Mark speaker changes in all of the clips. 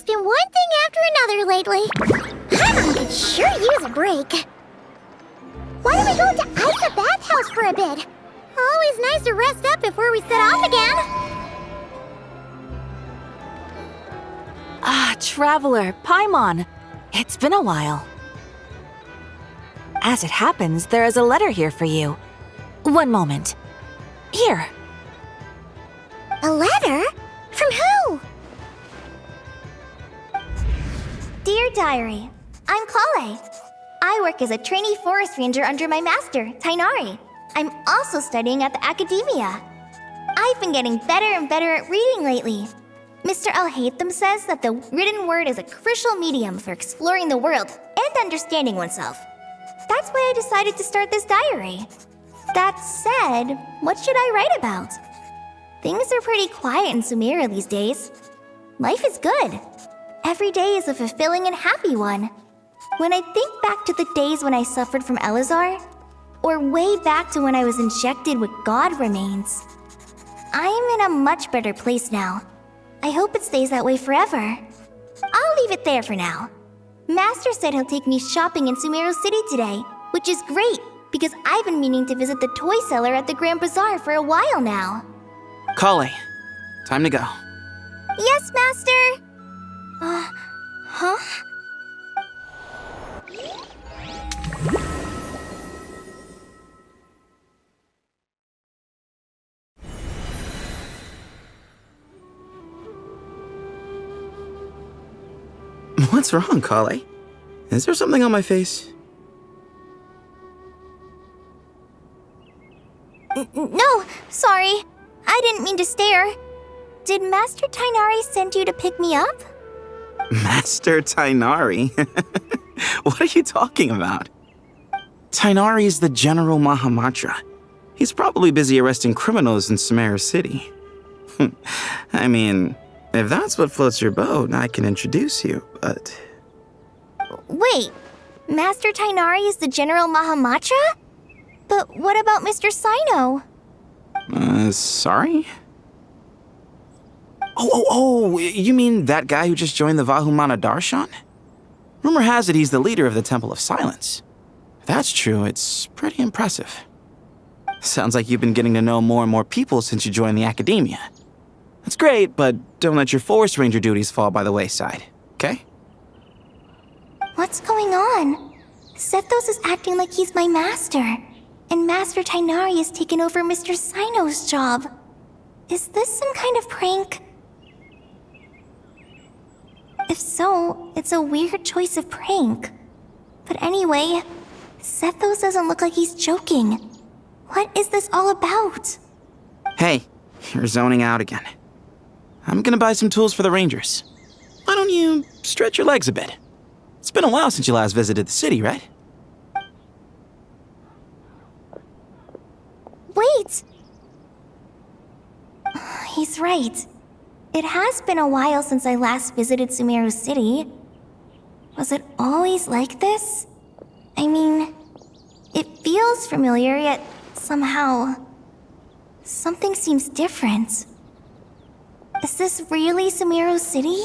Speaker 1: been one thing after another lately. I could sure use a break. Why don't we go to Ice Bathhouse for a bit? Always nice to rest up before we set off again.
Speaker 2: Ah, Traveler, Paimon. It's been a while. As it happens, there is a letter here for you. One moment. Here.
Speaker 1: A letter? From who?
Speaker 3: Dear Diary, I'm Kale. I work as a trainee forest ranger under my master, Tighnari. I'm also studying at the academia. I've been getting better and better at reading lately. Mr. Al-Haytham says that the written word is a crucial medium for exploring the world and understanding oneself. That's why I decided to start this diary. That said, what should I write about? Things are pretty quiet in Sumeru these days. Life is good. Every day is a fulfilling and happy one. When I think back to the days when I suffered from Elazar, or way back to when I was injected with God remains, I'm in a much better place now. I hope it stays that way forever. I'll leave it there for now. Master said he'll take me shopping in Sumeru City today, which is great because I've been meaning to visit the toy seller at the Grand Bazaar for a while now.
Speaker 4: Kale, time to go.
Speaker 3: Yes, Master! Huh?
Speaker 4: What's wrong, Kale? Is there something on my face?
Speaker 3: No, sorry. I didn't mean to stare. Did Master Tighnari send you to pick me up?
Speaker 4: Master Tighnari? What are you talking about? Tighnari is the General Mahamatra. He's probably busy arresting criminals in Sumeru City. I mean, if that's what floats your boat, I can introduce you, but...
Speaker 3: Wait, Master Tighnari is the General Mahamatra? But what about Mr. Sino?
Speaker 4: Sorry? Oh, you mean that guy who just joined the Vahumana Darshan? Rumor has it he's the leader of the Temple of Silence. If that's true, it's pretty impressive. Sounds like you've been getting to know more and more people since you joined the academia. That's great, but don't let your forest ranger duties fall by the wayside, okay?
Speaker 3: What's going on? Sethos is acting like he's my master, and Master Tighnari has taken over Mr. Sino's job. Is this some kind of prank? If so, it's a weird choice of prank. But anyway, Sethos doesn't look like he's joking. What is this all about?
Speaker 4: Hey, you're zoning out again. I'm gonna buy some tools for the rangers. Why don't you stretch your legs a bit? It's been a while since you last visited the city, right?
Speaker 3: Wait! He's right. It has been a while since I last visited Sumeru City. Was it always like this? I mean, it feels familiar, yet somehow... something seems different. Is this really Sumeru City?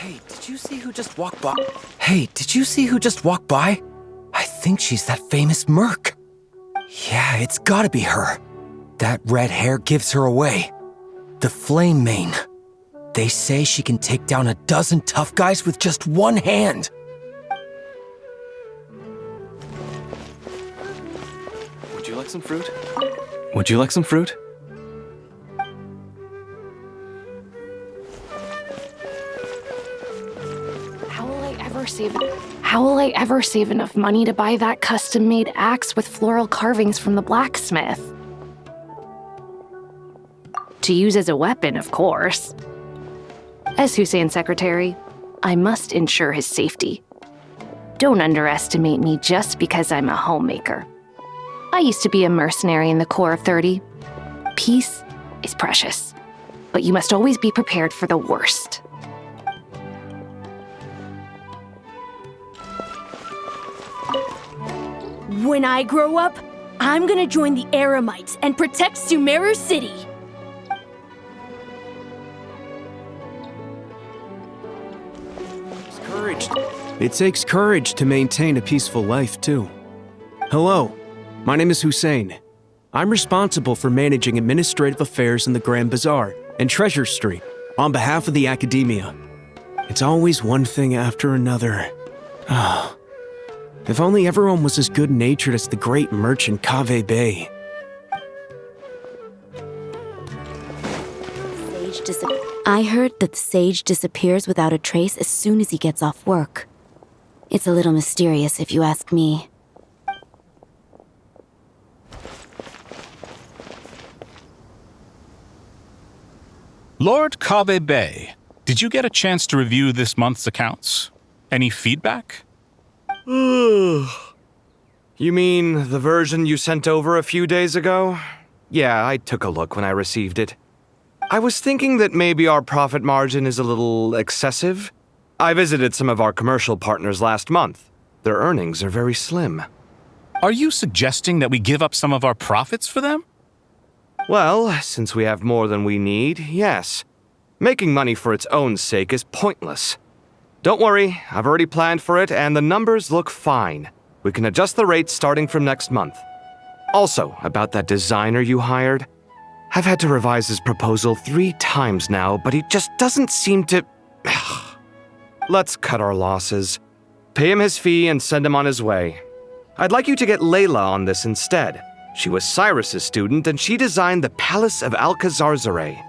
Speaker 5: Hey, did you see who just walked by? I think she's that famous merc. Yeah, it's gotta be her. That red hair gives her away. The Flame Mane. They say she can take down a dozen tough guys with just one hand.
Speaker 6: Would you like some fruit? Would you like some fruit?
Speaker 7: How will I ever save enough money to buy that custom-made axe with floral carvings from the blacksmith? To use as a weapon, of course. As Hussein's secretary, I must ensure his safety. Don't underestimate me just because I'm a homemaker. I used to be a mercenary in the Corps of 30. Peace is precious, but you must always be prepared for the worst.
Speaker 8: When I grow up, I'm gonna join the Eremites and protect Sumeru City.
Speaker 9: It takes courage to maintain a peaceful life, too. Hello, my name is Hussein. I'm responsible for managing administrative affairs in the Grand Bazaar and Treasure Street on behalf of the Academia. It's always one thing after another. Ah, if only everyone was as good-natured as the great merchant Kaveh Bey.
Speaker 2: I heard that the sage disappears without a trace as soon as he gets off work. It's a little mysterious if you ask me.
Speaker 10: Lord Kaveh Bey, did you get a chance to review this month's accounts? Any feedback?
Speaker 6: You mean the version you sent over a few days ago? Yeah, I took a look when I received it. I was thinking that maybe our profit margin is a little excessive. I visited some of our commercial partners last month. Their earnings are very slim.
Speaker 10: Are you suggesting that we give up some of our profits for them?
Speaker 6: Well, since we have more than we need, yes. Making money for its own sake is pointless. Don't worry, I've already planned for it and the numbers look fine. We can adjust the rates starting from next month. Also, about that designer you hired, I've had to revise his proposal 3 times now, but he just doesn't seem to... Let's cut our losses. Pay him his fee and send him on his way. I'd like you to get Layla on this instead. She was Cyrus's student and she designed the Palace of Alcazarzare.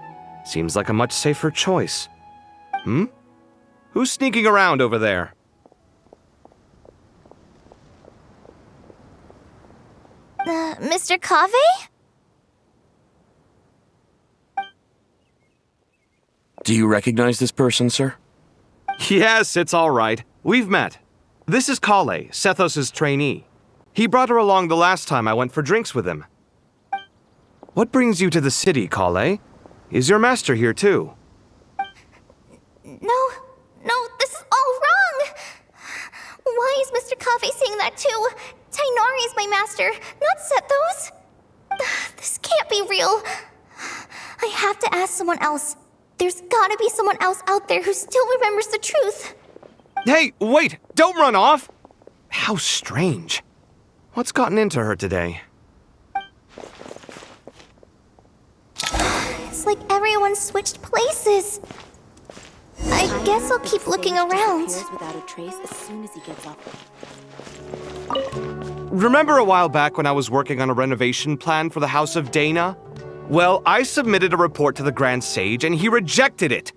Speaker 6: Seems like a much safer choice. Who's sneaking around over there?
Speaker 3: Mr. Kaveh?
Speaker 6: Do you recognize this person, sir? Yes, it's all right. We've met. This is Kale, Sethos' trainee. He brought her along the last time I went for drinks with him. What brings you to the city, Kale? Is your master here too?
Speaker 3: No, this is all wrong! Why is Mr. Kaveh saying that too? Tainari is my master, not Sethos. This can't be real. I have to ask someone else. There's gotta be someone else out there who still remembers the truth.
Speaker 6: Hey, wait! Don't run off! How strange. What's gotten into her today?
Speaker 3: It's like everyone switched places. I guess I'll keep looking around.
Speaker 6: Remember a while back when I was working on a renovation plan for the House of Dana? Well, I submitted a report to the Grand Sage and he rejected it.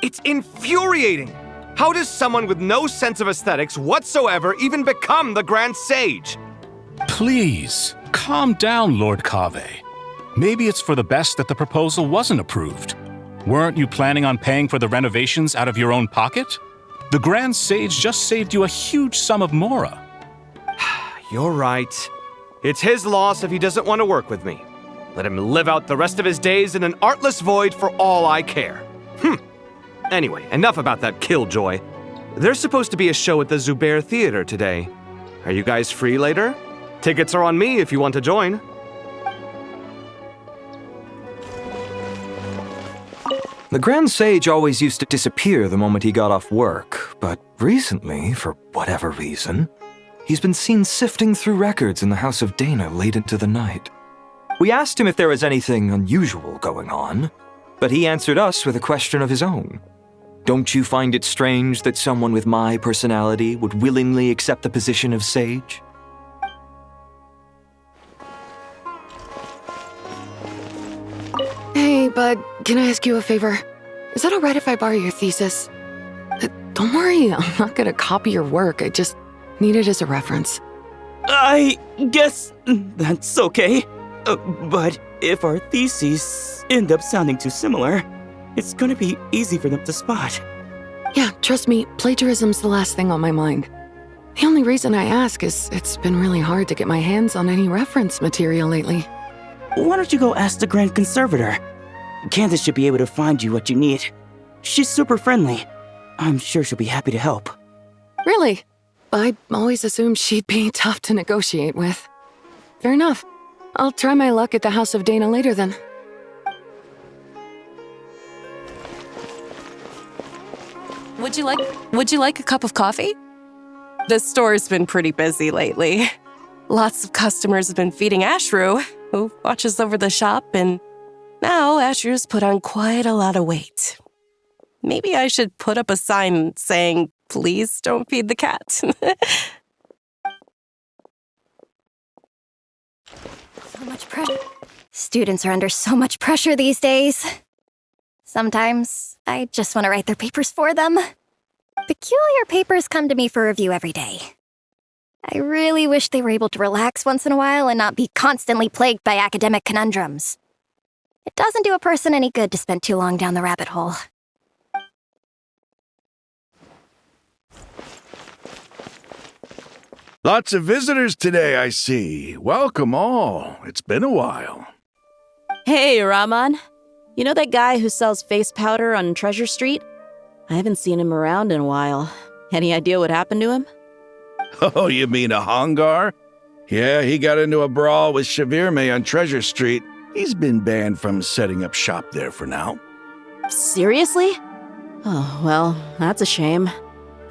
Speaker 6: It's infuriating! How does someone with no sense of aesthetics whatsoever even become the Grand Sage?
Speaker 10: Please, calm down, Lord Kaveh. Maybe it's for the best that the proposal wasn't approved. Weren't you planning on paying for the renovations out of your own pocket? The Grand Sage just saved you a huge sum of mora.
Speaker 6: You're right. It's his loss if he doesn't want to work with me. Let him live out the rest of his days in an artless void for all I care. Anyway, enough about that killjoy. There's supposed to be a show at the Zubair Theater today. Are you guys free later? Tickets are on me if you want to join.
Speaker 5: The Grand Sage always used to disappear the moment he got off work, but recently, for whatever reason, he's been seen sifting through records in the House of Dana late into the night. We asked him if there was anything unusual going on, but he answered us with a question of his own. Don't you find it strange that someone with my personality would willingly accept the position of sage?
Speaker 11: Hey, bud, can I ask you a favor? Is that alright if I borrow your thesis? Don't worry, I'm not gonna copy your work, I just need it as a reference.
Speaker 12: I guess that's okay. But if our theses end up sounding too similar, it's gonna be easy for them to spot.
Speaker 11: Yeah, trust me, plagiarism's the last thing on my mind. The only reason I ask is it's been really hard to get my hands on any reference material lately.
Speaker 12: Why don't you go ask the Grand Conservator? Candace should be able to find you what you need. She's super friendly. I'm sure she'll be happy to help.
Speaker 11: Really? I always assumed she'd be tough to negotiate with. Fair enough. I'll try my luck at the House of Dana later then.
Speaker 13: Would you like a cup of coffee? The store's been pretty busy lately. Lots of customers have been feeding Ashru, who watches over the shop, and now Ashru's put on quite a lot of weight. Maybe I should put up a sign saying, "Please don't feed the cat."
Speaker 1: So much pressure. Students are under so much pressure these days. Sometimes I just want to write their papers for them. Peculiar papers come to me for review every day. I really wish they were able to relax once in a while and not be constantly plagued by academic conundrums. It doesn't do a person any good to spend too long down the rabbit hole.
Speaker 14: Lots of visitors today, I see. Welcome all. It's been a while.
Speaker 15: Hey, Rahman. You know that guy who sells face powder on Treasure Street? I haven't seen him around in a while. Any idea what happened to him?
Speaker 14: Oh, you mean a Hongar? Yeah, he got into a brawl with Shavirme on Treasure Street. He's been banned from setting up shop there for now.
Speaker 15: Seriously? Oh, well, that's a shame.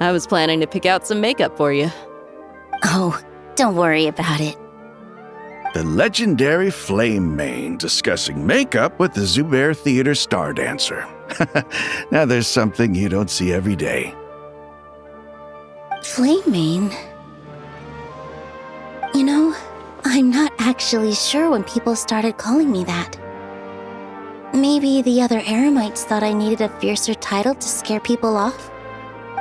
Speaker 15: I was planning to pick out some makeup for you.
Speaker 1: Oh, don't worry about it.
Speaker 14: The legendary Flame Mane discussing makeup with the Zubair Theater star dancer. Now there's something you don't see every day.
Speaker 1: Flame Mane? You know, I'm not actually sure when people started calling me that. Maybe the other Eremites thought I needed a fiercer title to scare people off?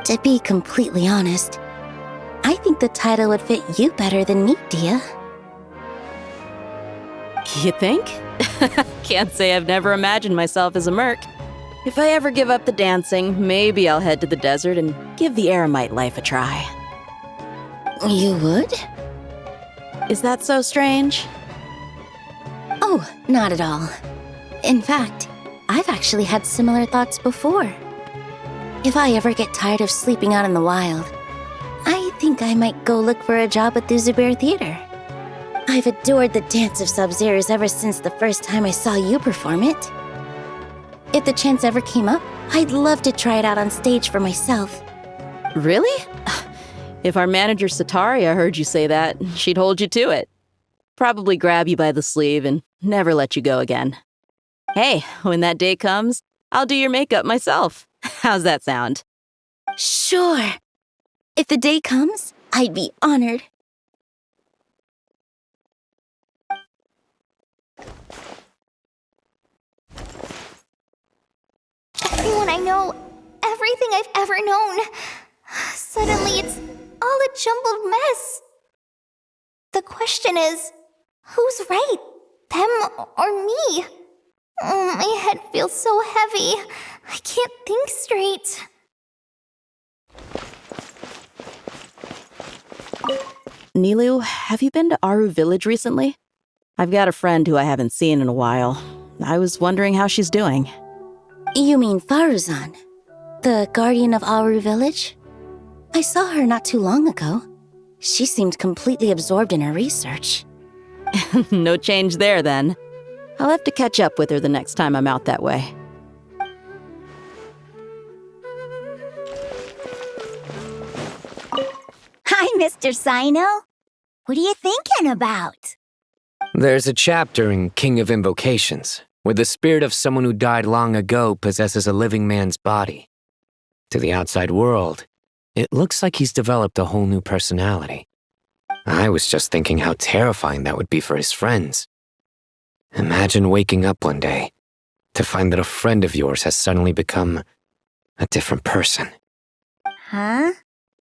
Speaker 1: To be completely honest, I think the title would fit you better than me, Dia.
Speaker 15: You think? Can't say I've never imagined myself as a merc. If I ever give up the dancing, maybe I'll head to the desert and give the Eremite life a try.
Speaker 1: You would?
Speaker 15: Is that so strange?
Speaker 1: Oh, not at all. In fact, I've actually had similar thoughts before. If I ever get tired of sleeping out in the wild, I think I might go look for a job at the Zubair Theater. I've adored the dance of Sub-Zeros ever since the first time I saw you perform it. If the chance ever came up, I'd love to try it out on stage for myself.
Speaker 15: Really? If our manager Sataria heard you say that, she'd hold you to it. Probably grab you by the sleeve and never let you go again. Hey, when that day comes, I'll do your makeup myself. How's that sound?
Speaker 1: Sure. If the day comes, I'd be honored.
Speaker 3: Everyone I know, everything I've ever known. Suddenly it's all a jumbled mess. The question is, who's right? Them or me? Oh, my head feels so heavy. I can't think straight.
Speaker 15: Nilu, have you been to Aru Village recently? I've got a friend who I haven't seen in a while. I was wondering how she's doing.
Speaker 1: You mean Faruzan, the guardian of Aru Village? I saw her not too long ago. She seemed completely absorbed in her research.
Speaker 15: No change there, then. I'll have to catch up with her the next time I'm out that way.
Speaker 16: Hi, Mr. Sino. What are you thinking about?
Speaker 5: There's a chapter in King of Invocations where the spirit of someone who died long ago possesses a living man's body. To the outside world, it looks like he's developed a whole new personality. I was just thinking how terrifying that would be for his friends. Imagine waking up one day to find that a friend of yours has suddenly become a different person.
Speaker 16: Huh?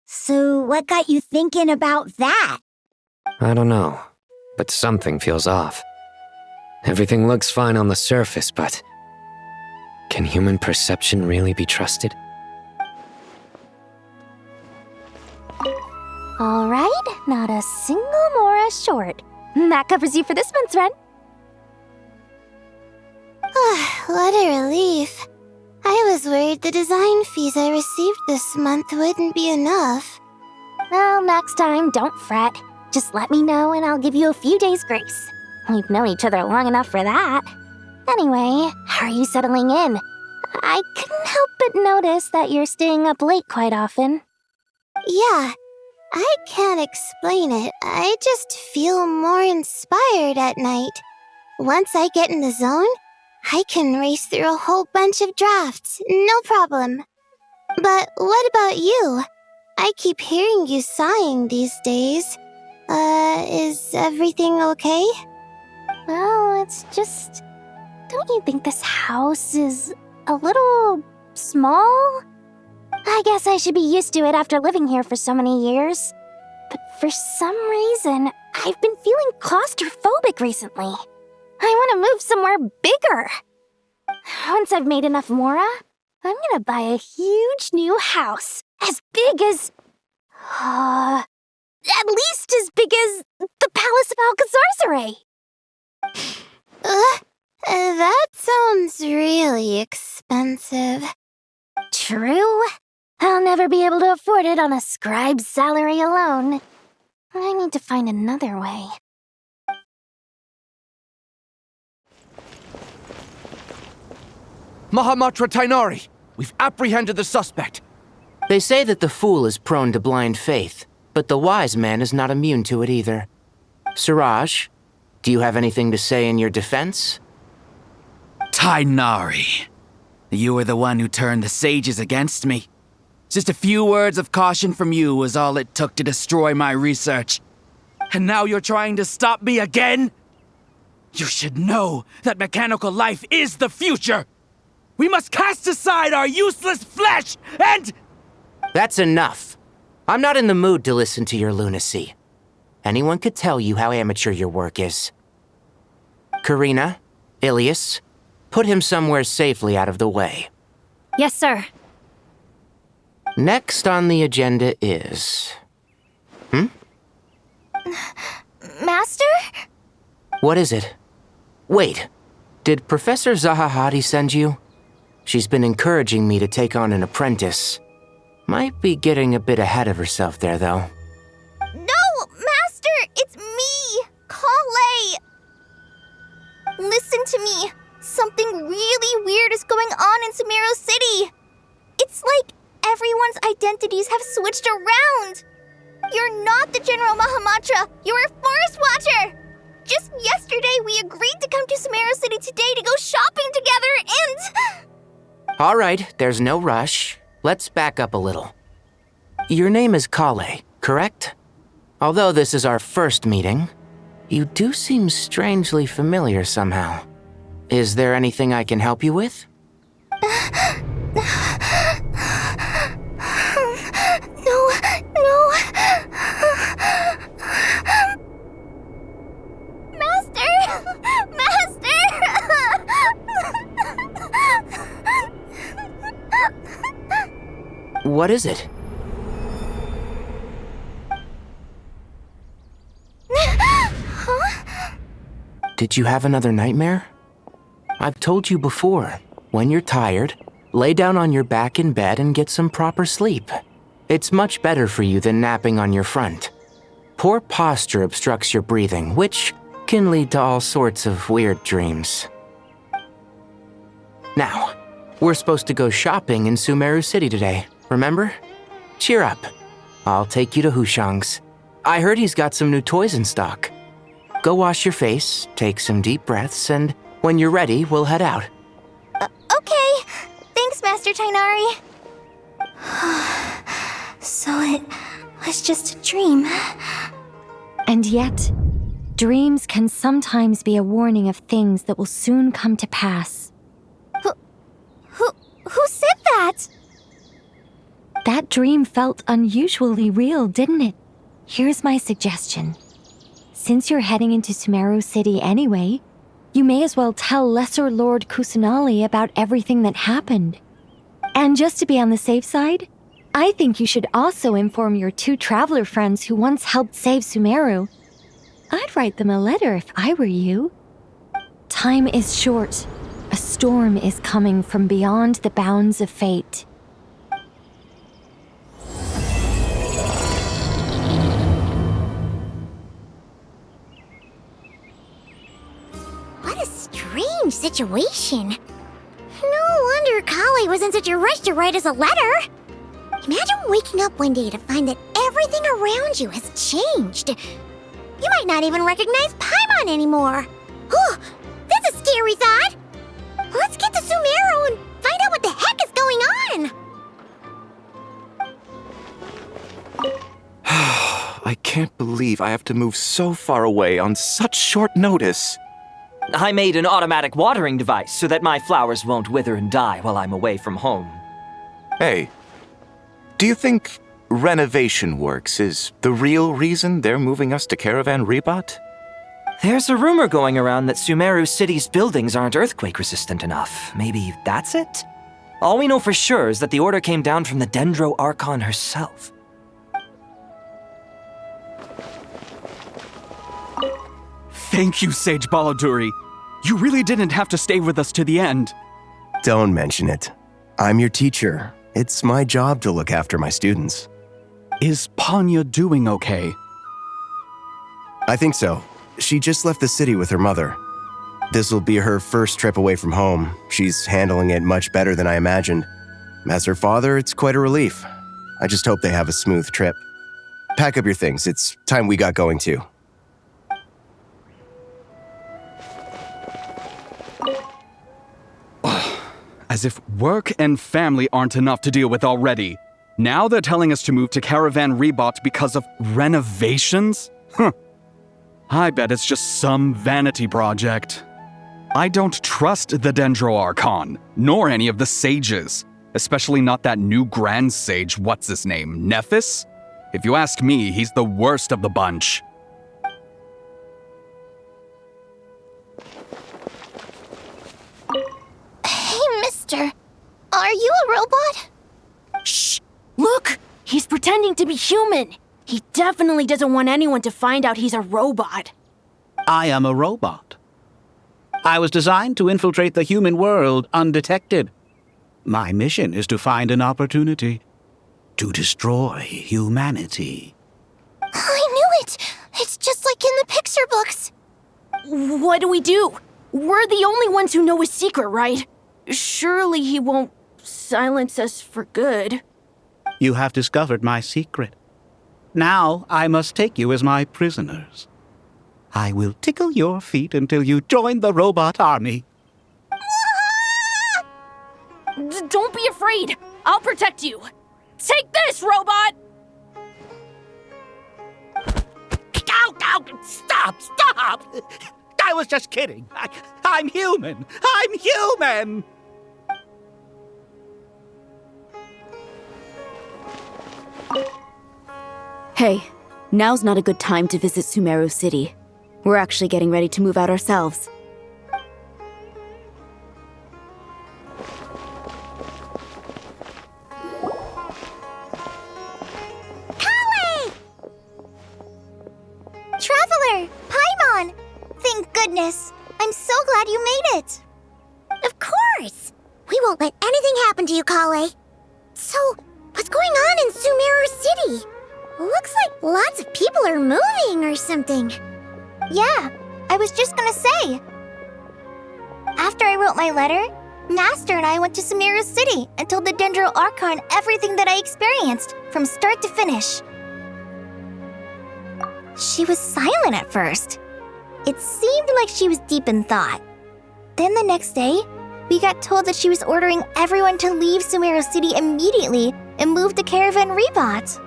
Speaker 16: So what got you thinking about that?
Speaker 5: I don't know, but something feels off. Everything looks fine on the surface, but can human perception really be trusted?
Speaker 1: All right, not a single Mora short. That covers you for this month's rent.
Speaker 17: What a relief. I was worried the design fees I received this month wouldn't be enough.
Speaker 1: Well, next time, don't fret. Just let me know and I'll give you a few days' grace. We've known each other long enough for that. Anyway, how are you settling in? I couldn't help but notice that you're staying up late quite often.
Speaker 17: Yeah, I can't explain it. I just feel more inspired at night. Once I get in the zone, I can race through a whole bunch of drafts, no problem. But what about you? I keep hearing you sighing these days. Is everything okay?
Speaker 1: Well, it's just... Don't you think this house is a little small? I guess I should be used to it after living here for so many years. But for some reason, I've been feeling claustrophobic recently. I want to move somewhere bigger. Once I've made enough Mora, I'm gonna buy a huge new house. As big as... at least as big as the Palace of Alcazarzaray.
Speaker 17: That sounds really expensive.
Speaker 1: True. I'll never be able to afford it on a scribe's salary alone. I need to find another way.
Speaker 18: Mahamatra Tainari! We've apprehended the suspect!
Speaker 19: They say that the fool is prone to blind faith, but the wise man is not immune to it either. Suraj, do you have anything to say in your defense?
Speaker 20: Tainari, you were the one who turned the sages against me. Just a few words of caution from you was all it took to destroy my research. And now you're trying to stop me again? You should know that mechanical life is the future! We must cast aside our useless flesh and...
Speaker 19: That's enough. I'm not in the mood to listen to your lunacy. Anyone could tell you how amateur your work is. Karina, Ilias, put him somewhere safely out of the way.
Speaker 8: Yes, sir.
Speaker 19: Next on the agenda is...
Speaker 3: Master?
Speaker 19: What is it? Wait, did Professor Zahahati send you? She's been encouraging me to take on an apprentice. Might be getting a bit ahead of herself there, though.
Speaker 3: No, Master! It's me! Kale! Listen to me. Something really weird is going on in Sumeru City. It's like everyone's identities have switched around. You're not the General Mahamatra. You're a Forest Watcher. Just yesterday, we agreed to come to Sumeru City today to go shopping together and...
Speaker 19: All right, there's no rush. Let's back up a little. Your name is Kale, correct? Although this is our first meeting, you do seem strangely familiar somehow. Is there anything I can help you with?
Speaker 3: No. Master!
Speaker 19: What is it? Did you have another nightmare? I've told you before, when you're tired, lay down on your back in bed and get some proper sleep. It's much better for you than napping on your front. Poor posture obstructs your breathing, which can lead to all sorts of weird dreams. Now, we're supposed to go shopping in Sumeru City today, remember? Cheer up. I'll take you to Hushang's. I heard he's got some new toys in stock. Go wash your face, take some deep breaths, and when you're ready, we'll head out.
Speaker 3: Okay. Thanks, Master Tainari. So it was just a dream.
Speaker 21: And yet, dreams can sometimes be a warning of things that will soon come to pass.
Speaker 3: Who said that?
Speaker 21: That dream felt unusually real, didn't it? Here's my suggestion. Since you're heading into Sumeru City anyway, you may as well tell Lesser Lord Kusanali about everything that happened. And just to be on the safe side, I think you should also inform your 2 traveler friends who once helped save Sumeru. I'd write them a letter if I were you. Time is short. A storm is coming from beyond the bounds of fate.
Speaker 1: situation. No wonder Kale was in such a rush to write us a letter. Imagine waking up one day to find that everything around you has changed. You might not even recognize Paimon anymore. Oh, that's a scary thought. Let's get to Sumeru and find out what the heck is going on.
Speaker 4: I can't believe I have to move so far away on such short notice.
Speaker 22: I made an automatic watering device so that my flowers won't wither and die while I'm away from home.
Speaker 4: Hey, do you think renovation works is the real reason they're moving us to Caravan Rebot?
Speaker 22: There's a rumor going around that Sumeru City's buildings aren't earthquake-resistant enough. Maybe that's it? All we know for sure is that the order came down from the Dendro Archon herself.
Speaker 12: Thank you, Sage Balladuri. You really didn't have to stay with us to the end.
Speaker 23: Don't mention it. I'm your teacher. It's my job to look after my students.
Speaker 12: Is Panya doing okay?
Speaker 23: I think so. She just left the city with her mother. This will be her first trip away from home. She's handling it much better than I imagined. As her father, it's quite a relief. I just hope they have a smooth trip. Pack up your things. It's time we got going too.
Speaker 12: As if work and family aren't enough to deal with already. Now they're telling us to move to Caravan Rebot because of renovations? Huh. I bet it's just some vanity project. I don't trust the Dendro Archon, nor any of the sages. Especially not that new Grand Sage, what's his name, Nephis? If you ask me, he's the worst of the bunch.
Speaker 17: Mister, are you a robot?
Speaker 8: Shh! Look! He's pretending to be human! He definitely doesn't want anyone to find out he's a robot.
Speaker 24: I am a robot. I was designed to infiltrate the human world undetected. My mission is to find an opportunity to destroy humanity.
Speaker 17: I knew it! It's just like in the picture books.
Speaker 8: What do we do? We're the only ones who know his secret, right? Surely he won't silence us for good.
Speaker 24: You have discovered my secret. Now I must take you as my prisoners. I will tickle your feet until you join the robot army.
Speaker 8: Don't be afraid. I'll protect you. Take this, robot!
Speaker 24: Ow! Stop! I was just kidding. I'm human. I'm human!
Speaker 2: Hey, now's not a good time to visit Sumeru City. We're actually getting ready to move out ourselves.
Speaker 3: Traveler! Paimon! Thank goodness! I'm so glad you made it!
Speaker 1: Of course! We won't let anything happen to you, Kale. So, what's going on in Sumeru City? Looks like lots of people are moving or something.
Speaker 3: Yeah, I was just gonna say. After I wrote my letter, Master and I went to Sumeru City and told the Dendro Archon everything that I experienced, from start to finish. She was silent at first. It seemed like she was deep in thought. Then the next day, we got told that she was ordering everyone to leave Sumeru City immediately and move to Caravan Rebot.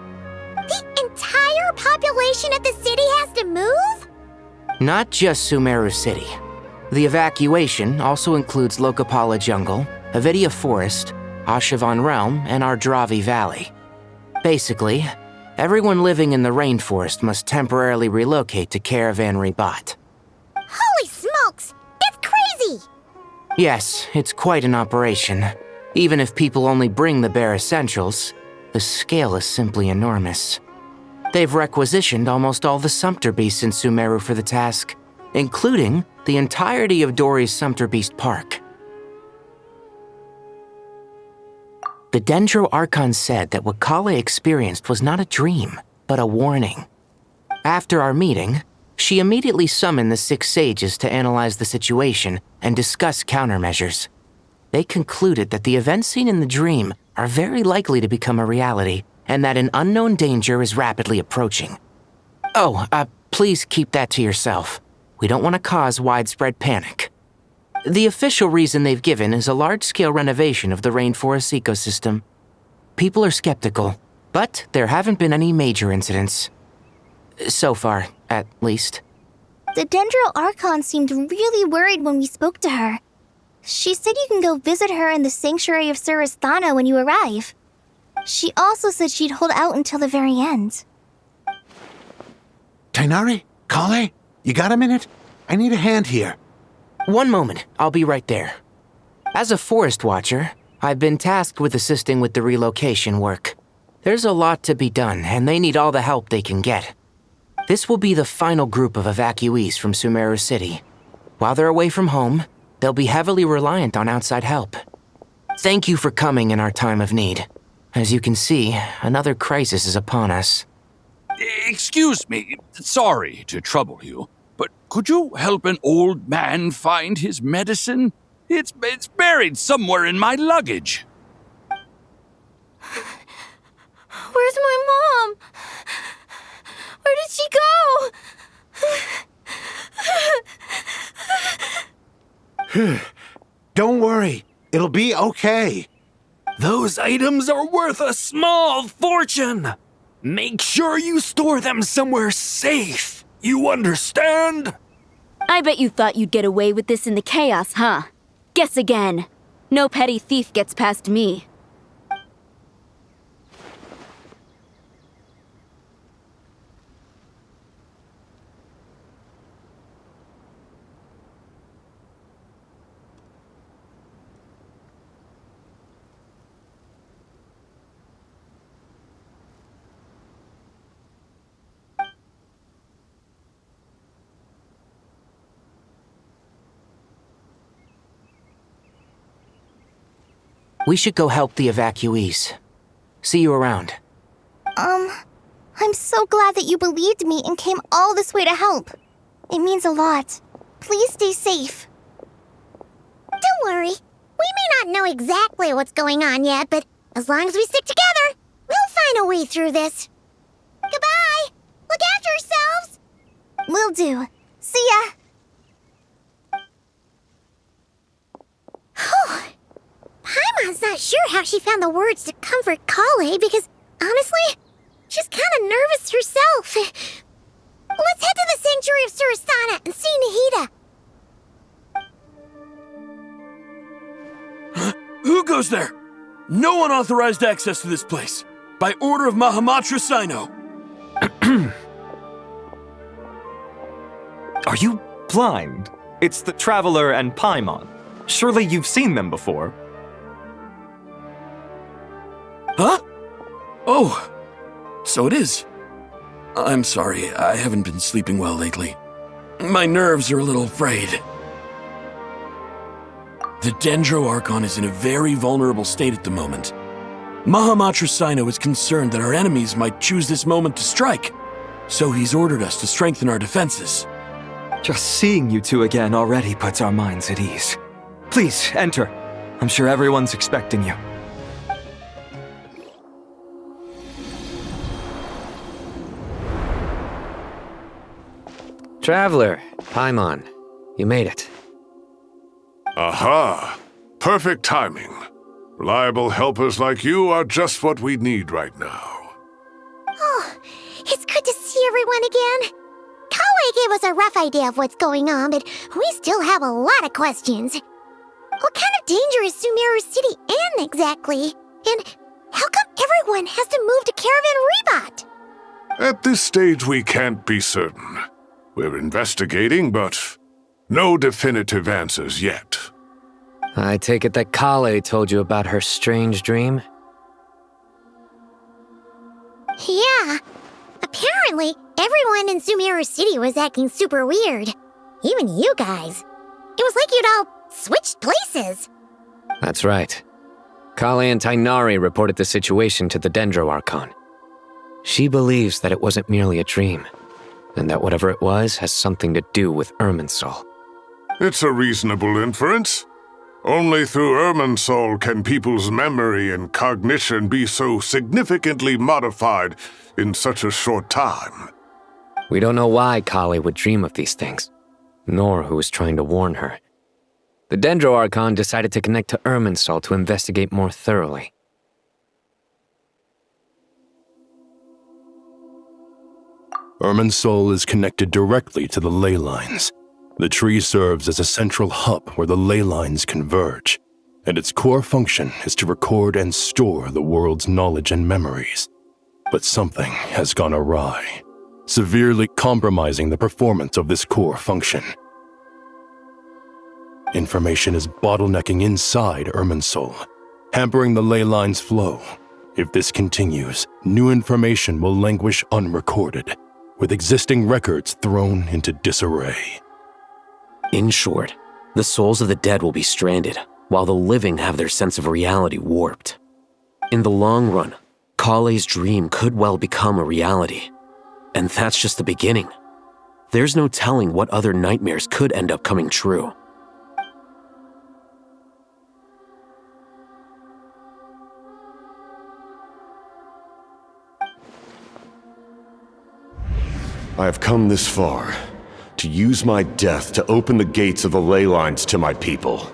Speaker 1: The entire population of the city has to move?
Speaker 19: Not just Sumeru City. The evacuation also includes Lokapala Jungle, Avidia Forest, Ashavan Realm, and Ardravi Valley. Basically, everyone living in the rainforest must temporarily relocate to Caravan Rebot.
Speaker 1: Holy smokes! That's crazy!
Speaker 19: Yes, it's quite an operation. Even if people only bring the bare essentials, the scale is simply enormous. They've requisitioned almost all the Sumpter Beasts in Sumeru for the task, including the entirety of Dori's Sumpter Beast Park. The Dendro Archon said that what Kale experienced was not a dream, but a warning. After our meeting, She immediately summoned the 6 sages to analyze the situation and discuss countermeasures. They concluded that the events seen in the dream are very likely to become a reality, and that an unknown danger is rapidly approaching. Oh, please keep that to yourself. We don't want to cause widespread panic. The official reason they've given is a large-scale renovation of the rainforest ecosystem. People are skeptical, but there haven't been any major incidents. So far, at least.
Speaker 3: The Dendro Archon seemed really worried when we spoke to her. She said you can go visit her in the Sanctuary of Surasthana when you arrive. She also said she'd hold out until the very end.
Speaker 6: Tighnari? Kale? You got a minute? I need a hand here.
Speaker 19: One moment, I'll be right there. As a forest watcher, I've been tasked with assisting with the relocation work. There's a lot to be done, and they need all the help they can get. This will be the final group of evacuees from Sumeru City. While they're away from home, they'll be heavily reliant on outside help. Thank you for coming in our time of need. As you can see, another crisis is upon us.
Speaker 7: Excuse me, sorry to trouble you, but could you help an old man find his medicine? It's buried somewhere in my luggage.
Speaker 8: Where's my mom? Where did she go?
Speaker 6: Don't worry, it'll be okay.
Speaker 9: Those items are worth a small fortune. Make sure you store them somewhere safe. You understand?
Speaker 2: I bet you thought you'd get away with this in the chaos, huh? Guess again. No petty thief gets past me.
Speaker 19: We should go help the evacuees. See you around.
Speaker 3: I'm so glad that you believed me and came all this way to help. It means a lot. Please stay safe.
Speaker 1: Don't worry. We may not know exactly what's going on yet, but as long as we stick together, we'll find a way through this. Goodbye! Look after yourselves!
Speaker 3: Will do. See ya!
Speaker 1: Whew. Paimon's not sure how she found the words to comfort Kale because, honestly, she's kind of nervous herself. Let's head to the Sanctuary of Surasthana and see Nahida.
Speaker 9: Who goes there? No unauthorized access to this place. By order of Mahamatra Sino.
Speaker 22: Are you blind? It's the Traveler and Paimon. Surely you've seen them before.
Speaker 9: Huh? Oh, so it is. I'm sorry, I haven't been sleeping well lately. My nerves are a little frayed. The Dendro Archon is in a very vulnerable state at the moment. Mahamatra Sino is concerned that our enemies might choose this moment to strike, so he's ordered us to strengthen our defenses.
Speaker 22: Just seeing you two again already puts our minds at ease. Please, enter. I'm sure everyone's expecting you.
Speaker 10: Traveler, Paimon, you made it.
Speaker 25: Aha! Perfect timing. Reliable helpers like you are just what we need right now.
Speaker 1: Oh, it's good to see everyone again. Kale gave us a rough idea of what's going on, but we still have a lot of questions. What kind of danger is Sumeru City in exactly? And how come everyone has to move to Caravan Rebot?
Speaker 25: At this stage, we can't be certain. We're investigating, but no definitive answers yet.
Speaker 10: I take it that Kale told you about her strange dream?
Speaker 1: Yeah. Apparently, everyone in Sumeru City was acting super weird. Even you guys. It was like you'd all switched places.
Speaker 10: That's right. Kale and Tighnari reported the situation to the Dendro Archon. She believes that it wasn't merely a dream. and that whatever it was has something to do with Irminsul.
Speaker 25: It's a reasonable inference. Only through Irminsul can people's memory and cognition be so significantly modified in such a short time.
Speaker 10: We don't know why Kali would dream of these things, nor who was trying to warn her. The Dendro Archon decided to connect to Irminsul to investigate more thoroughly.
Speaker 11: Irminsul is connected directly to the ley lines. The tree serves as a central hub where the ley lines converge, and its core function is to record and store the world's knowledge and memories. But something has gone awry, severely compromising the performance of this core function. Information is bottlenecking inside Irminsul, hampering the ley line's flow. If this continues, new information will languish unrecorded, with existing records thrown into disarray.
Speaker 13: In short, the souls of the dead will be stranded, while the living have their sense of reality warped. In the long run, Kale's dream could well become a reality. And that's just the beginning. There's no telling what other nightmares could end up coming true.
Speaker 14: I have come this far, to use my death to open the gates of the ley lines to my people.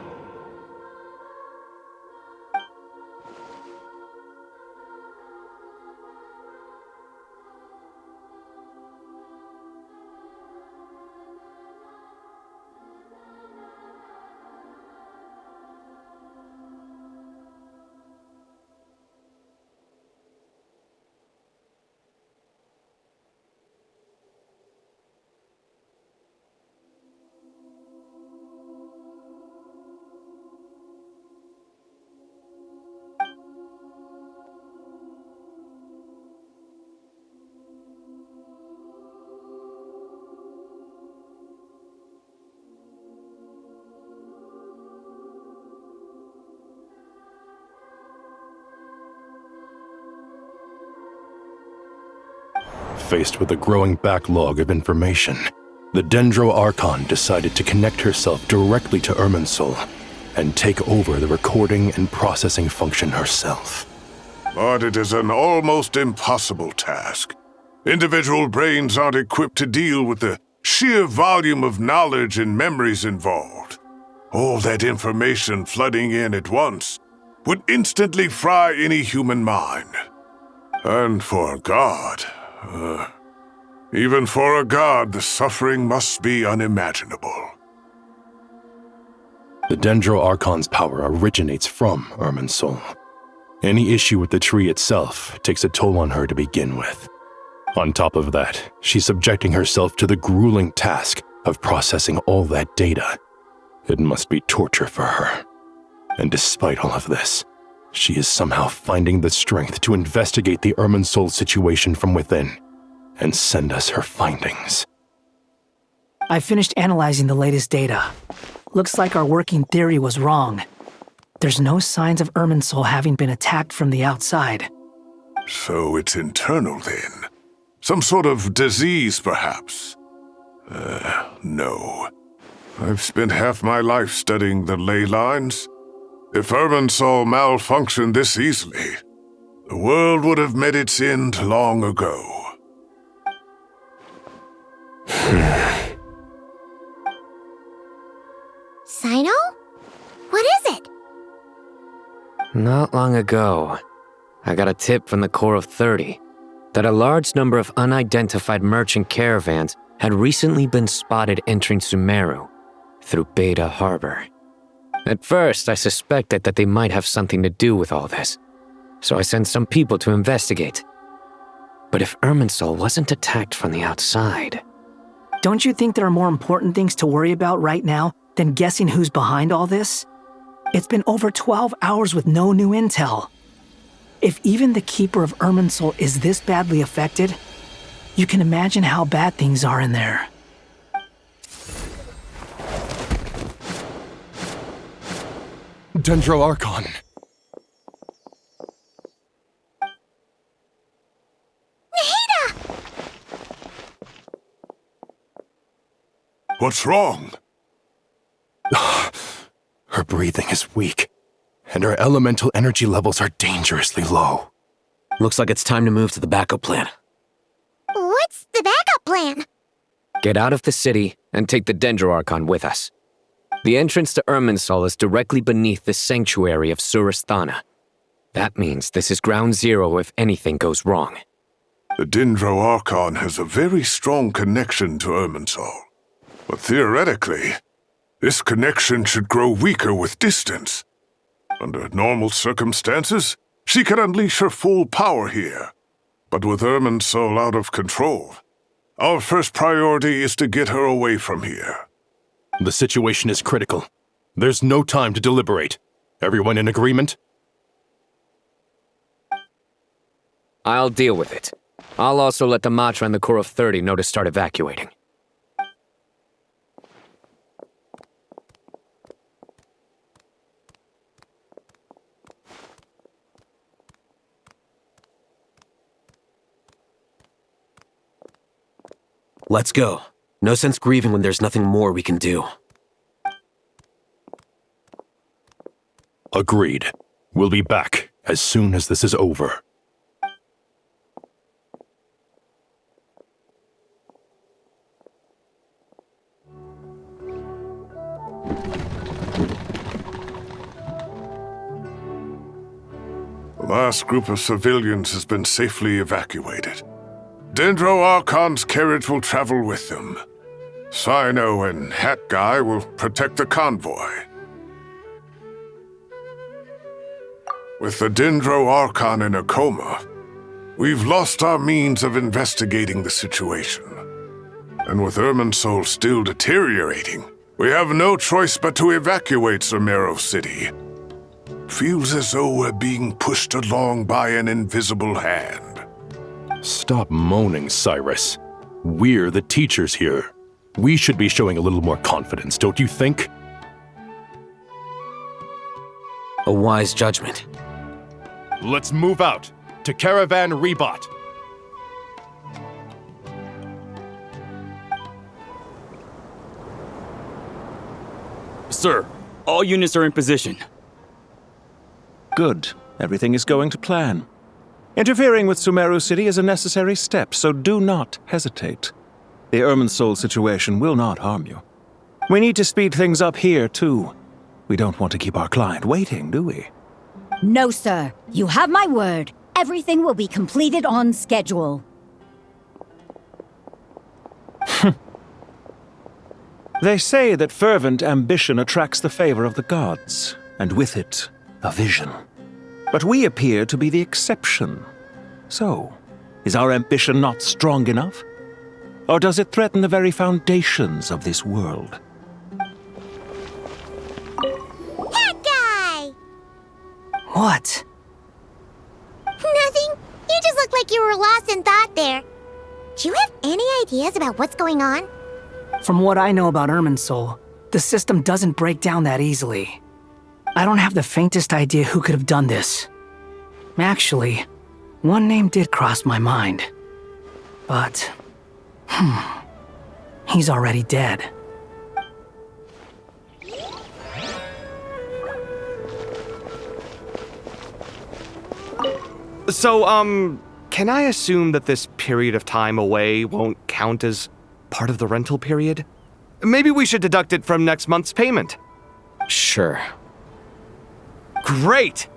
Speaker 11: Faced with a growing backlog of information, the Dendro Archon decided to connect herself directly to Irminsul and take over the recording and processing function herself.
Speaker 25: But it is an almost impossible task. Individual brains aren't equipped to deal with the sheer volume of knowledge and memories involved. All that information flooding in at once would instantly fry any human mind. And for a god, even for a god, the suffering must be unimaginable.
Speaker 11: The Dendro Archon's power originates from Irminsul. Any issue with the tree itself takes a toll on her to begin with. On top of that, she's subjecting herself to the grueling task of processing all that data. It must be torture for her. And despite all of this, she is somehow finding the strength to investigate the Irminsul situation from within and send us her findings.
Speaker 15: I finished analyzing the latest data. Looks like our working theory was wrong. There's no signs of Irminsul having been attacked from the outside.
Speaker 25: So it's internal then? Some sort of disease, perhaps? No. I've spent half my life studying the ley lines. If Irminsul malfunctioned this easily, the world would have met its end long ago.
Speaker 1: Sino? What is it?
Speaker 10: Not long ago, I got a tip from the Core of 30 that a large number of unidentified merchant caravans had recently been spotted entering Sumeru through Beta Harbor. At first, I suspected that they might have something to do with all this, so I sent some people to investigate. But if Irminsul wasn't attacked from the outside...
Speaker 15: Don't you think there are more important things to worry about right now than guessing who's behind all this? It's been over 12 hours with no new intel. If even the Keeper of Irminsul is this badly affected, you can imagine how bad things are in there.
Speaker 11: Dendro Archon.
Speaker 25: What's wrong?
Speaker 11: Her breathing is weak, and her elemental energy levels are dangerously low.
Speaker 13: Looks like it's time to move to the backup plan.
Speaker 1: What's the backup plan?
Speaker 10: Get out of the city and take the Dendro Archon with us. The entrance to Irminsul is directly beneath the sanctuary of Surasthana. That means this is ground zero if anything goes wrong.
Speaker 25: The Dendro Archon has a very strong connection to Irminsul. But theoretically, this connection should grow weaker with distance. Under normal circumstances, she can unleash her full power here. But with Irminsul out of control, our first priority is to get her away from here.
Speaker 11: The situation is critical. There's no time to deliberate. Everyone in agreement?
Speaker 10: I'll deal with it. I'll also let the Matra and the Core of 30 know to start evacuating.
Speaker 13: Let's go. No sense grieving when there's nothing more we can do.
Speaker 11: Agreed. We'll be back as soon as this is over.
Speaker 25: The last group of civilians has been safely evacuated. Dendro Archon's carriage will travel with them. Sino and Hat Guy will protect the convoy. With the Dendro Archon in a coma, we've lost our means of investigating the situation. And with Irminsul still deteriorating, we have no choice but to evacuate Sumeru City. Feels as though we're being pushed along by an invisible hand.
Speaker 11: Stop moaning, Cyrus. We're the teachers here. We should be showing a little more confidence, don't you think?
Speaker 13: A wise judgment.
Speaker 11: Let's move out to Caravan Rebot.
Speaker 5: Sir, all units are in position.
Speaker 16: Good. Everything is going to plan. Interfering with Sumeru City is a necessary step, so do not hesitate. The Irminsul situation will not harm you. We need to speed things up here, too. We don't want to keep our client waiting, do we?
Speaker 18: No, sir. You have my word. Everything will be completed on schedule.
Speaker 16: They say that fervent ambition attracts the favor of the gods, and with it, a vision. But we appear to be the exception. So, is our ambition not strong enough? Or does it threaten the very foundations of this world?
Speaker 1: Hat Guy!
Speaker 15: What?
Speaker 1: Nothing. You just look like you were lost in thought there. Do you have any ideas about what's going on?
Speaker 15: From what I know about Irminsul, the system doesn't break down that easily. I don't have the faintest idea who could have done this. Actually, one name did cross my mind. But, he's already dead.
Speaker 20: So, can I assume that this period of time away won't count as part of the rental period? Maybe we should deduct it from next month's payment.
Speaker 13: Sure.
Speaker 20: Great!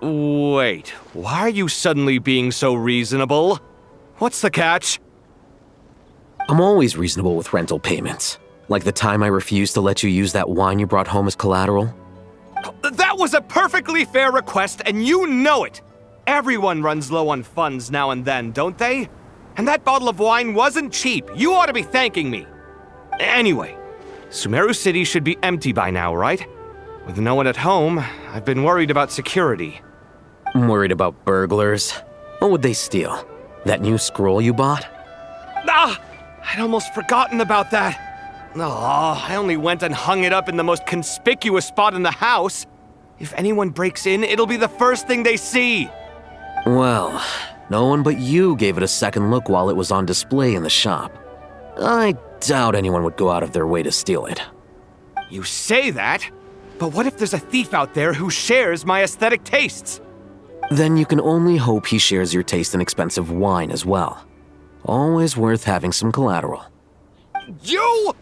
Speaker 20: Wait, why are you suddenly being so reasonable? What's the catch?
Speaker 13: I'm always reasonable with rental payments. Like the time I refused to let you use that wine you brought home as collateral.
Speaker 20: That was a perfectly fair request, and you know it! Everyone runs low on funds now and then, don't they? And that bottle of wine wasn't cheap. You ought to be thanking me. Anyway, Sumeru City should be empty by now, right? With no one at home, I've been worried about security.
Speaker 13: I'm worried about burglars. What would they steal? That new scroll you bought?
Speaker 20: Ah! I'd almost forgotten about that. Oh, I only went and hung it up in the most conspicuous spot in the house. If anyone breaks in, it'll be the first thing they see.
Speaker 13: Well, no one but you gave it a second look while it was on display in the shop. I doubt anyone would go out of their way to steal it.
Speaker 20: You say that, but what if there's a thief out there who shares my aesthetic tastes?
Speaker 13: Then you can only hope he shares your taste in expensive wine as well. Always worth having some collateral.
Speaker 20: You!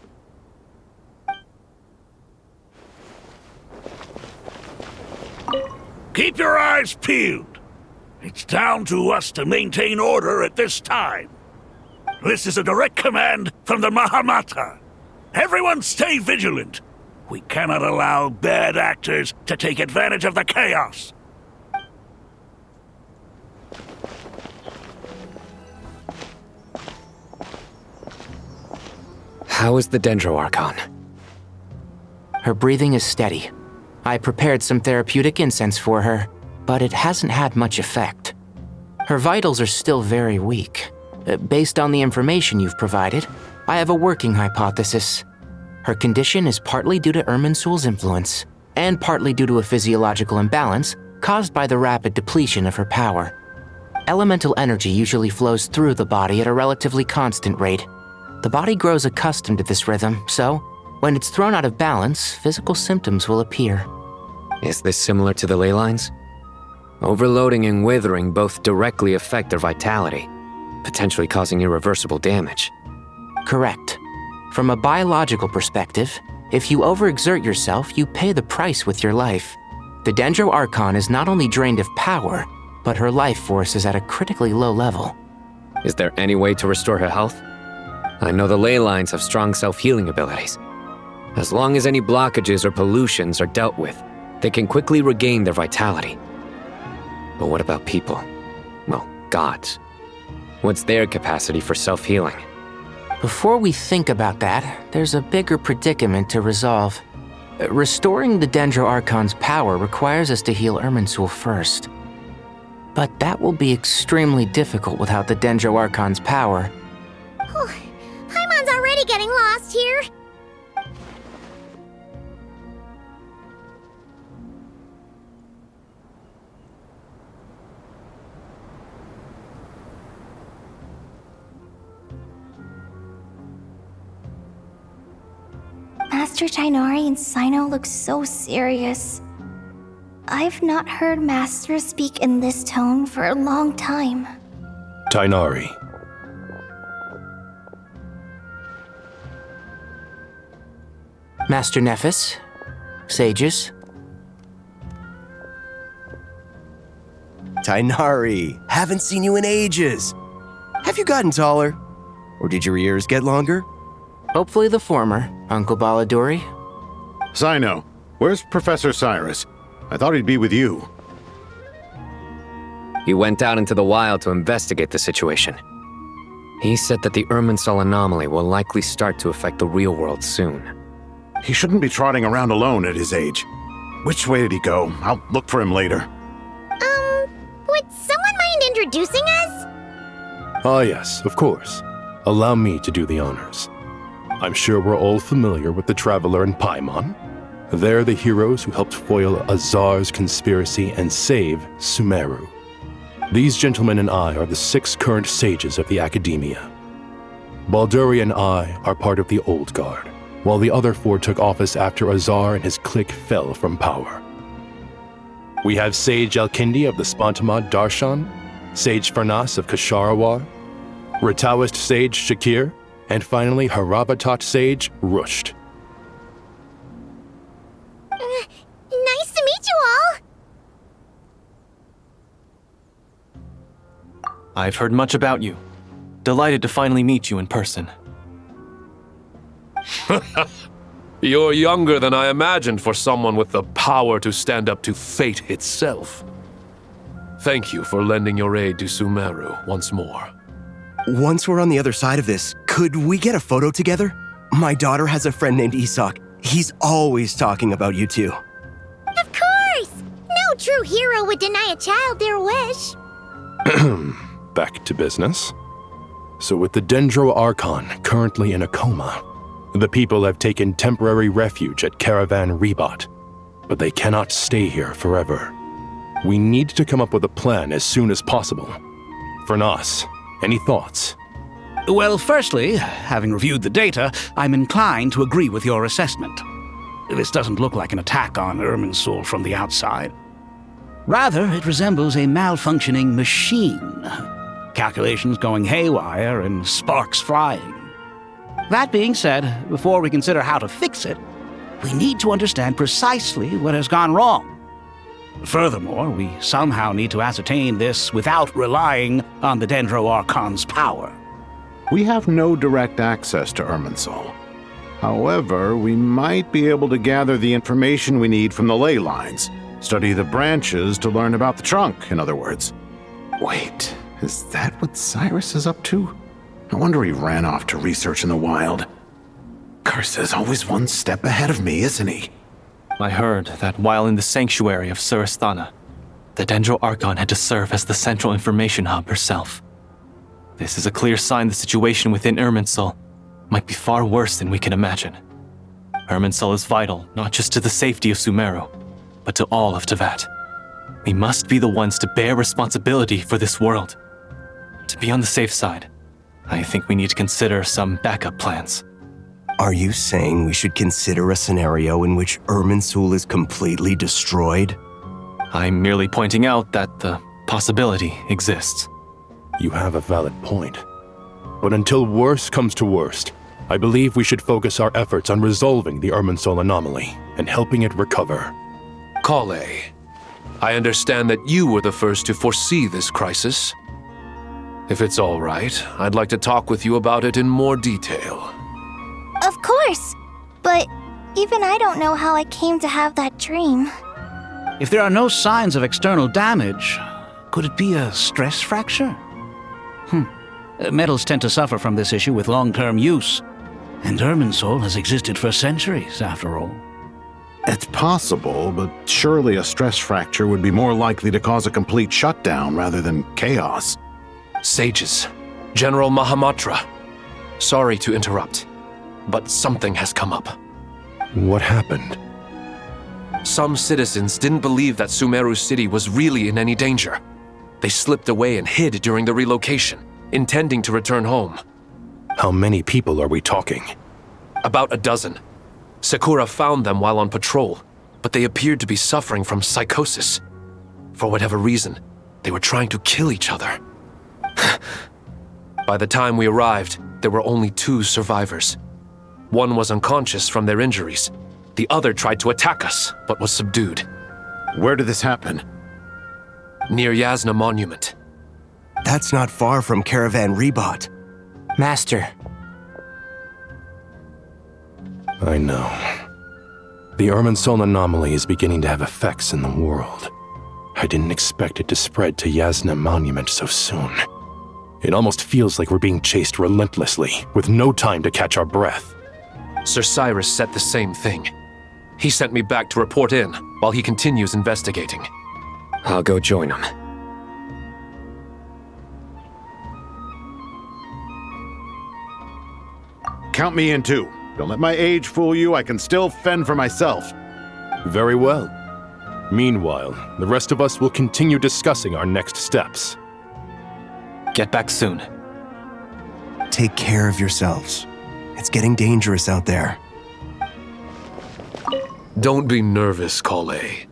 Speaker 4: Keep your eyes peeled. It's down to us to maintain order at this time. This is a direct command from the Mahamata. Everyone stay vigilant. We cannot allow bad actors to take advantage of the chaos.
Speaker 10: How is the Dendro Archon?
Speaker 19: Her breathing is steady. I prepared some therapeutic incense for her, but it hasn't had much effect. Her vitals are still very weak. Based on the information you've provided, I have a working hypothesis. Her condition is partly due to Irminsul's influence, and partly due to a physiological imbalance caused by the rapid depletion of her power. Elemental energy usually flows through the body at a relatively constant rate. The body grows accustomed to this rhythm, so when it's thrown out of balance, physical symptoms will appear.
Speaker 10: Is this similar to the ley lines? Overloading and withering both directly affect their vitality, potentially causing irreversible damage.
Speaker 19: Correct. From a biological perspective, if you overexert yourself, you pay the price with your life. The Dendro Archon is not only drained of power, but her life force is at a critically low level.
Speaker 10: Is there any way to restore her health? I know the ley lines have strong self-healing abilities. As long as any blockages or pollutions are dealt with, they can quickly regain their vitality. But what about people? Well, gods. What's their capacity for self-healing?
Speaker 19: Before we think about that, there's a bigger predicament to resolve. Restoring the Dendro Archon's power requires us to heal Irminsul first. But that will be extremely difficult without the Dendro Archon's power.
Speaker 1: Paimon's already getting lost here.
Speaker 3: Master Tighnari and Cyno look so serious. I've not heard Master speak in this tone for a long time.
Speaker 11: Tighnari.
Speaker 19: Master Nephis, sages.
Speaker 12: Tighnari, haven't seen you in ages. Have you gotten taller? Or did your ears get longer?
Speaker 19: Hopefully the former, Uncle Baladuri.
Speaker 6: Cyno, where's Professor Cyrus? I thought he'd be with you.
Speaker 10: He went out into the wild to investigate the situation. He said that the Irminsul anomaly will likely start to affect the real world soon.
Speaker 6: He shouldn't be trotting around alone at his age. Which way did he go? I'll look for him later.
Speaker 1: Would someone mind introducing us?
Speaker 11: Ah yes, of course. Allow me to do the honors. I'm sure we're all familiar with the Traveler and Paimon. They're the heroes who helped foil Azar's conspiracy and save Sumeru. These gentlemen and I are the 6 current sages of the Academia. Balduri and I are part of the Old Guard, while the other 4 took office after Azar and his clique fell from power. We have Sage Alkindi of the Spantamad Darshan, Sage Farnas of Kasharawar, Rataoist Sage Shakir, and finally Haravatat Sage Rusht.
Speaker 1: Nice to meet you all!
Speaker 17: I've heard much about you. Delighted to finally meet you in person.
Speaker 9: You're younger than I imagined for someone with the power to stand up to fate itself. Thank you for lending your aid to Sumeru once more.
Speaker 12: Once we're on the other side of this, could we get a photo together? My daughter has a friend named Isak. He's always talking about you two.
Speaker 1: Of course! No true hero would deny a child their wish.
Speaker 11: Back to business. So with the Dendro Archon currently in a coma, the people have taken temporary refuge at Caravan Rebot, but they cannot stay here forever. We need to come up with a plan as soon as possible. Farnas, any thoughts?
Speaker 4: Well, firstly, having reviewed the data, I'm inclined to agree with your assessment. This doesn't look like an attack on Irminsul from the outside. Rather, it resembles a malfunctioning machine. Calculations going haywire and sparks flying. That being said, before we consider how to fix it, we need to understand precisely what has gone wrong. Furthermore, we somehow need to ascertain this without relying on the Dendro Archon's power.
Speaker 6: We have no direct access to Irminsul. However, we might be able to gather the information we need from the ley lines. Study the branches to learn about the trunk, in other words. Wait, is that what Cyrus is up to? No wonder he ran off to research in the wild. Curse, always one step ahead of me, isn't he?
Speaker 17: I heard that while in the sanctuary of Surasthana, the Dendro Archon had to serve as the central information hub herself. This is a clear sign the situation within Irminsul might be far worse than we can imagine. Irminsul is vital not just to the safety of Sumeru, but to all of Teyvat. We must be the ones to bear responsibility for this world. To be on the safe side, I think we need to consider some backup plans.
Speaker 12: Are you saying we should consider a scenario in which Irminsul is completely destroyed?
Speaker 17: I'm merely pointing out that the possibility exists.
Speaker 11: You have a valid point. But until worst comes to worst, I believe we should focus our efforts on resolving the Irminsul anomaly and helping it recover.
Speaker 7: Kale, I understand that you were the first to foresee this crisis. If it's all right, I'd like to talk with you about it in more detail.
Speaker 3: Of course, but even I don't know how I came to have that dream.
Speaker 4: If there are no signs of external damage, could it be a stress fracture? Metals tend to suffer from this issue with long-term use, and Irminsul has existed for centuries, after all.
Speaker 6: It's possible, but surely a stress fracture would be more likely to cause a complete shutdown rather than chaos.
Speaker 7: Sages, General Mahamatra, sorry to interrupt, but something has come up.
Speaker 11: What happened?
Speaker 7: Some citizens didn't believe that Sumeru City was really in any danger. They slipped away and hid during the relocation, intending to return home.
Speaker 11: How many people are we talking?
Speaker 7: About a dozen. Sakura found them while on patrol, but they appeared to be suffering from psychosis. For whatever reason, they were trying to kill each other. By the time we arrived, there were only 2 survivors. One was unconscious from their injuries. The other tried to attack us, but was subdued.
Speaker 6: Where did this happen?
Speaker 7: Near Yasna Monument.
Speaker 12: That's not far from Caravan Rebot.
Speaker 19: Master.
Speaker 11: I know. The Irminsul anomaly is beginning to have effects in the world. I didn't expect it to spread to Yasna Monument so soon. It almost feels like we're being chased relentlessly, with no time to catch our breath.
Speaker 7: Sir Cyrus said the same thing. He sent me back to report in, while he continues investigating.
Speaker 10: I'll go join him.
Speaker 6: Count me in too. Don't let my age fool you, I can still fend for myself.
Speaker 11: Very well. Meanwhile, the rest of us will continue discussing our next steps.
Speaker 17: Get back soon.
Speaker 12: Take care of yourselves. It's getting dangerous out there.
Speaker 7: Don't be nervous, Kale.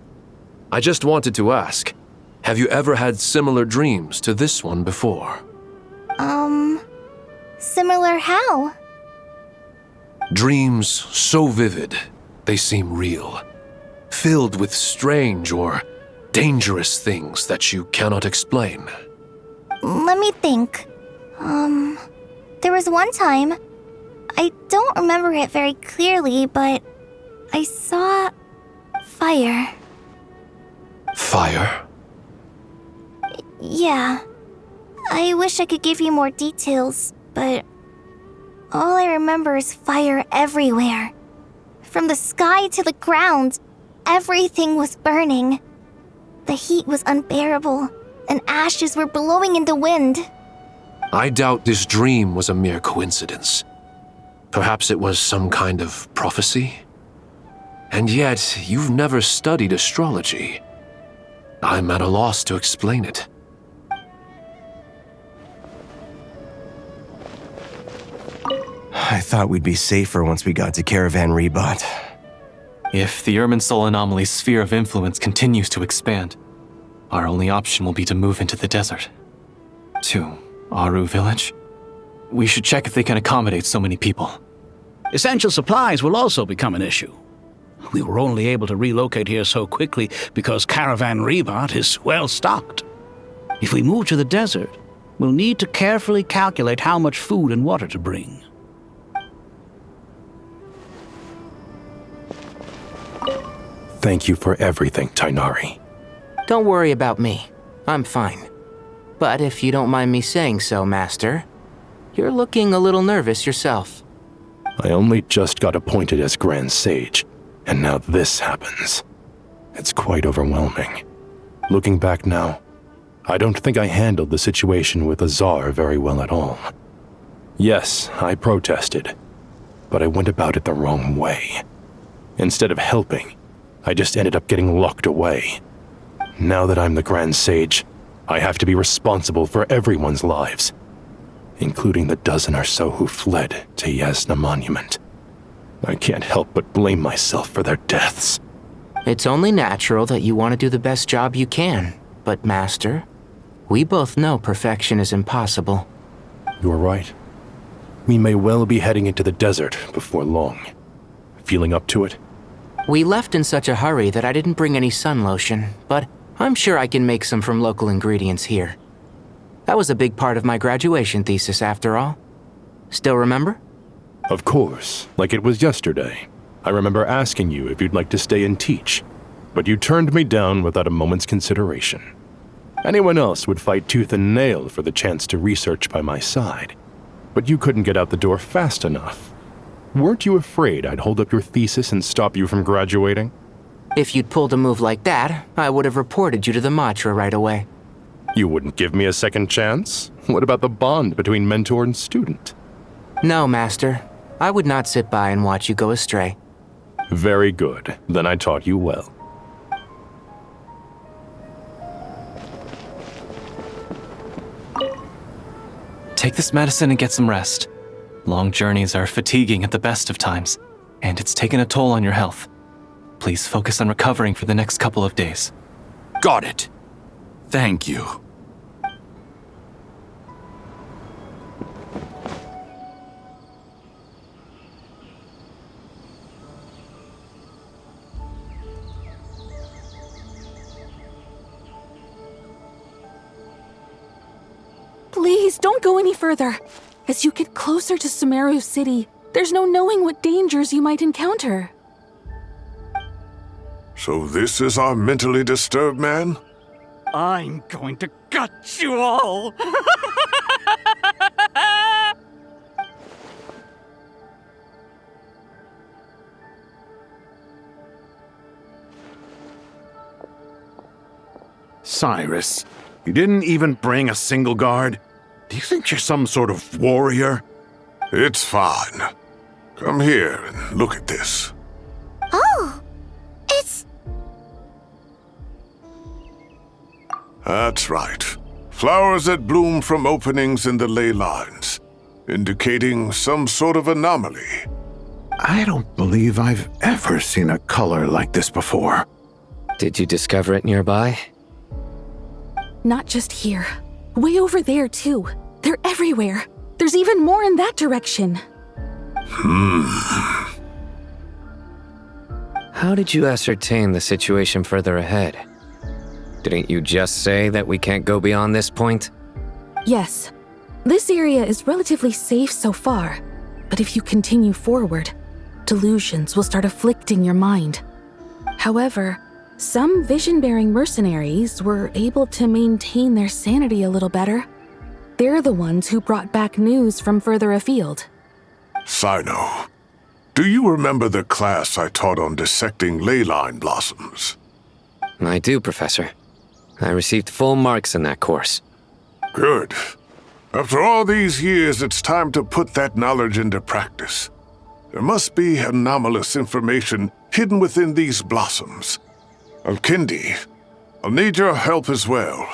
Speaker 7: I just wanted to ask, have you ever had similar dreams to this one before?
Speaker 3: Similar how?
Speaker 7: Dreams so vivid, they seem real. Filled with strange or dangerous things that you cannot explain.
Speaker 3: Let me think. There was one time, I don't remember it very clearly, but I saw fire.
Speaker 7: Fire?
Speaker 3: Yeah. I wish I could give you more details, but all I remember is fire everywhere. From the sky to the ground, everything was burning. The heat was unbearable, and ashes were blowing in the wind.
Speaker 7: I doubt this dream was a mere coincidence. Perhaps it was some kind of prophecy? And yet, you've never studied astrology. I'm at a loss to explain it.
Speaker 12: I thought we'd be safer once we got to Caravan Rebot.
Speaker 17: If the Irminsul anomaly's sphere of influence continues to expand, our only option will be to move into the desert. To Aru Village? We should check if they can accommodate so many people.
Speaker 2: Essential supplies will also become an issue. We were only able to relocate here so quickly because Caravan Rebot is well stocked. If we move to the desert, we'll need to carefully calculate how much food and water to bring.
Speaker 11: Thank you for everything, Tighnari.
Speaker 19: Don't worry about me. I'm fine. But if you don't mind me saying so, Master, you're looking a little nervous yourself.
Speaker 11: I only just got appointed as Grand Sage, and now this happens. It's quite overwhelming. Looking back now, I don't think I handled the situation with Azar very well at all. Yes, I protested, but I went about it the wrong way. Instead of helping, I just ended up getting locked away. Now that I'm the Grand Sage, I have to be responsible for everyone's lives, including the dozen or so who fled to Yasna Monument. I can't help but blame myself for their deaths.
Speaker 19: It's only natural that you want to do the best job you can, but Master, we both know perfection is impossible.
Speaker 11: You're right. We may well be heading into the desert before long. Feeling up to it?
Speaker 19: We left in such a hurry that I didn't bring any sun lotion, but I'm sure I can make some from local ingredients here. That was a big part of my graduation thesis, after all. Still remember?
Speaker 11: Of course, like it was yesterday. I remember asking you if you'd like to stay and teach, but you turned me down without a moment's consideration. Anyone else would fight tooth and nail for the chance to research by my side, but you couldn't get out the door fast enough. Weren't you afraid I'd hold up your thesis and stop you from graduating?
Speaker 19: If you'd pulled a move like that, I would have reported you to the Matra right away.
Speaker 11: You wouldn't give me a second chance? What about the bond between mentor and student?
Speaker 19: No, Master. I would not sit by and watch you go astray.
Speaker 11: Very good. Then I taught you well.
Speaker 17: Take this medicine and get some rest. Long journeys are fatiguing at the best of times, and it's taken a toll on your health. Please focus on recovering for the next couple of days.
Speaker 8: Got it. Thank you.
Speaker 21: Please, don't go any further. As you get closer to Sumeru City, there's no knowing what dangers you might encounter.
Speaker 25: So this is our mentally disturbed man?
Speaker 23: I'm going to gut you all!
Speaker 6: Cyrus, you didn't even bring a single guard? Do you think you're some sort of warrior?
Speaker 25: It's fine. Come here and look at this.
Speaker 1: Oh, it's...
Speaker 25: That's right. Flowers that bloom from openings in the ley lines, indicating some sort of anomaly.
Speaker 6: I don't believe I've ever seen a color like this before.
Speaker 10: Did you discover it nearby?
Speaker 21: Not just here. Way over there, too. They're everywhere. There's even more in that direction.
Speaker 10: How did you ascertain the situation further ahead? Didn't you just say that we can't go beyond this point?
Speaker 21: Yes. This area is relatively safe so far, but if you continue forward, delusions will start afflicting your mind. However, some vision-bearing mercenaries were able to maintain their sanity a little better. They're the ones who brought back news from further afield.
Speaker 25: Sino, do you remember the class I taught on dissecting ley line blossoms?
Speaker 10: I do, Professor. I received full marks in that course.
Speaker 25: Good. After all these years, it's time to put that knowledge into practice. There must be anomalous information hidden within these blossoms. Alkindi, I'll need your help as well.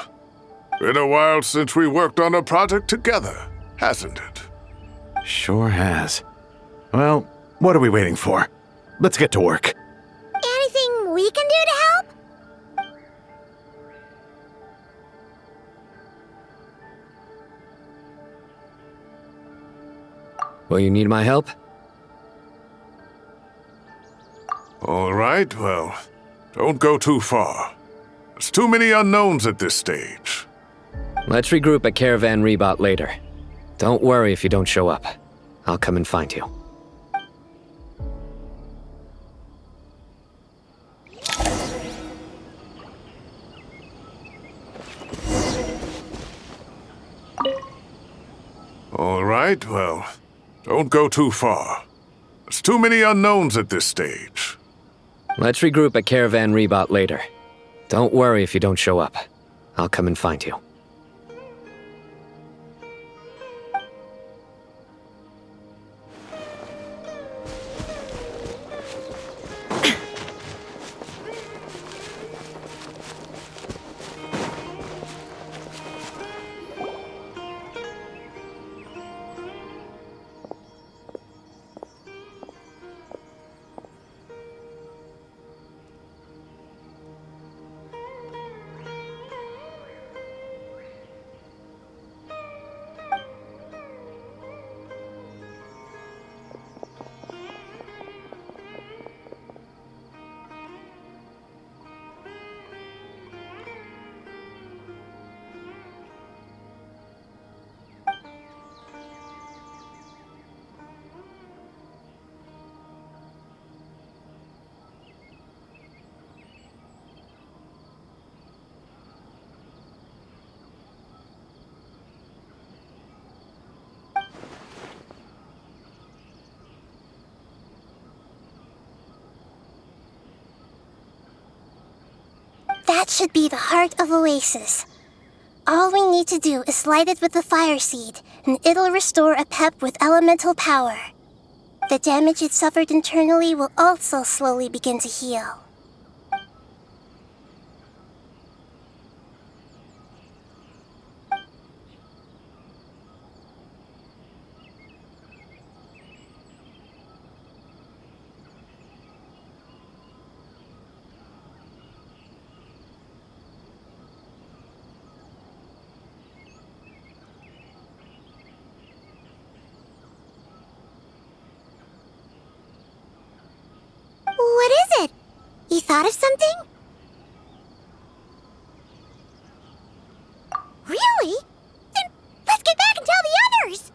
Speaker 25: Been a while since we worked on a project together, hasn't it?
Speaker 6: Sure has. Well, what are we waiting for? Let's get to work.
Speaker 1: Anything we can do to help?
Speaker 10: Will you need my help?
Speaker 25: All right, well, don't go too far. There's too many unknowns at this stage.
Speaker 10: Let's regroup at Caravan Rebot later. Don't worry if you don't show up. I'll come and find you.
Speaker 25: All right, well, don't go too far. There's too many unknowns at this stage.
Speaker 10: Let's regroup at Caravan Rebot later. Don't worry if you don't show up. I'll come and find you.
Speaker 1: That should be the heart of Oasis. All we need to do is light it with the fire seed, and it'll restore a pep with elemental power. The damage it suffered internally will also slowly begin to heal. What is it? You thought of something? Really? Then let's get back and tell the others!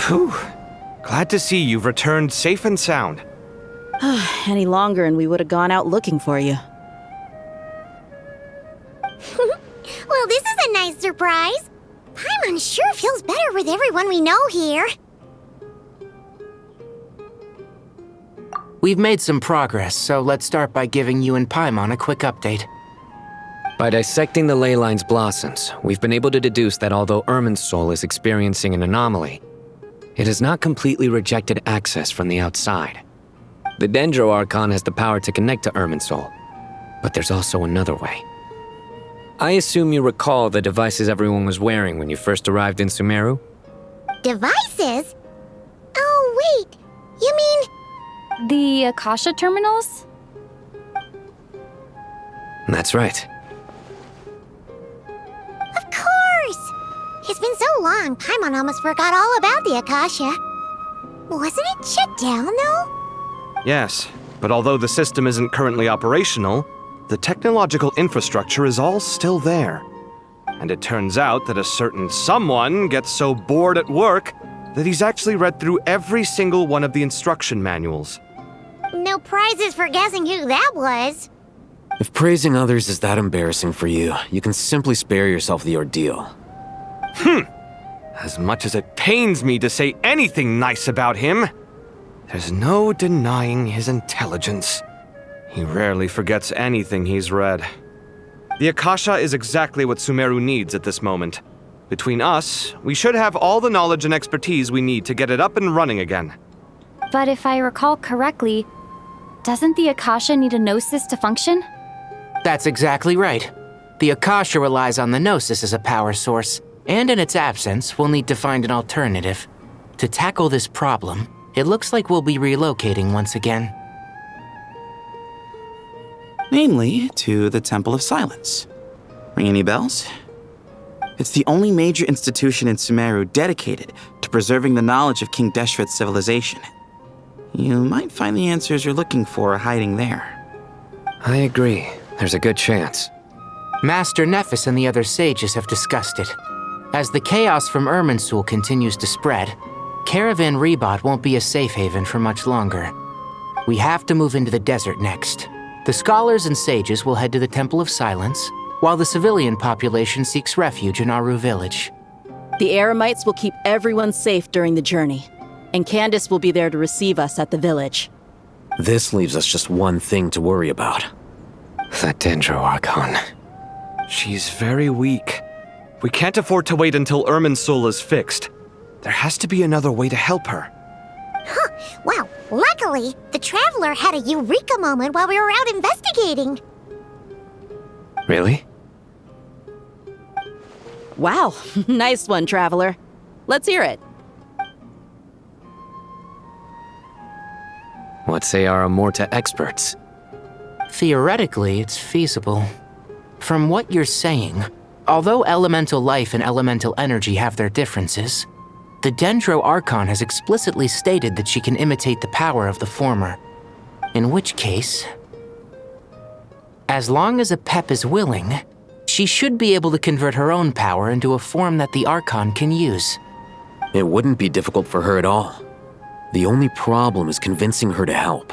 Speaker 20: Whew. Glad to see you've returned safe and sound.
Speaker 5: Any longer and we would have gone out looking for you.
Speaker 1: Well, this is a nice surprise. Paimon sure feels better with everyone we know here.
Speaker 19: We've made some progress, so let's start by giving you and Paimon a quick update.
Speaker 10: By dissecting the ley line's blossoms, we've been able to deduce that although Irminsul is experiencing an anomaly, it has not completely rejected access from the outside. The Dendro Archon has the power to connect to Irminsul, but there's also another way. I assume you recall the devices everyone was wearing when you first arrived in Sumeru?
Speaker 1: Devices? Oh, wait. You mean...
Speaker 14: The Akasha terminals?
Speaker 10: That's right.
Speaker 1: Of course! It's been so long, Paimon almost forgot all about the Akasha. Wasn't it shut down, though?
Speaker 20: Yes, but although the system isn't currently operational, the technological infrastructure is all still there. And it turns out that a certain someone gets so bored at work that he's actually read through every single one of the instruction manuals.
Speaker 1: No prizes for guessing who that was.
Speaker 13: If praising others is that embarrassing for you, you can simply spare yourself the ordeal.
Speaker 20: As much as it pains me to say anything nice about him, there's no denying his intelligence. He rarely forgets anything he's read. The Akasha is exactly what Sumeru needs at this moment. Between us, we should have all the knowledge and expertise we need to get it up and running again.
Speaker 14: But if I recall correctly, doesn't the Akasha need a gnosis to function?
Speaker 19: That's exactly right. The Akasha relies on the Gnosis as a power source, and in its absence, we'll need to find an alternative. To tackle this problem, it looks like we'll be relocating once again.
Speaker 15: Namely, to the Temple of Silence. Ring any bells? It's the only major institution in Sumeru dedicated to preserving the knowledge of King Deshret's civilization. You might find the answers you're looking for hiding there.
Speaker 10: I agree. There's a good chance.
Speaker 19: Master Nephis and the other sages have discussed it. As the chaos from Irminsul continues to spread, Caravan Rebot won't be a safe haven for much longer. We have to move into the desert next. The scholars and sages will head to the Temple of Silence, while the civilian population seeks refuge in Aru village.
Speaker 5: The Eremites will keep everyone safe during the journey, and Candace will be there to receive us at the village.
Speaker 13: This leaves us just one thing to worry about.
Speaker 10: That Dendro Archon.
Speaker 20: She's very weak. We can't afford to wait until Irminsul is fixed. There has to be another way to help her.
Speaker 1: Huh. Wow, luckily, the Traveler had a eureka moment while we were out investigating.
Speaker 10: Really?
Speaker 5: Wow, nice one, Traveler. Let's hear it.
Speaker 10: What say our Amorta experts?
Speaker 19: Theoretically, it's feasible. From what you're saying, although elemental life and elemental energy have their differences, the Dendro Archon has explicitly stated that she can imitate the power of the former. In which case, as long as Apep is willing, she should be able to convert her own power into a form that the Archon can use.
Speaker 13: It wouldn't be difficult for her at all. The only problem is convincing her to help.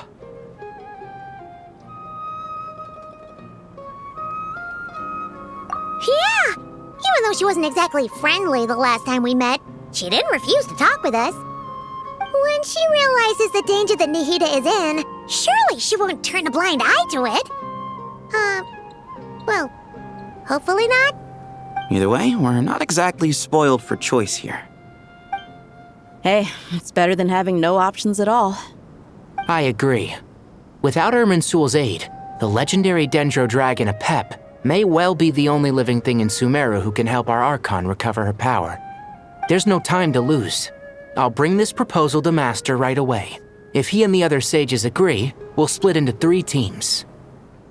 Speaker 1: Yeah! Even though she wasn't exactly friendly the last time we met, she didn't refuse to talk with us. When she realizes the danger that Nihida is in, surely she won't turn a blind eye to it. Well, hopefully not.
Speaker 15: Either way, we're not exactly spoiled for choice here.
Speaker 5: Hey, it's better than having no options at all.
Speaker 19: I agree. Without Irminsul's aid, the legendary Dendro Dragon Apep may well be the only living thing in Sumeru who can help our Archon recover her power. There's no time to lose. I'll bring this proposal to Master right away. If he and the other sages agree, we'll split into 3 teams.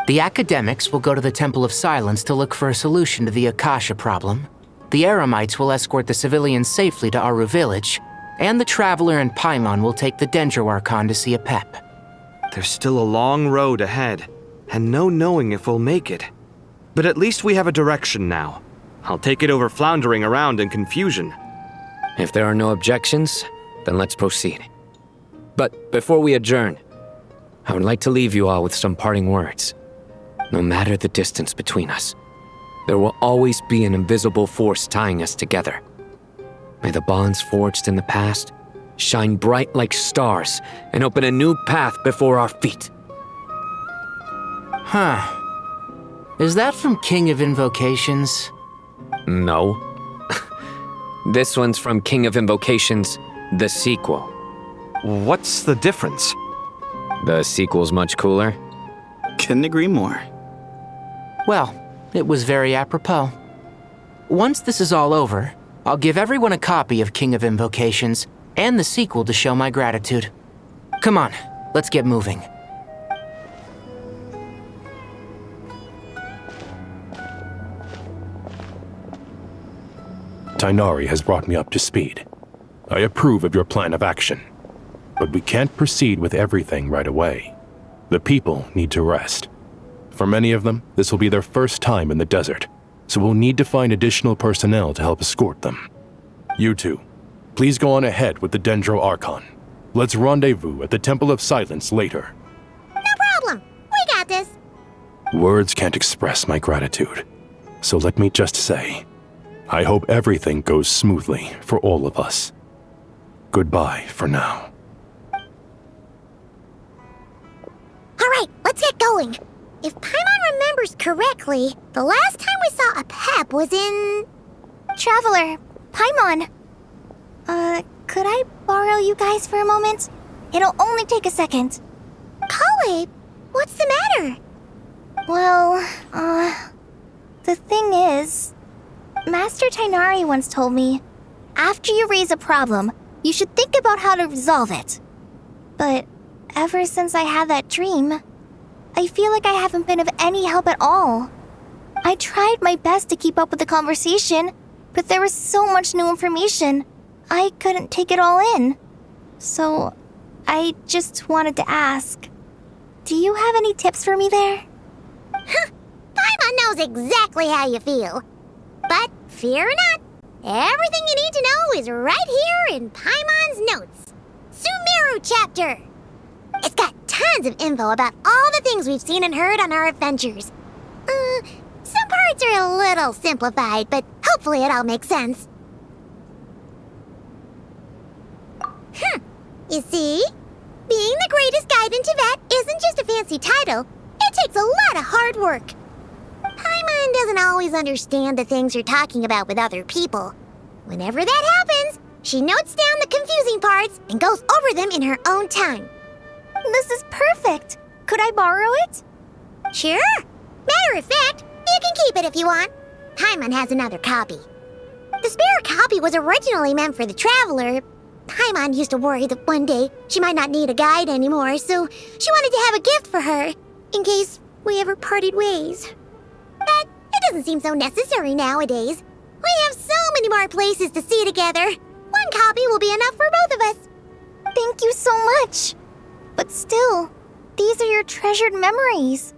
Speaker 19: The academics will go to the Temple of Silence to look for a solution to the Akasha problem. The Eremites will escort the civilians safely to Aru village, and the Traveler and Paimon will take the Dendro Archon to see Apep.
Speaker 20: There's still a long road ahead, and no knowing if we'll make it. But at least we have a direction now. I'll take it over floundering around in confusion.
Speaker 10: If there are no objections, then let's proceed. But before we adjourn, I would like to leave you all with some parting words. No matter the distance between us, there will always be an invisible force tying us together. May the bonds forged in the past shine bright like stars and open a new path before our feet.
Speaker 19: Huh. Is that from King of Invocations?
Speaker 10: No. This one's from King of Invocations, the sequel.
Speaker 20: What's the difference?
Speaker 10: The sequel's much cooler.
Speaker 15: Couldn't agree more.
Speaker 19: Well, it was very apropos. Once this is all over, I'll give everyone a copy of King of Invocations and the sequel to show my gratitude. Come on, let's get moving.
Speaker 11: Tighnari has brought me up to speed. I approve of your plan of action. But we can't proceed with everything right away. The people need to rest. For many of them, this will be their first time in the desert, so we'll need to find additional personnel to help escort them. You two, please go on ahead with the Dendro Archon. Let's rendezvous at the Temple of Silence later.
Speaker 1: No problem. We got this.
Speaker 11: Words can't express my gratitude, so let me just say, I hope everything goes smoothly for all of us. Goodbye for now.
Speaker 1: All right, let's get going. If Paimon remembers correctly, the last time we saw Apep was in...
Speaker 3: Traveler, Paimon. Could I borrow you guys for a moment? It'll only take a second.
Speaker 1: Kale, what's the matter?
Speaker 3: Well, The thing is, Master Tighnari once told me, after you raise a problem, you should think about how to resolve it. But ever since I had that dream, I feel like I haven't been of any help at all. I tried my best to keep up with the conversation, but there was so much new information, I couldn't take it all in. So, I just wanted to ask, do you have any tips for me there?
Speaker 1: Paimon knows exactly how you feel. But fear not, everything you need to know is right here in Paimon's notes. Sumeru chapter! It's got tons of info about all the things we've seen and heard on our adventures. Some parts are a little simplified, but hopefully it all makes sense. You see? Being the greatest guide in Tibet isn't just a fancy title. It takes a lot of hard work. Paimon doesn't always understand the things you're talking about with other people. Whenever that happens, she notes down the confusing parts and goes over them in her own time.
Speaker 3: This is perfect. Could I borrow it?
Speaker 1: Sure. Matter of fact, you can keep it if you want. Paimon has another copy. The spare copy was originally meant for the traveler. Paimon used to worry that one day she might not need a guide anymore, so she wanted to have a gift for her, in case we ever parted ways. But it doesn't seem so necessary nowadays. We have so many more places to see together. One copy will be enough for both of us.
Speaker 3: Thank you so much. But still, these are your treasured memories.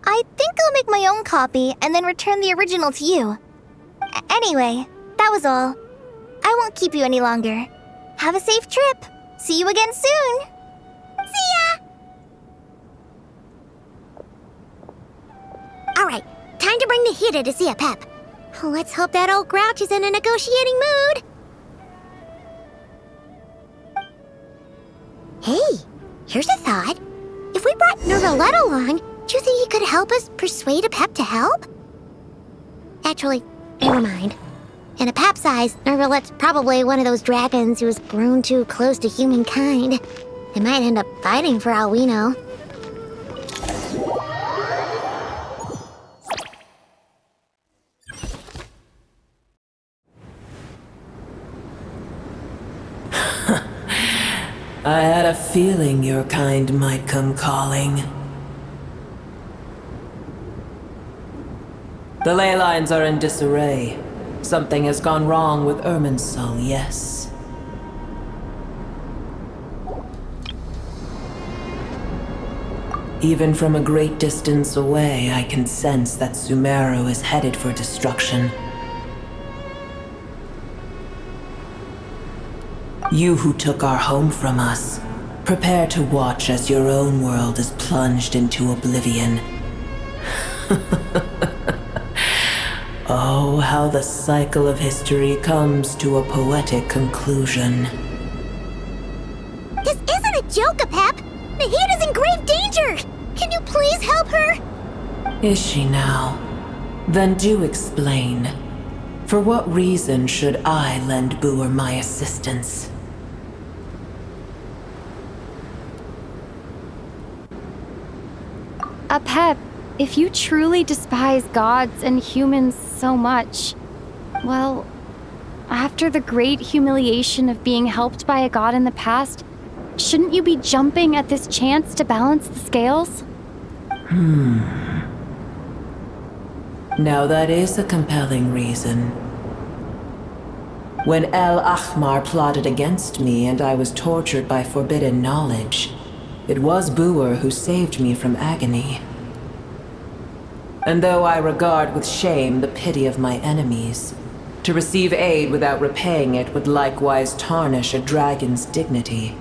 Speaker 3: I think I'll make my own copy and then return the original to you. Anyway, that was all. I won't keep you any longer. Have a safe trip. See you again soon.
Speaker 1: See ya! Alright, time to bring the Hida to see a Pep. Let's hope that old grouch is in a negotiating mood. Hey, here's a thought. If we brought Nervalet along, do you think he could help us persuade a Pep to help? Actually, never mind. In a Pep size, Nervalet's probably one of those dragons who has grown too close to humankind. They might end up fighting for all we know.
Speaker 9: I had a feeling your kind might come calling. The ley lines are in disarray. Something has gone wrong with Irminsul, yes. Even from a great distance away, I can sense that Sumeru is headed for destruction. You who took our home from us, prepare to watch as your own world is plunged into oblivion. Oh, how the cycle of history comes to a poetic conclusion.
Speaker 1: This isn't a joke, Apep! Nahida's in grave danger! Can you please help her?
Speaker 9: Is she now? Then do explain. For what reason should I lend Boer my assistance?
Speaker 14: Apep, if you truly despise gods and humans so much, well, after the great humiliation of being helped by a god in the past, shouldn't you be jumping at this chance to balance the scales?
Speaker 9: Now that is a compelling reason. When El Ahmar plotted against me and I was tortured by forbidden knowledge, it was Boer who saved me from agony. And though I regard with shame the pity of my enemies, to receive aid without repaying it would likewise tarnish a dragon's dignity.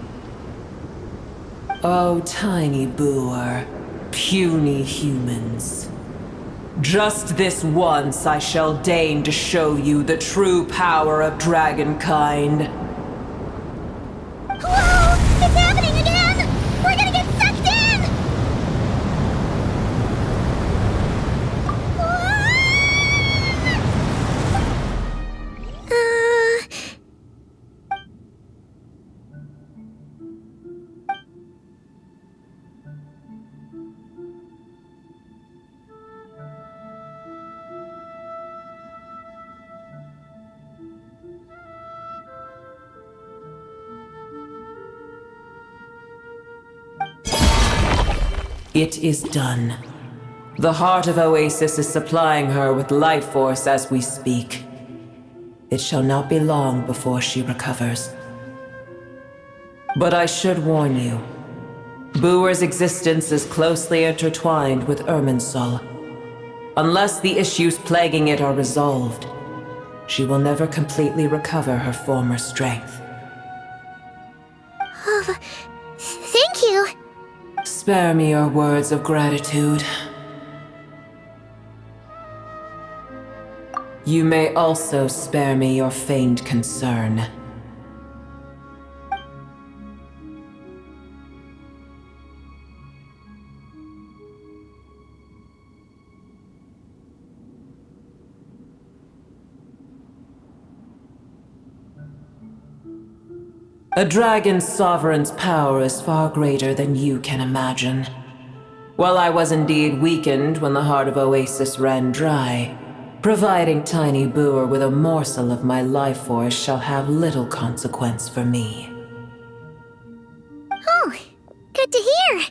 Speaker 9: Oh, tiny Boer, puny humans. Just this once I shall deign to show you the true power of dragonkind.
Speaker 1: Whoa! It's happening again! We're gonna get sucked in!
Speaker 9: It is done. The heart of Oasis is supplying her with life force as we speak. It shall not be long before she recovers. But I should warn you, Booer's existence is closely intertwined with Irminsul. Unless the issues plaguing it are resolved, she will never completely recover her former strength.
Speaker 1: Oh, thank you.
Speaker 9: Spare me your words of gratitude. You may also spare me your feigned concern. A dragon's sovereign's power is far greater than you can imagine. While I was indeed weakened when the heart of Oasis ran dry, providing Tiny Booer with a morsel of my life force shall have little consequence for me.
Speaker 1: Oh, good to hear.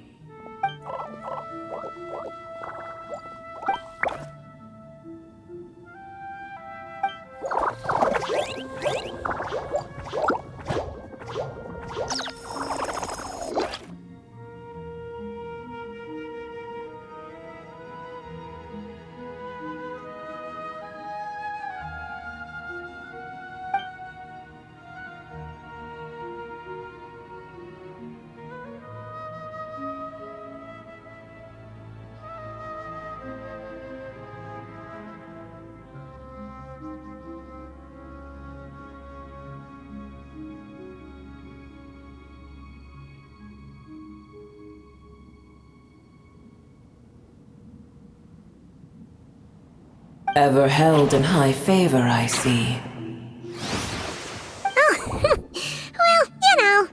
Speaker 9: Ever held in high favor, I see.
Speaker 1: Oh, well, you know.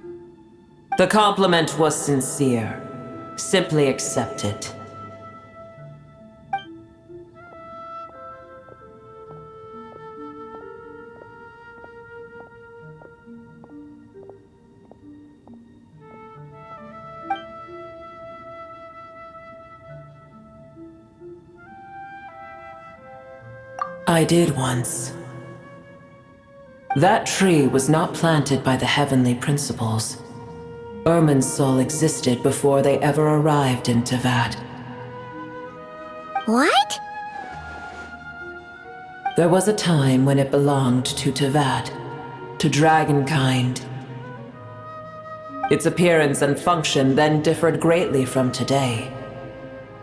Speaker 9: The compliment was sincere. Simply accept it. I did once. That tree was not planted by the heavenly principles. Irminsul existed before they ever arrived in Tevat.
Speaker 1: What?
Speaker 9: There was a time when it belonged to Tevat, to dragonkind. Its appearance and function then differed greatly from today.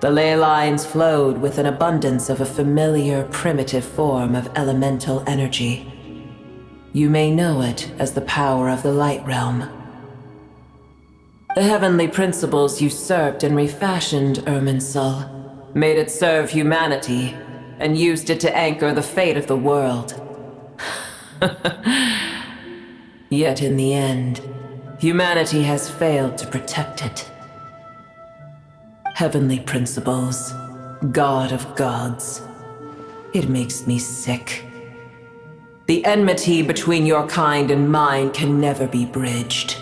Speaker 9: The ley lines flowed with an abundance of a familiar, primitive form of elemental energy. You may know it as the power of the Light Realm. The heavenly principles usurped and refashioned Irminsul, made it serve humanity, and used it to anchor the fate of the world. Yet in the end, humanity has failed to protect it. Heavenly principles, God of gods. It makes me sick. The enmity between your kind and mine can never be bridged.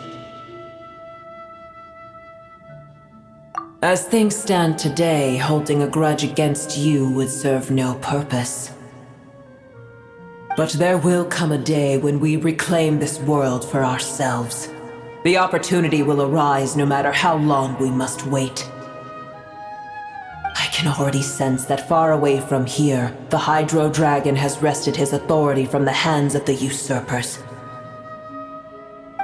Speaker 9: As things stand today, holding a grudge against you would serve no purpose. But there will come a day when we reclaim this world for ourselves. The opportunity will arise no matter how long we must wait. I can already sense that far away from here, the Hydro Dragon has wrested his authority from the hands of the usurpers.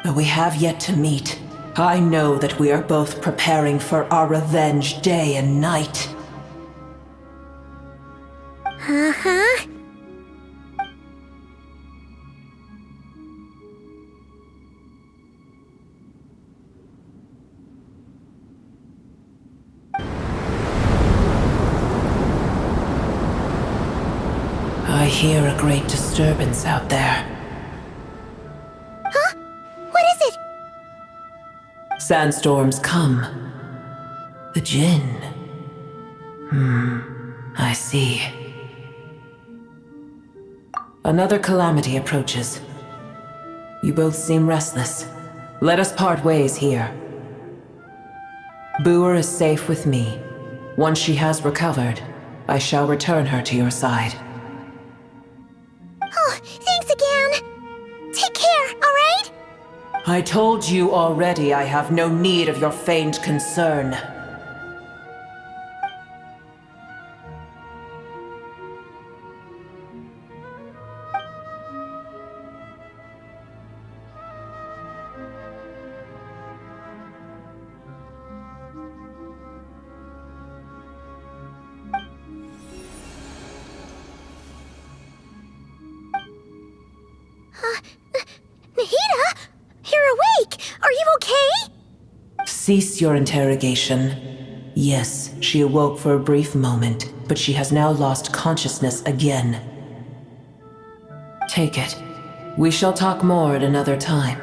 Speaker 9: Though we have yet to meet, I know that we are both preparing for our revenge day and night.
Speaker 1: Uh-huh.
Speaker 9: I hear a great disturbance out there.
Speaker 1: Huh? What is it?
Speaker 9: Sandstorms come. The Jinn. I see. Another calamity approaches. You both seem restless. Let us part ways here. Booer is safe with me. Once she has recovered, I shall return her to your side.
Speaker 1: Oh, thanks again. Take care, alright?
Speaker 9: I told you already I have no need of your feigned concern.
Speaker 1: Nahida? You're awake! Are you okay?
Speaker 9: Cease your interrogation. Yes, she awoke for a brief moment, but she has now lost consciousness again. Take it. We shall talk more at another time.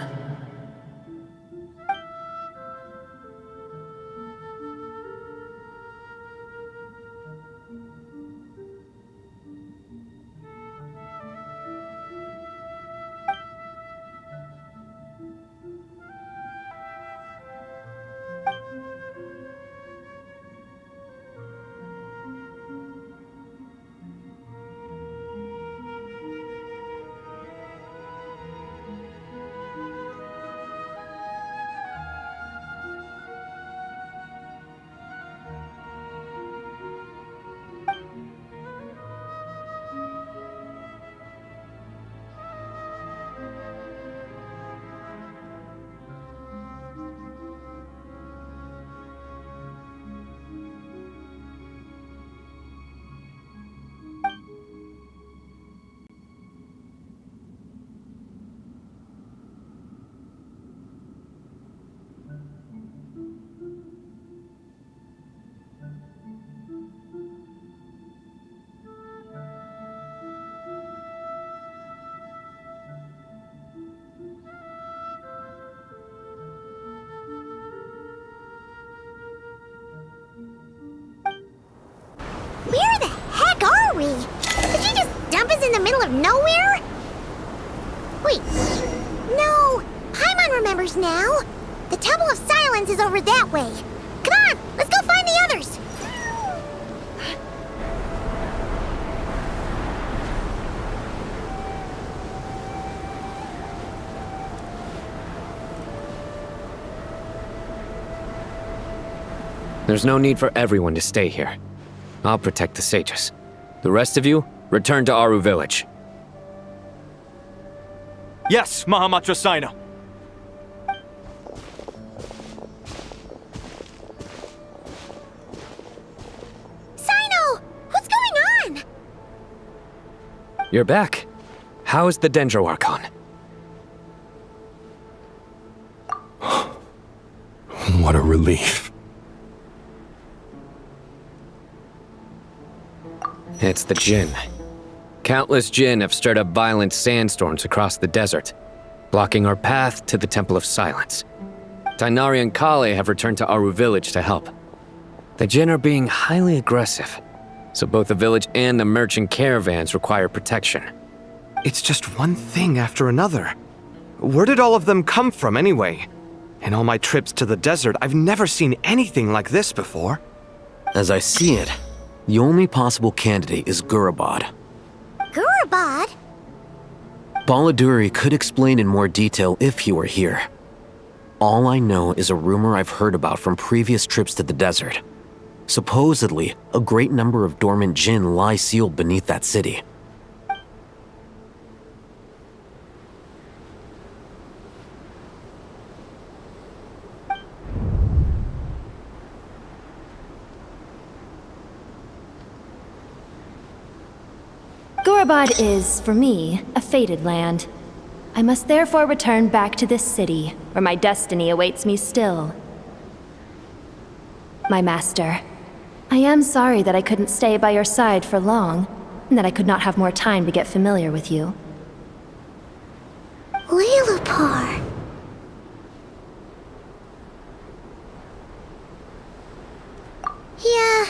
Speaker 1: Where the heck are we? Did you just dump us in the middle of nowhere? Wait, no, Paimon remembers now. The Temple of Silence is over that way. Come on, let's go find the others.
Speaker 13: There's no need for everyone to stay here. I'll protect the sages. The rest of you, return to Aru village.
Speaker 20: Yes, Mahamatra Sino.
Speaker 1: Sino, what's going on?
Speaker 13: You're back. How's the Dendro Archon?
Speaker 11: What a relief.
Speaker 13: It's the Jinn. Countless Jinn have stirred up violent sandstorms across the desert, blocking our path to the Temple of Silence. Tighnari and Kale have returned to Aru village to help. The Jinn are being highly aggressive, so both the village and the merchant caravans require protection.
Speaker 20: It's just one thing after another. Where did all of them come from anyway? In all my trips to the desert, I've never seen anything like this before.
Speaker 13: As I see it, the only possible candidate is Gurabad.
Speaker 1: Gurabad?
Speaker 13: Baladuri could explain in more detail if he were here. All I know is a rumor I've heard about from previous trips to the desert. Supposedly, a great number of dormant Jinn lie sealed beneath that city.
Speaker 4: Gurabad is, for me, a fated land. I must therefore return back to this city, where my destiny awaits me still. My master, I am sorry that I couldn't stay by your side for long, and that I could not have more time to get familiar with you.
Speaker 1: Lilipar. Yeah,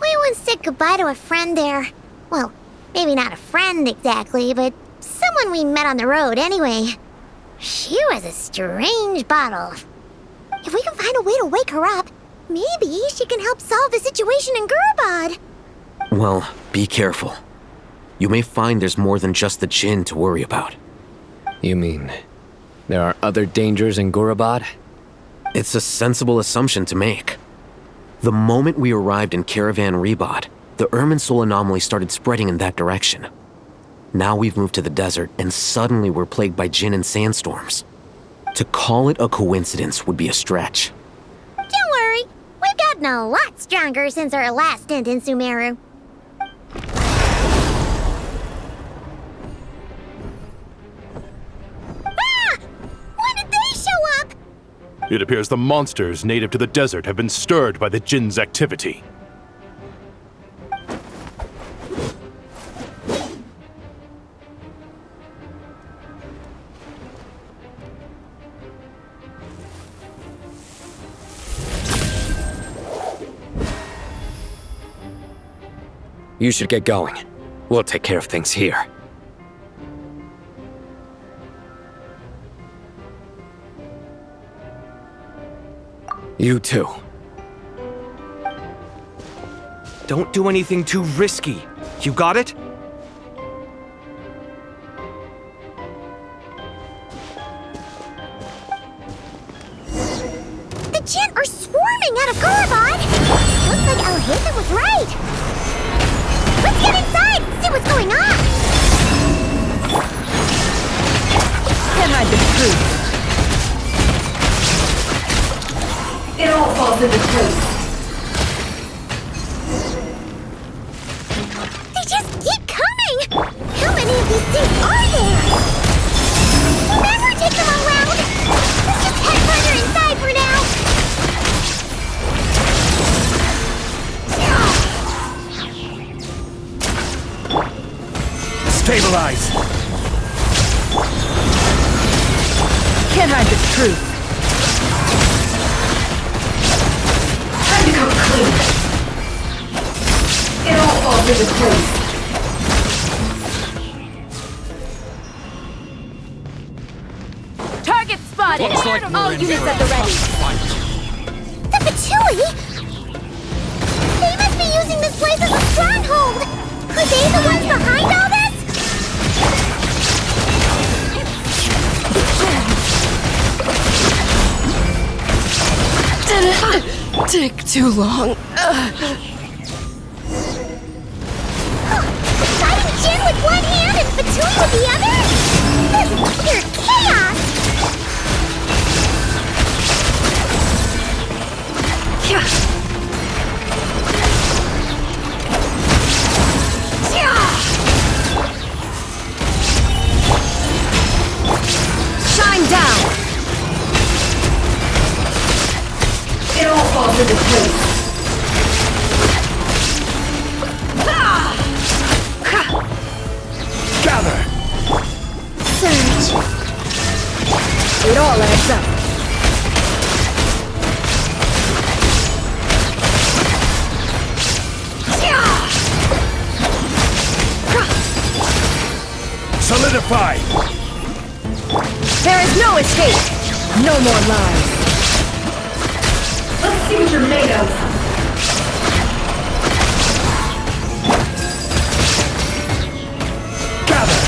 Speaker 1: we once said goodbye to a friend there. Well, maybe not a friend exactly, but someone we met on the road anyway. She was a strange bottle. If we can find a way to wake her up, Maybe she can help solve the situation in Gurabad.
Speaker 13: Well, be careful. You may find there's more than just the Jinn to worry about.
Speaker 10: You mean there are other dangers in Gurabad?
Speaker 13: It's a sensible assumption to make. The moment we arrived in Caravan Rebad, the Irminsul anomaly started spreading in that direction. Now we've moved to the desert, and suddenly we're plagued by Jinn and sandstorms. To call it a coincidence would be a stretch.
Speaker 1: Don't worry, we've gotten a lot stronger since our last stint in Sumeru. Ah! When did they show up?
Speaker 11: It appears the monsters native to the desert have been stirred by the Jinn's activity.
Speaker 10: You should get going. We'll take care of things here. You too.
Speaker 20: Don't do anything too risky. You got it?
Speaker 1: The Jinn are swarming out of Gurabad! Looks like Alhaitha was right! Let's get inside and see what's going on!
Speaker 7: Can't hide the truth. It all falls into place.
Speaker 1: They just keep coming! How many of these things are there? We'll never take them all round! Let's just head further inside for now!
Speaker 20: Stabilize!
Speaker 7: Can't hide the truth. Time to come clean. It all falls into place. Target spotted!
Speaker 23: Looks like
Speaker 7: all units at the ready.
Speaker 1: The Fatui? They must be using this place as a stronghold! Are they the ones behind all this?
Speaker 7: Did it take too long?
Speaker 1: Fighting Jinn with one hand and Fatui with the other? This is pure chaos!
Speaker 7: Shine down! It all falls into place.
Speaker 20: Gather!
Speaker 1: Surge.
Speaker 7: It all adds up.
Speaker 20: Solidify!
Speaker 7: There is no escape! No more lies! Let's see what you're made of!
Speaker 20: Gather!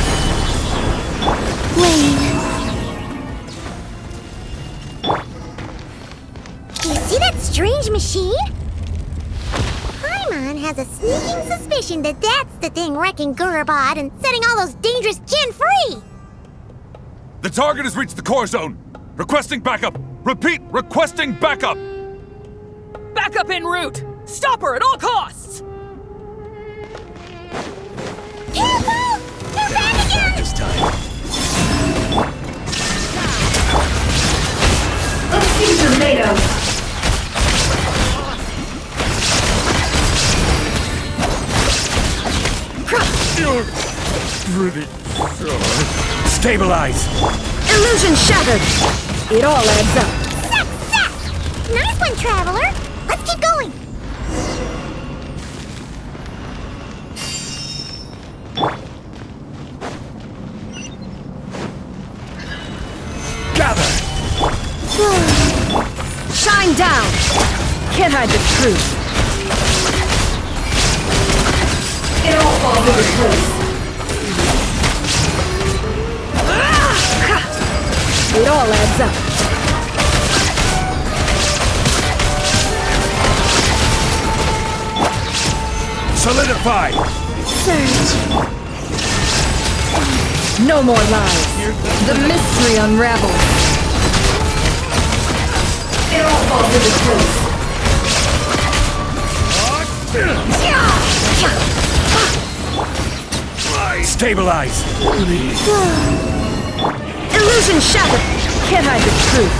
Speaker 1: Wayne. Do you see that strange machine? Paimon has a sneaking suspicion that that's the thing wrecking Gurabad and setting all those dangerous Jinn free!
Speaker 8: The target has reached the core zone. Requesting backup. Repeat, requesting backup.
Speaker 7: Backup en route! Stop her at all costs!
Speaker 1: Careful! They're back again!
Speaker 20: This time.
Speaker 7: Let's see what you're made of!
Speaker 20: You're pretty sure. Stabilize!
Speaker 7: Illusion shattered! It all adds up.
Speaker 1: Suck! Nice one, Traveler! Let's keep going!
Speaker 20: Gather!
Speaker 7: Shine down! Can't hide the truth. It all falls into place. It all adds up.
Speaker 8: Solidify!
Speaker 7: Surge. No more lies. The mystery unravels. It all falls into place.
Speaker 8: Stabilize!
Speaker 7: Illusion shattered. Can't hide the truth.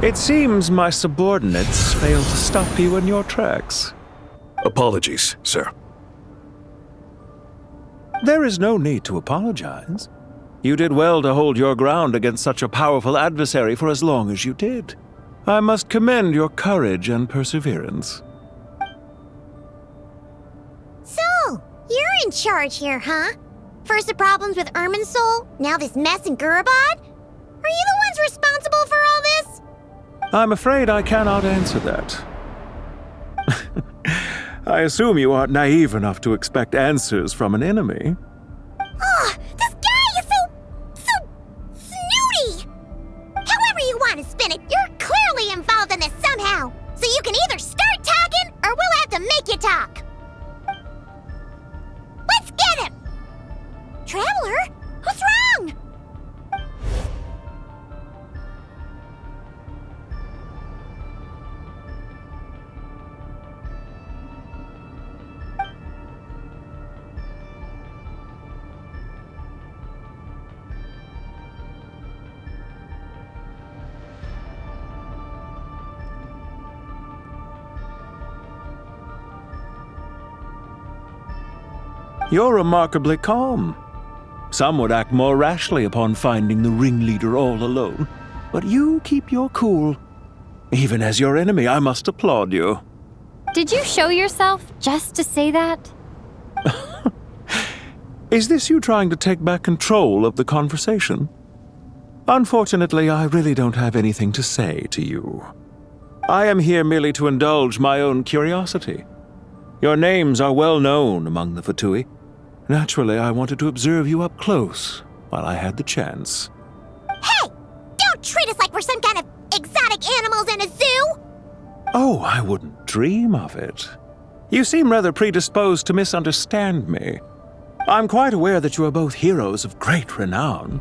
Speaker 12: It seems my subordinates failed to stop you in your tracks.
Speaker 16: Apologies, sir.
Speaker 12: There is no need to apologize. You did well to hold your ground against such a powerful adversary for as long as you did. I must commend your courage and perseverance.
Speaker 1: So, you're in charge here, huh? First the problems with Irminsul, now this mess in Gurabad? Are you the ones responsible for all this?
Speaker 12: I'm afraid I cannot answer that. I assume you aren't naive enough to expect answers from an enemy.
Speaker 1: Oh, this guy is so snooty! However you want to spin it, you're clearly involved in this somehow. So you can either start talking, or we'll have to make you talk. Let's get him! Traveler, what's wrong?
Speaker 12: You're remarkably calm. Some would act more rashly upon finding the ringleader all alone. But you keep your cool. Even as your enemy, I must applaud you.
Speaker 14: Did you show yourself just to say that?
Speaker 12: Is this you trying to take back control of the conversation? Unfortunately, I really don't have anything to say to you. I am here merely to indulge my own curiosity. Your names are well known among the Fatui. Naturally, I wanted to observe you up close while I had the chance.
Speaker 1: Hey! Don't treat us like we're some kind of exotic animals in a zoo!
Speaker 12: Oh, I wouldn't dream of it. You seem rather predisposed to misunderstand me. I'm quite aware that you are both heroes of great renown.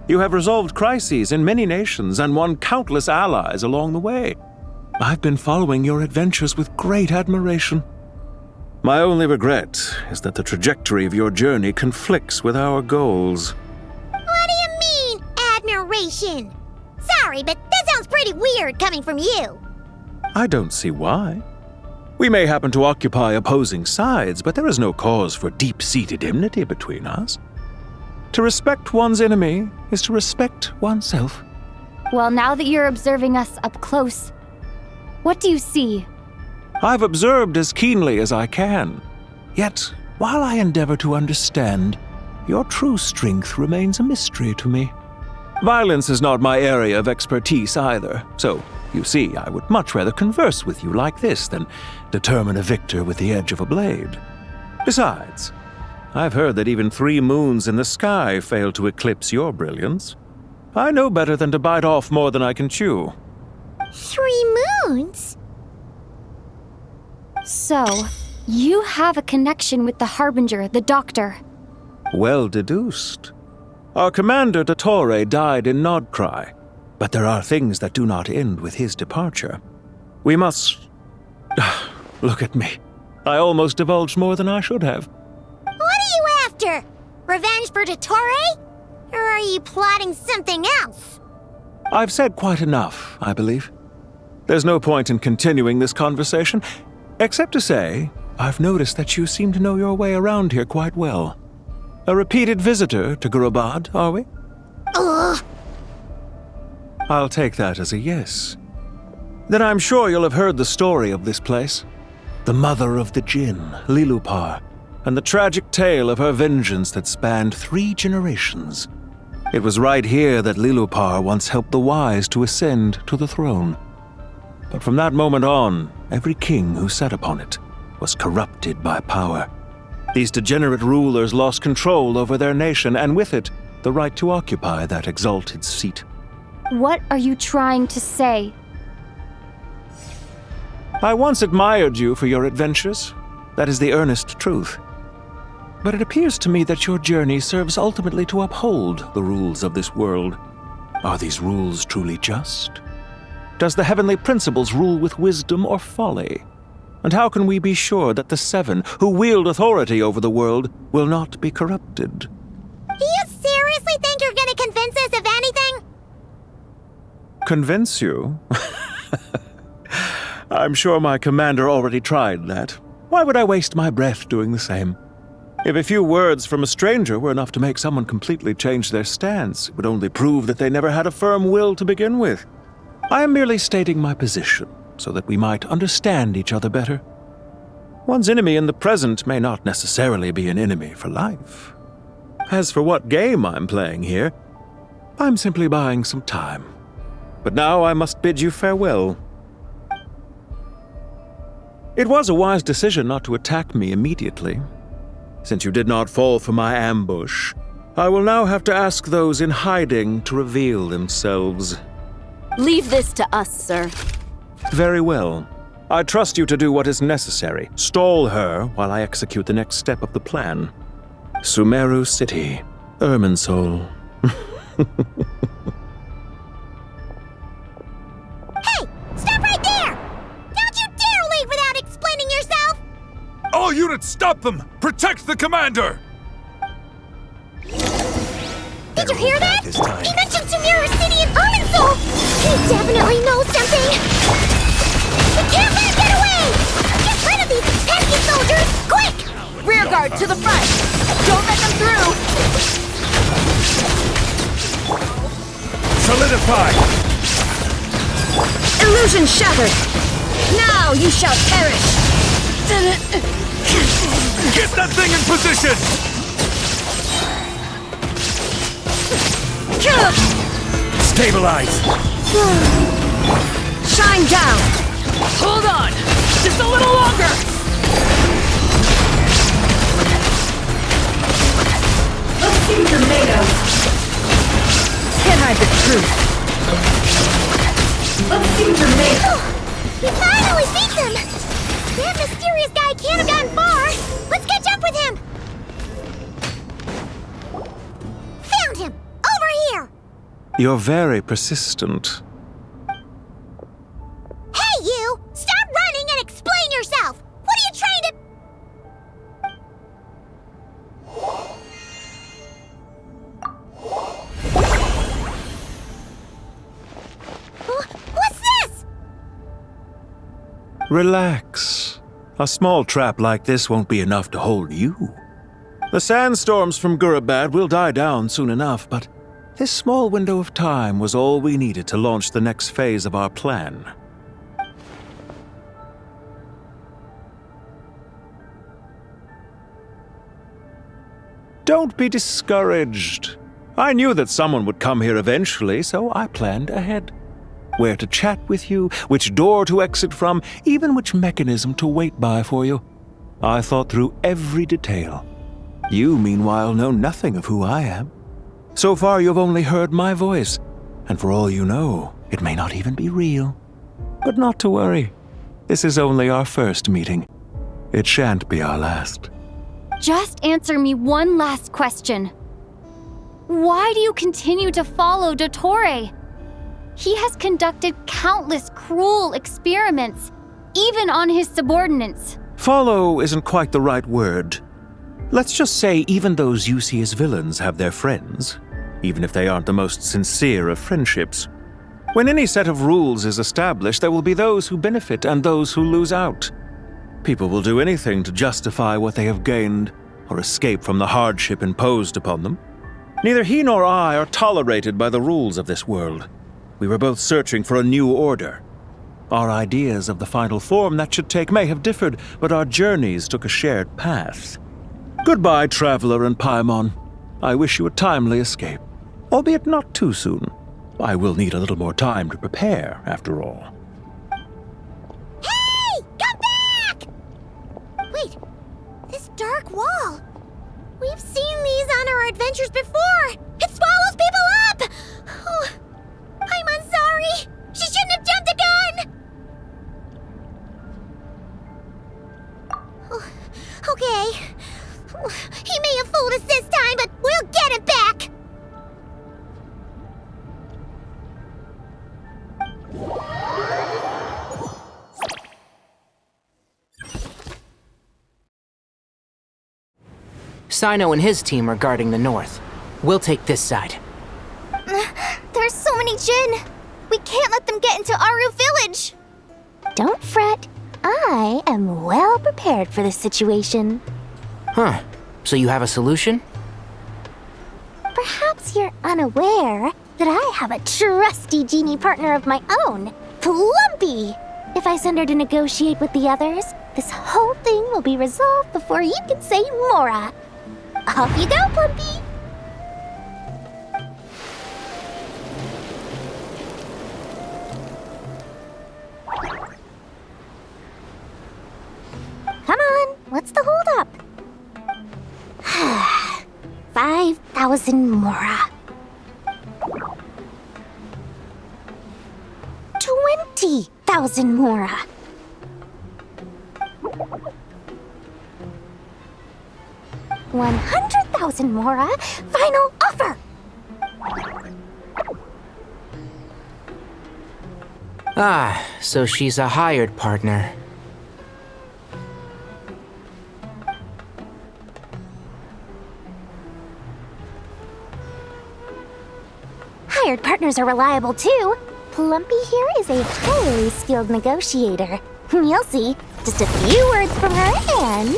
Speaker 12: You have resolved crises in many nations and won countless allies along the way. I've been following your adventures with great admiration. My only regret is that the trajectory of your journey conflicts with our goals.
Speaker 1: What do you mean, admiration? Sorry, but that sounds pretty weird coming from you.
Speaker 12: I don't see why. We may happen to occupy opposing sides, but there is no cause for deep-seated enmity between us. To respect one's enemy is to respect oneself.
Speaker 14: Well, now that you're observing us up close, what do you see?
Speaker 12: I've observed as keenly as I can. Yet, while I endeavor to understand, your true strength remains a mystery to me. Violence is not my area of expertise either, so, you see, I would much rather converse with you like this than determine a victor with the edge of a blade. Besides, I've heard that even 3 moons in the sky fail to eclipse your brilliance. I know better than to bite off more than I can chew.
Speaker 1: 3 moons?
Speaker 14: So, you have a connection with the Harbinger, the Doctor.
Speaker 12: Well deduced. Our commander, Dottore, died in Nod-Krai, but there are things that do not end with his departure. We must... Look at me. I almost divulged more than I should have.
Speaker 1: What after? Revenge for Dottore? Or are you plotting something else?
Speaker 12: I've said quite enough, I believe. There's no point in continuing this conversation, except to say, I've noticed that you seem to know your way around here quite well. A repeated visitor to Gurabad, are we?
Speaker 1: Ugh.
Speaker 12: I'll take that as a yes. Then I'm sure you'll have heard the story of this place. The mother of the Jinn, Lilupar, and the tragic tale of her vengeance that spanned 3 generations. It was right here that Lilupar once helped the wise to ascend to the throne. But from that moment on, every king who sat upon it was corrupted by power. These degenerate rulers lost control over their nation, and with it, the right to occupy that exalted seat.
Speaker 14: What are you trying to say?
Speaker 12: I once admired you for your adventures. That is the earnest truth. But it appears to me that your journey serves ultimately to uphold the rules of this world. Are these rules truly just? Does the heavenly principles rule with wisdom or folly? And how can we be sure that the 7 who wield authority over the world will not be corrupted?
Speaker 1: Do you seriously think you're gonna convince us of anything?
Speaker 12: Convince you? I'm sure my commander already tried that. Why would I waste my breath doing the same? If a few words from a stranger were enough to make someone completely change their stance, it would only prove that they never had a firm will to begin with. I am merely stating my position, so that we might understand each other better. One's enemy in the present may not necessarily be an enemy for life. As for what game I'm playing here, I'm simply buying some time. But now I must bid you farewell. It was a wise decision not to attack me immediately. Since you did not fall for my ambush, I will now have to ask those in hiding to reveal themselves.
Speaker 5: Leave this to us, sir.
Speaker 12: Very well. I trust you to do what is necessary. Stall her while I execute the next step of the plan. Sumeru City, Irminsul.
Speaker 1: Hey! Stop right there! Don't you dare leave without explaining yourself!
Speaker 8: All units, stop them! Protect the commander!
Speaker 1: Did you hear that? He mentioned Sumeru City and Irminsul! He definitely knows something! We can't let him get away! Get rid of these pesky soldiers, quick!
Speaker 7: Rear guard to the front! Don't let them through!
Speaker 8: Solidify!
Speaker 7: Illusion shattered! Now you shall perish!
Speaker 8: Get that thing in position! Stabilize!
Speaker 7: Shine down! Hold on! Just a little longer!
Speaker 9: Let's see tomatoes!
Speaker 7: Can't hide the truth!
Speaker 9: Let's see tomatoes!
Speaker 1: He finally beat them! That mysterious guy can't have gotten far! Let's catch up with him! Found him! Over here!
Speaker 12: You're very persistent.
Speaker 1: Hey, you! Stop running and explain yourself! What are you trying to... What's this?
Speaker 12: Relax. A small trap like this won't be enough to hold you. The sandstorms from Gurabad will die down soon enough, but this small window of time was all we needed to launch the next phase of our plan. Don't be discouraged. I knew that someone would come here eventually, so I planned ahead. Where to chat with you, which door to exit from, even which mechanism to wait by for you. I thought through every detail. You, meanwhile, know nothing of who I am. So far, you've only heard my voice, and for all you know, it may not even be real. But not to worry. This is only our first meeting. It shan't be our last.
Speaker 14: Just answer me one last question. Why do you continue to follow Dottore? He has conducted countless cruel experiments, even on his subordinates.
Speaker 12: Follow isn't quite the right word. Let's just say even those you see as villains have their friends, even if they aren't the most sincere of friendships. When any set of rules is established, there will be those who benefit and those who lose out. People will do anything to justify what they have gained or escape from the hardship imposed upon them. Neither he nor I are tolerated by the rules of this world. We were both searching for a new order. Our ideas of the final form that should take may have differed, but our journeys took a shared path. Goodbye, Traveler and Paimon. I wish you a timely escape, albeit not too soon. I will need a little more time to prepare, after all.
Speaker 1: Hey! Come back! Wait, this dark wall. We've seen these on our adventures before. It swallows people up! Oh, I'm sorry. She shouldn't have jumped the gun! Oh, okay. He may have fooled us this time, but we'll get it back!
Speaker 19: Sino and his team are guarding the north. We'll take this side.
Speaker 3: There's so many Jin! We can't let them get into Aru Village!
Speaker 1: Don't fret. I am well prepared for this situation.
Speaker 19: Huh. So you have a solution?
Speaker 1: Perhaps you're unaware that I have a trusty genie partner of my own, Plumpy. If I send her to negotiate with the others, this whole thing will be resolved before you can say Mora. Off you go, Plumpy! Come on, what's the holdup? 5,000 Mora. 20,000 Mora. 100,000 Mora. Final offer.
Speaker 19: Ah, so she's a hired partner.
Speaker 1: Hired partners are reliable too. Plumpy here is a highly skilled negotiator. You'll see. Just a few words from her and...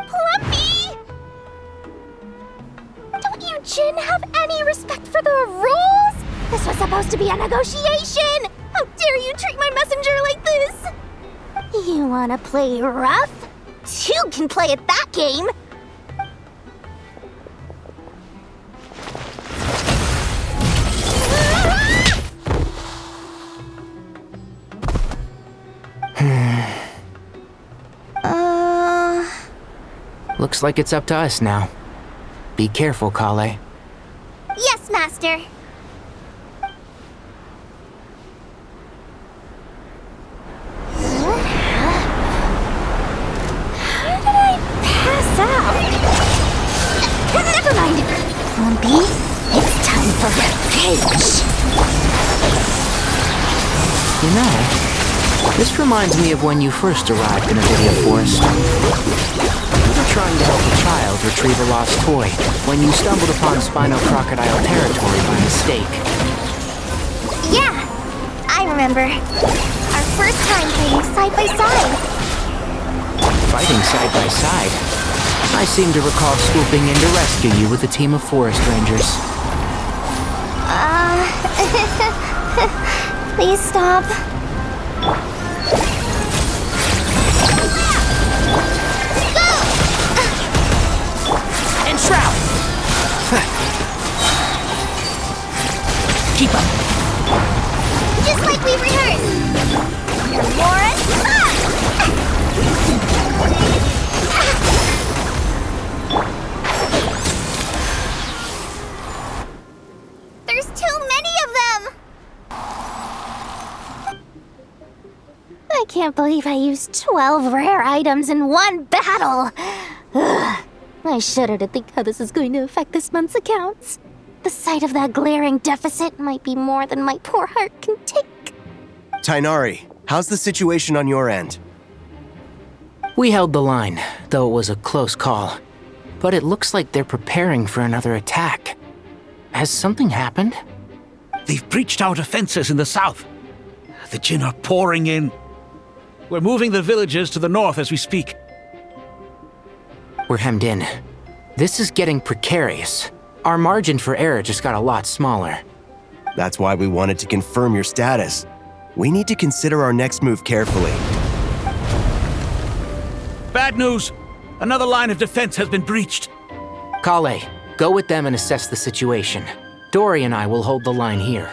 Speaker 1: Plumpy! Don't you Jin have any respect for the rules? This was supposed to be a negotiation! How dare you treat my messenger like this? You wanna play rough? You can play at that game!
Speaker 19: Looks like it's up to us now. Be careful, Kale.
Speaker 3: Yes, Master.
Speaker 1: How did I pass out? Never mind. Plumpy, it's time for revenge.
Speaker 19: You know, this reminds me of when you first arrived in Avidia Forest. You were trying to help a child retrieve a lost toy when you stumbled upon Spino Crocodile territory by mistake.
Speaker 3: Yeah, I remember. Our first time fighting side by side.
Speaker 19: Fighting side by side? I seem to recall swooping in to rescue you with a team of forest rangers.
Speaker 3: Please stop.
Speaker 19: Enshroud! Keep up.
Speaker 3: Just like we rehearsed. There's too many of them!
Speaker 1: I can't believe I used 12 rare items in one battle. Ugh. I shudder to think how this is going to affect this month's accounts. The sight of that glaring deficit might be more than my poor heart can take.
Speaker 2: Tainari, How's the situation on your end?
Speaker 19: We held the line, though it was a close call. But it looks like they're preparing for another attack. Has something happened?
Speaker 17: They've breached our defenses in the south. The Jinn are pouring in. We're moving the villagers to the north as we speak.
Speaker 19: We're hemmed in. This is getting precarious. Our margin for error just got a lot smaller.
Speaker 2: That's why we wanted to confirm your status. We need to consider our next move carefully.
Speaker 17: Bad news! Another line of defense has been breached.
Speaker 19: Kale, go with them and assess the situation. Dory and I will hold the line here.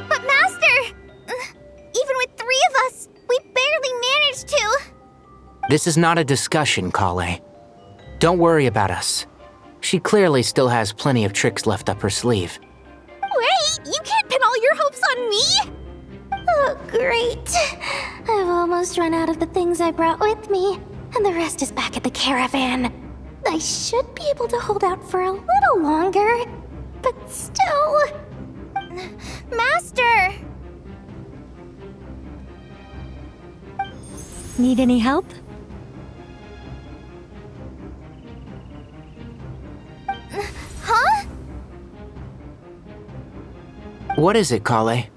Speaker 3: But Master! Even with 3 of us, we barely managed to.
Speaker 19: This is not a discussion, Kale. Don't worry about us. She clearly still has plenty of tricks left up her sleeve.
Speaker 3: Wait, you can't pin all your hopes on me? Oh, great. I've almost run out of the things I brought with me, and the rest is back at the caravan. I should be able to hold out for a little longer, but still... Master!
Speaker 1: Need any help?
Speaker 3: Huh?
Speaker 19: What is it, Kale?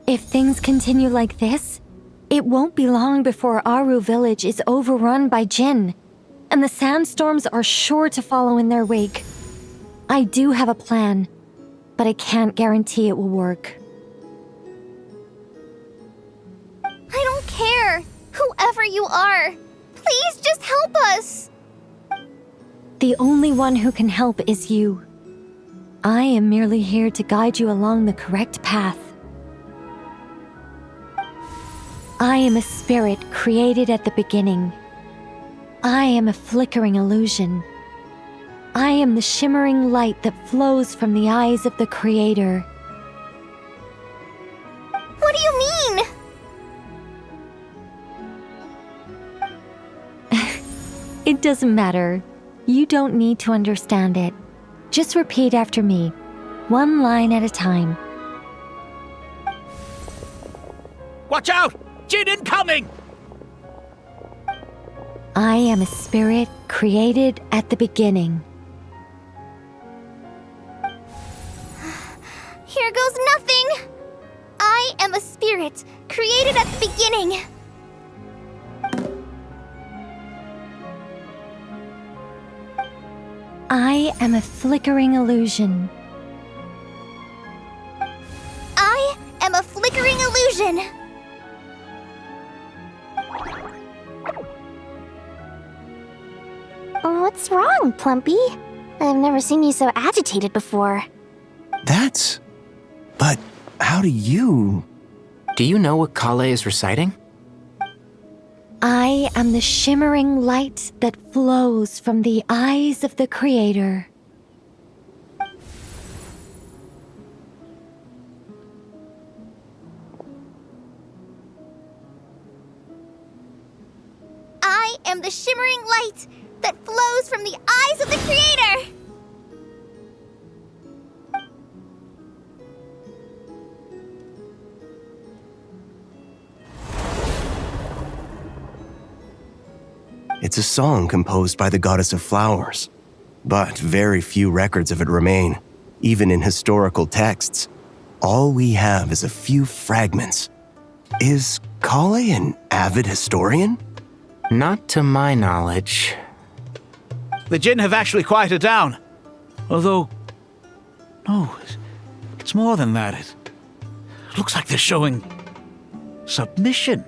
Speaker 1: If things continue like this, it won't be long before Aru village is overrun by Jinn, and the sandstorms are sure to follow in their wake. I do have a plan, but I can't guarantee it will work.
Speaker 3: I don't care, whoever you are. Please just help us.
Speaker 1: The only one who can help is you. I am merely here to guide you along the correct path. I am a spirit created at the beginning. I am a flickering illusion. I am the shimmering light that flows from the eyes of the Creator.
Speaker 3: What do you mean?
Speaker 1: It doesn't matter. You don't need to understand it. Just repeat after me, one line at a time.
Speaker 17: Watch out! Jinn incoming!
Speaker 1: I am a spirit created at the beginning.
Speaker 3: Here goes nothing! I am a spirit created at the beginning.
Speaker 1: I am a flickering illusion.
Speaker 3: I am a flickering illusion. What's wrong, Plumpy? I've never seen you so agitated before.
Speaker 2: But how do you...
Speaker 19: Do you know what Kale is reciting?
Speaker 1: I am the shimmering light that flows from the eyes of the Creator.
Speaker 3: I am the shimmering light that flows from the eyes of the Creator!
Speaker 2: It's a song composed by the goddess of flowers, but very few records of it remain, even in historical texts. All we have is a few fragments. Is Kale an avid historian?
Speaker 19: Not to my knowledge.
Speaker 17: The Jinn have actually quieted down. Although... No, it's more than that. It looks like they're showing... submission.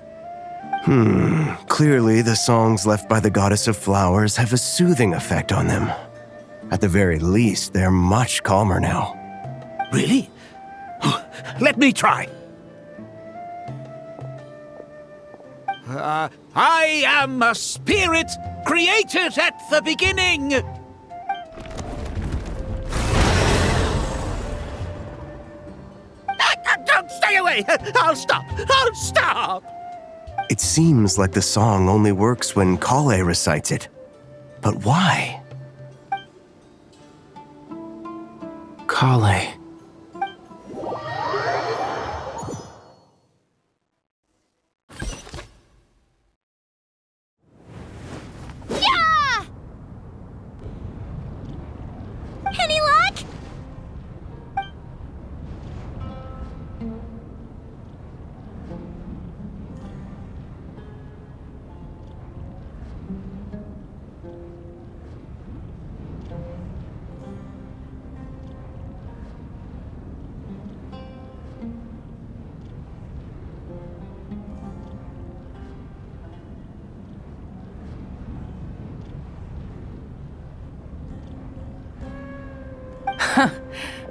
Speaker 2: Clearly the songs left by the goddess of flowers have a soothing effect on them. At the very least, they're much calmer now.
Speaker 17: Really? Let me try. I am a spirit created at the beginning. Don't stay away. I'll stop. I'll stop.
Speaker 2: It seems like the song only works when Kale recites it. But why?
Speaker 19: Kale.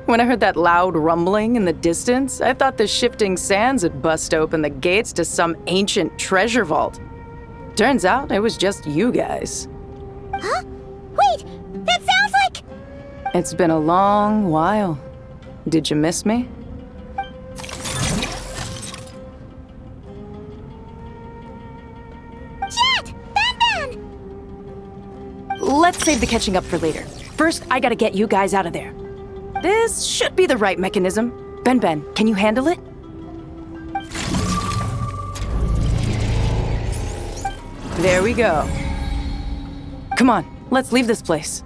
Speaker 6: When I heard that loud rumbling in the distance, I thought the shifting sands had bust open the gates to some ancient treasure vault. Turns out it was just you guys.
Speaker 1: Huh? Wait, that sounds like...
Speaker 6: It's been a long while. Did you miss me?
Speaker 1: Jet! Ben!
Speaker 6: Let's save the catching up for later. First, I gotta get you guys out of there. This should be the right mechanism. Ben, can you handle it? There we go. Come on, let's leave this place.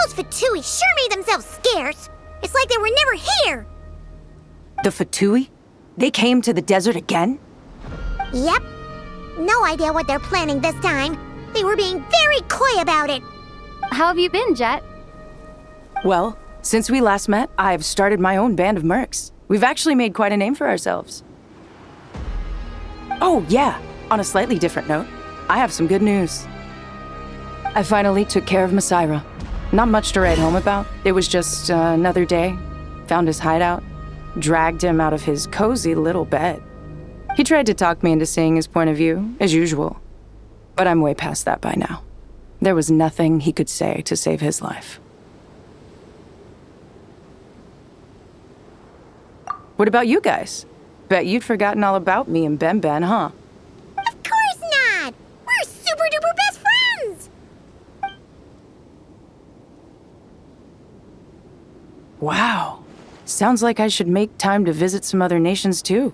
Speaker 1: Fatui sure made themselves scarce. It's like they were never here.
Speaker 6: The Fatui? They came to the desert again?
Speaker 1: Yep. No idea what they're planning this time. They were being very coy about it.
Speaker 14: How have you been, Jet?
Speaker 6: Well, since we last met, I've started my own band of mercs. We've actually made quite a name for ourselves. Oh, yeah. On a slightly different note, I have some good news. I finally took care of Masaira. Not much to write home about. It was just another day. Found his hideout. Dragged him out of his cozy little bed. He tried to talk me into seeing his point of view, as usual. But I'm way past that by now. There was nothing he could say to save his life. What about you guys? Bet you'd forgotten all about me and Ben, huh?
Speaker 1: Of course not! We're super duper best friends!
Speaker 6: Wow. Sounds like I should make time to visit some other nations too.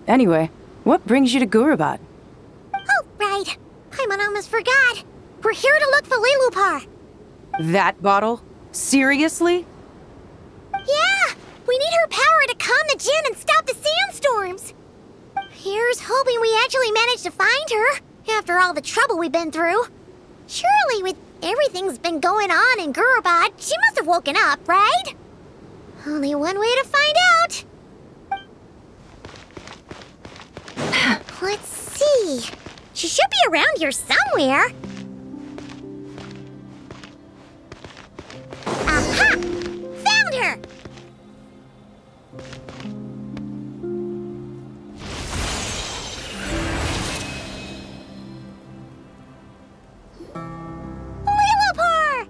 Speaker 6: Anyway, what brings you to Gurabad?
Speaker 1: Oh, right. I almost forgot. We're here to look for Lilupar.
Speaker 6: That bottle? Seriously?
Speaker 1: Yeah! We need her power to calm the Jinn and stop the sandstorms. Here's hoping we actually manage to find her, after all the trouble we've been through. Surely, with everything's been going on in Gurabad, she must have woken up, right? Only one way to find out. Let's see. She should be around here somewhere. Aha! Found her! Lilupar!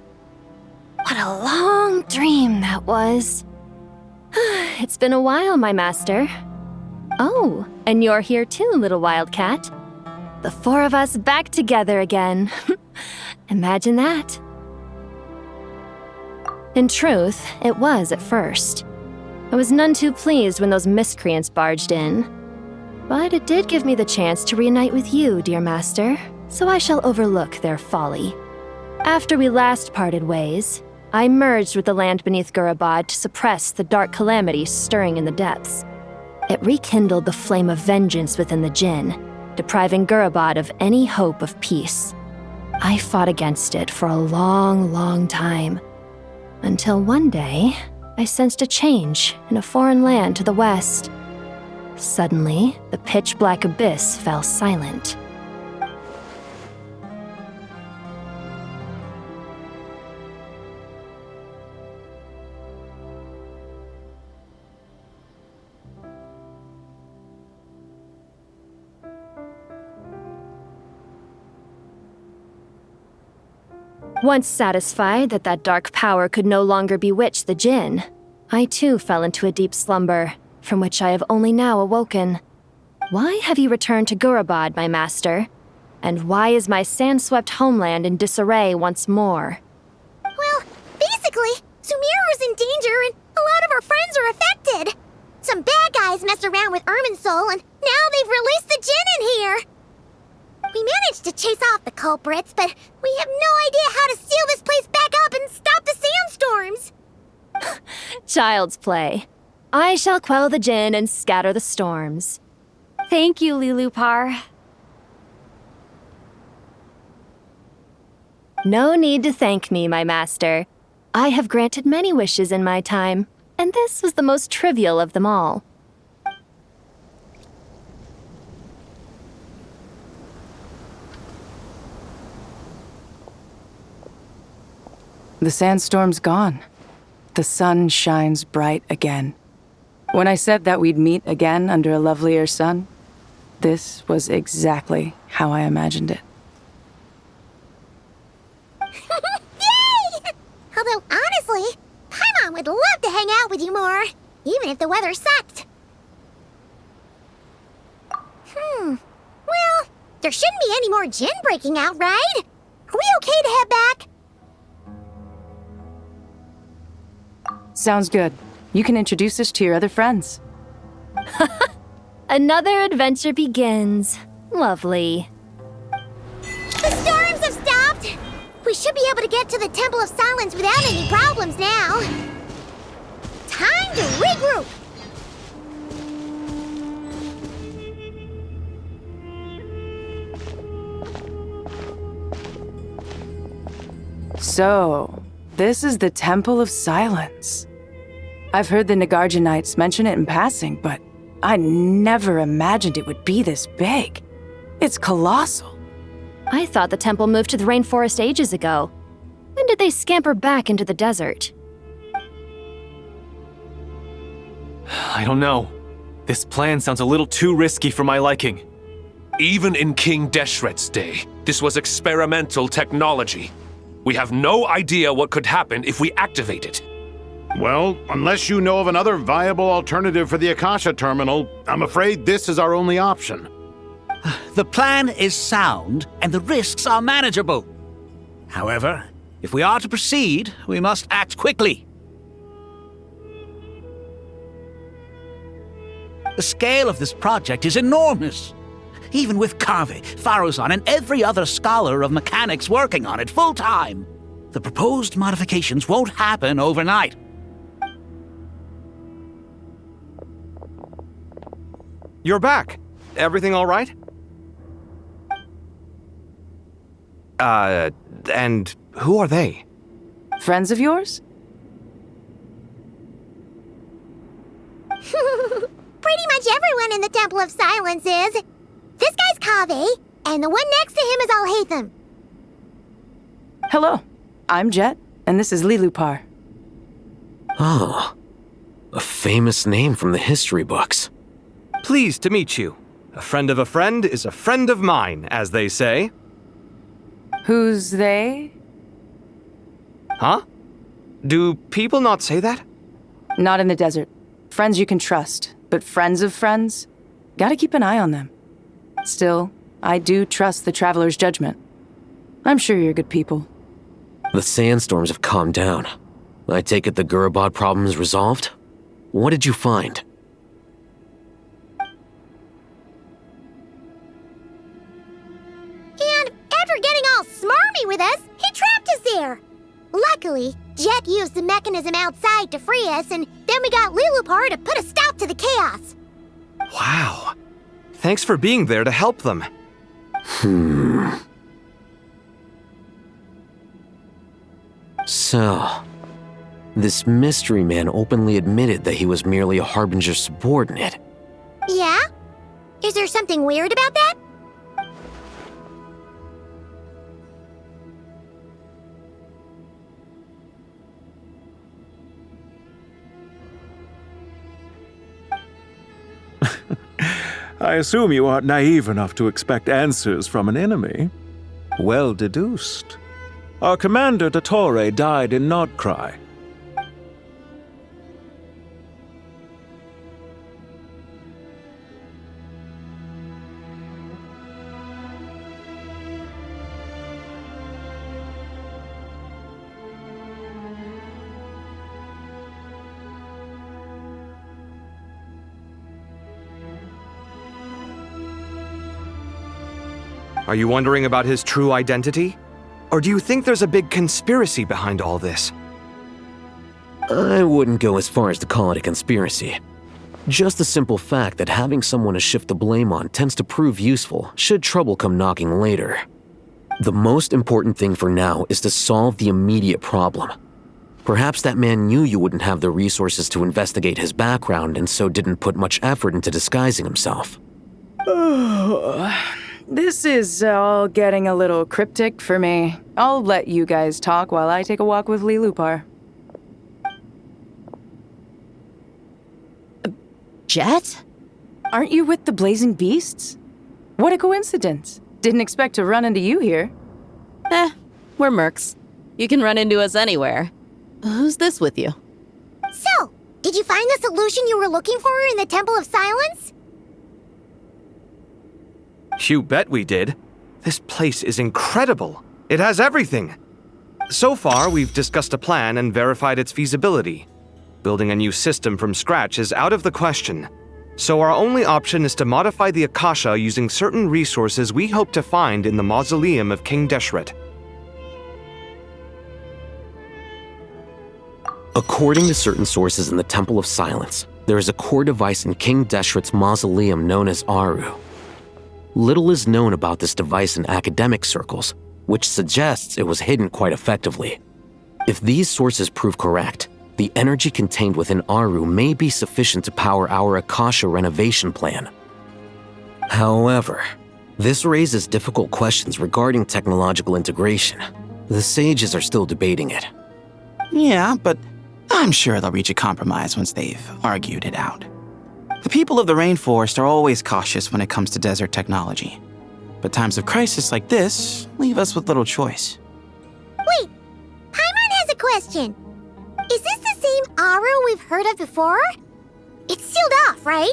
Speaker 4: What a long dream that was. It's been a while, my master. Oh, and you're here too, little wildcat. The four of us back together again. Imagine that. In truth, it was at first. I was none too pleased when those miscreants barged in. But it did give me the chance to reunite with you, dear master, so I shall overlook their folly. After we last parted ways, I merged with the land beneath Gurabad to suppress the dark calamities stirring in the depths. It rekindled the flame of vengeance within the Jinn, depriving Gurabad of any hope of peace. I fought against it for a long, long time, until one day, I sensed a change in a foreign land to the west. Suddenly, the pitch-black abyss fell silent. Once satisfied that that dark power could no longer bewitch the Jinn, I too fell into a deep slumber, from which I have only now awoken. Why have you returned to Gurabad, my master? And why is my sand-swept homeland in disarray once more?
Speaker 1: Well, basically, Sumeru's in danger and a lot of our friends are affected. Some bad guys messed around with Irminsul and now they've released the Jinn in here. We managed to chase off the culprits, but we have no idea how to seal this place back up and stop the sandstorms.
Speaker 4: Child's play. I shall quell the Jinn and scatter the storms.
Speaker 14: Thank you, Lilupar.
Speaker 4: No need to thank me, my master. I have granted many wishes in my time, and this was the most trivial of them all.
Speaker 6: The sandstorm's gone. The sun shines bright again. When I said that we'd meet again under a lovelier sun, this was exactly how I imagined it.
Speaker 1: Yay! Although, honestly, Paimon would love to hang out with you more, even if the weather sucked. Well, there shouldn't be any more Jinn breaking out, right? Are we okay to head back?
Speaker 6: Sounds good. You can introduce us to your other friends.
Speaker 4: Another adventure begins. Lovely.
Speaker 1: The storms have stopped! We should be able to get to the Temple of Silence without any problems now. Time to regroup!
Speaker 6: So, this is the Temple of Silence. I've heard the Nagarjanites mention it in passing, but I never imagined it would be this big. It's colossal.
Speaker 4: I thought the temple moved to the rainforest ages ago. When did they scamper back into the desert?
Speaker 18: I don't know. This plan sounds a little too risky for my liking.
Speaker 8: Even in King Deshret's day, this was experimental technology. We have no idea what could happen if we activate it.
Speaker 21: Well, unless you know of another viable alternative for the Akasha terminal, I'm afraid this is our only option.
Speaker 17: The plan is sound, and the risks are manageable. However, if we are to proceed, we must act quickly. The scale of this project is enormous. Even with Kaveh, Faruzan, and every other scholar of mechanics working on it full-time, the proposed modifications won't happen overnight.
Speaker 20: You're back. Everything all right? And who are they?
Speaker 6: Friends of yours?
Speaker 1: Pretty much everyone in the Temple of Silence is. This guy's Kaveh, and the one next to him is Alhaitham.
Speaker 6: Hello, I'm Jet, and this is Lilupar.
Speaker 13: Ah, a famous name from the history books.
Speaker 20: Pleased to meet you. A friend of a friend is a friend of mine, as they say.
Speaker 6: Who's they?
Speaker 20: Huh? Do people not say that?
Speaker 6: Not in the desert. Friends you can trust, but friends of friends? Gotta keep an eye on them. Still, I do trust the Traveler's judgment. I'm sure you're good people.
Speaker 13: The sandstorms have calmed down. I take it the Gurabad problem is resolved? What did you find?
Speaker 1: And after getting all smarmy with us, he trapped us there. Luckily, Jet used the mechanism outside to free us, and then we got Lilupar to put a stop to the chaos.
Speaker 20: Wow. Thanks for being there to help them.
Speaker 13: So, this mystery man openly admitted that he was merely a Harbinger subordinate.
Speaker 1: Yeah? Is there something weird about that?
Speaker 12: I assume you aren't naive enough to expect answers from an enemy. Well deduced. Our commander, Dottore, died in Nod-Krai.
Speaker 20: Are you wondering about his true identity? Or do you think there's a big conspiracy behind all this?
Speaker 13: I wouldn't go as far as to call it a conspiracy. Just the simple fact that having someone to shift the blame on tends to prove useful should trouble come knocking later. The most important thing for now is to solve the immediate problem. Perhaps that man knew you wouldn't have the resources to investigate his background and so didn't put much effort into disguising himself.
Speaker 6: This is all getting a little cryptic for me. I'll let you guys talk while I take a walk with Lilupar.
Speaker 5: Jet?
Speaker 6: Aren't you with the Blazing Beasts? What a coincidence. Didn't expect to run into you here.
Speaker 5: We're mercs. You can run into us anywhere. Who's this with you?
Speaker 1: So, did you find the solution you were looking for in the Temple of Silence?
Speaker 20: You bet we did. This place is incredible. It has everything. So far, we've discussed a plan and verified its feasibility. Building a new system from scratch is out of the question. So our only option is to modify the Akasha using certain resources we hope to find in the mausoleum of King Deshret.
Speaker 13: According to certain sources in the Temple of Silence, there is a core device in King Deshret's mausoleum known as Aru. Little is known about this device in academic circles, which suggests it was hidden quite effectively. If these sources prove correct, the energy contained within Aru may be sufficient to power our Akasha renovation plan. However, this raises difficult questions regarding technological integration. The sages are still debating it.
Speaker 11: Yeah, but I'm sure they'll reach a compromise once they've argued it out. The people of the rainforest are always cautious when it comes to desert technology. But times of crisis like this leave us with little choice.
Speaker 1: Wait, Paimon has a question. Is this the same Aru we've heard of before? It's sealed off, right?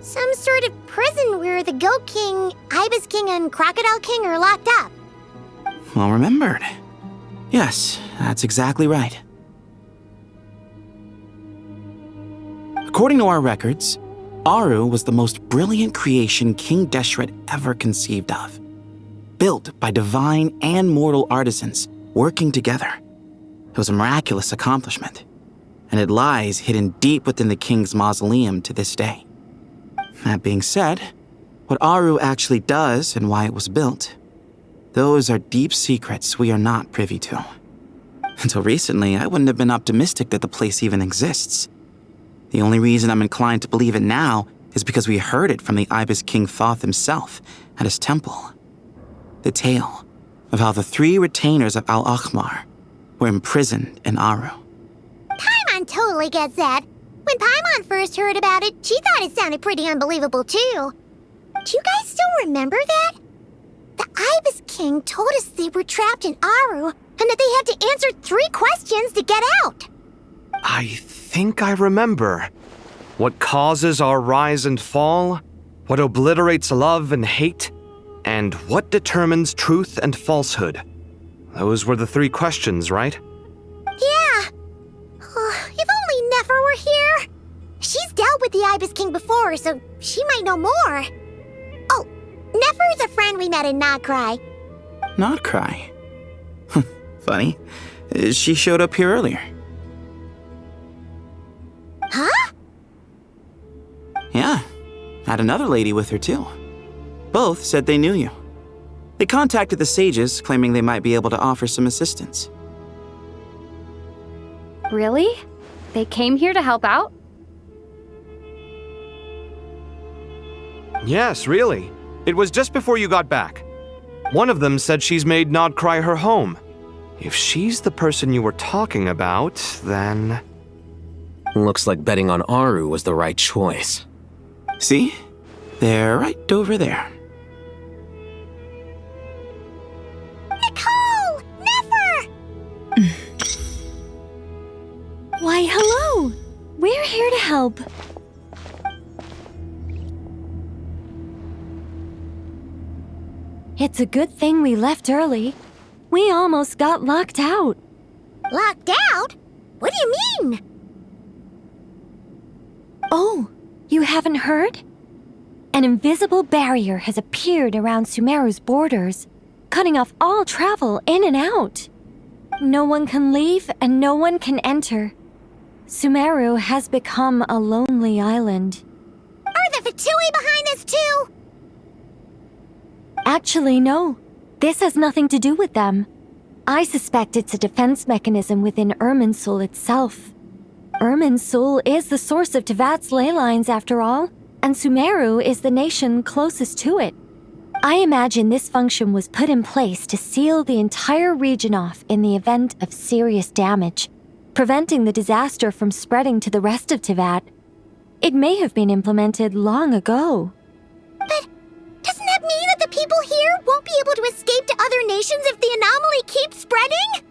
Speaker 1: Some sort of prison where the Goat King, Ibis King, and Crocodile King are locked up.
Speaker 11: Well remembered. Yes, that's exactly right. According to our records, Aru was the most brilliant creation King Deshret ever conceived of. Built by divine and mortal artisans working together. It was a miraculous accomplishment, and it lies hidden deep within the king's mausoleum to this day. That being said, what Aru actually does and why it was built, those are deep secrets we are not privy to. Until recently, I wouldn't have been optimistic that the place even exists. The only reason I'm inclined to believe it now is because we heard it from the Ibis King Thoth himself at his temple. The tale of how the 3 retainers of Al-Akhmar were imprisoned in Aru.
Speaker 1: Paimon totally gets that. When Paimon first heard about it, she thought it sounded pretty unbelievable too. Do you guys still remember that? The Ibis King told us they were trapped in Aru and that they had to answer 3 questions to get out.
Speaker 20: I think I remember. What causes our rise and fall? What obliterates love and hate? And what determines truth and falsehood? Those were the 3 questions, right?
Speaker 1: Yeah. If only Nefer were here. She's dealt with the Ibis King before, so she might know more. Oh, Nefer's a friend we met in Nod-Krai.
Speaker 11: Nod-Krai? Funny. She showed up here earlier.
Speaker 1: Huh?
Speaker 11: Yeah. Had another lady with her too. Both said they knew you. They contacted the sages, claiming they might be able to offer some assistance.
Speaker 14: Really? They came here to help out?
Speaker 20: Yes, really. It was just before you got back. One of them said she's made Nod-Krai her home. If she's the person you were talking about, then...
Speaker 13: Looks like betting on Aru was the right choice.
Speaker 11: See? They're right over there.
Speaker 1: Nicole! Nefer!
Speaker 14: help. It's a good thing we left early. We almost got locked out.
Speaker 1: Locked out? What do you mean?
Speaker 14: Oh, you haven't heard? An invisible barrier has appeared around Sumeru's borders, cutting off all travel in and out. No one can leave and no one can enter. Sumeru has become a lonely island.
Speaker 1: Are the Fatui behind this too?
Speaker 14: Actually, no. This has nothing to do with them. I suspect it's a defense mechanism within Irminsul itself. Irminsul is the source of Tevat's ley lines, after all, and Sumeru is the nation closest to it. I imagine this function was put in place to seal the entire region off in the event of serious damage, preventing the disaster from spreading to the rest of Tevat. It may have been implemented long ago.
Speaker 1: But doesn't that mean that the people here won't be able to escape to other nations if the anomaly keeps spreading?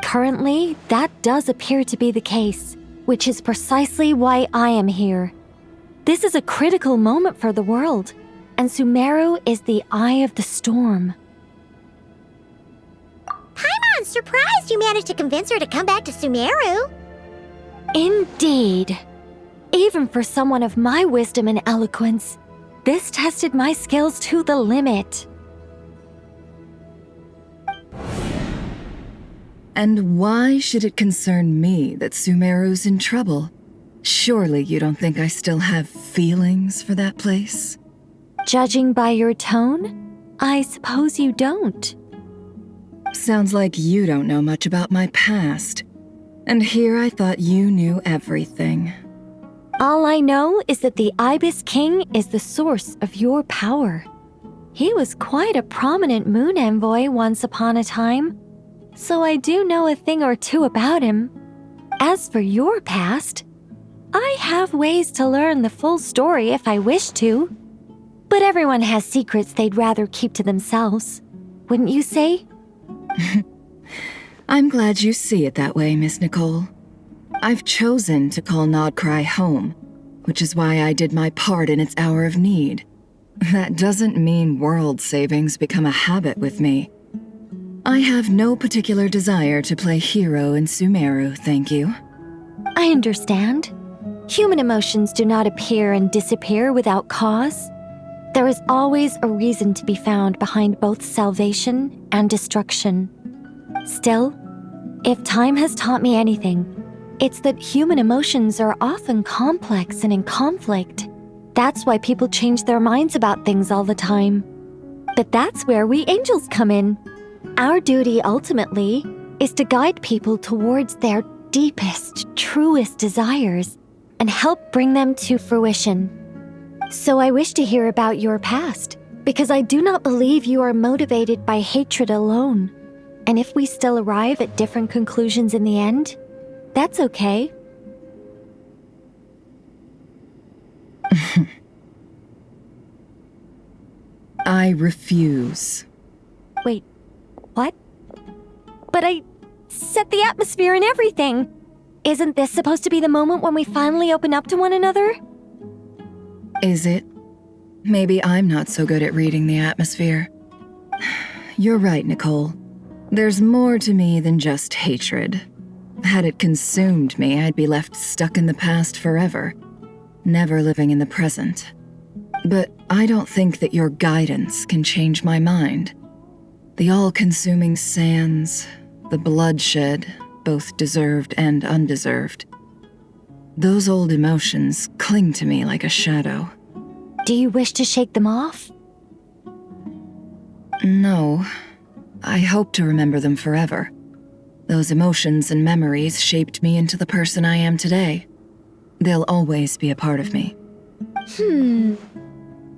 Speaker 14: Currently, that does appear to be the case, which is precisely why I am here. This is a critical moment for the world, and Sumeru is the eye of the storm.
Speaker 1: Paimon's surprised you managed to convince her to come back to Sumeru.
Speaker 14: Indeed. Even for someone of my wisdom and eloquence, this tested my skills to the limit.
Speaker 10: And why should it concern me that Sumeru's in trouble? Surely you don't think I still have feelings for that place?
Speaker 14: Judging by your tone, I suppose you don't.
Speaker 10: Sounds like you don't know much about my past. And here I thought you knew everything.
Speaker 14: All I know is that the Ibis King is the source of your power. He was quite a prominent moon envoy once upon a time, so I do know a thing or two about him. As for your past, I have ways to learn the full story if I wish to. But everyone has secrets they'd rather keep to themselves, wouldn't you say?
Speaker 10: I'm glad you see it that way, Miss Nicole. I've chosen to call Nod-Krai home, which is why I did my part in its hour of need. That doesn't mean world savings become a habit with me. I have no particular desire to play hero in Sumeru, thank you.
Speaker 14: I understand. Human emotions do not appear and disappear without cause. There is always a reason to be found behind both salvation and destruction. Still, if time has taught me anything, it's that human emotions are often complex and in conflict. That's why people change their minds about things all the time. But that's where we angels come in. Our duty ultimately is to guide people towards their deepest, truest desires and help bring them to fruition. So I wish to hear about your past, because I do not believe you are motivated by hatred alone. And if we still arrive at different conclusions in the end, that's okay.
Speaker 10: I refuse.
Speaker 14: Wait, what? But I set the atmosphere and everything. Isn't this supposed to be the moment when we finally open up to one another?
Speaker 10: Is it? Maybe I'm not so good at reading the atmosphere. You're right, Nicole. There's more to me than just hatred. Had it consumed me, I'd be left stuck in the past forever, never living in the present. But I don't think that your guidance can change my mind. The all-consuming sands, the bloodshed, both deserved and undeserved. Those old emotions cling to me like a shadow.
Speaker 14: Do you wish to shake them off?
Speaker 10: No. I hope to remember them forever. Those emotions and memories shaped me into the person I am today. They'll always be a part of me.
Speaker 14: In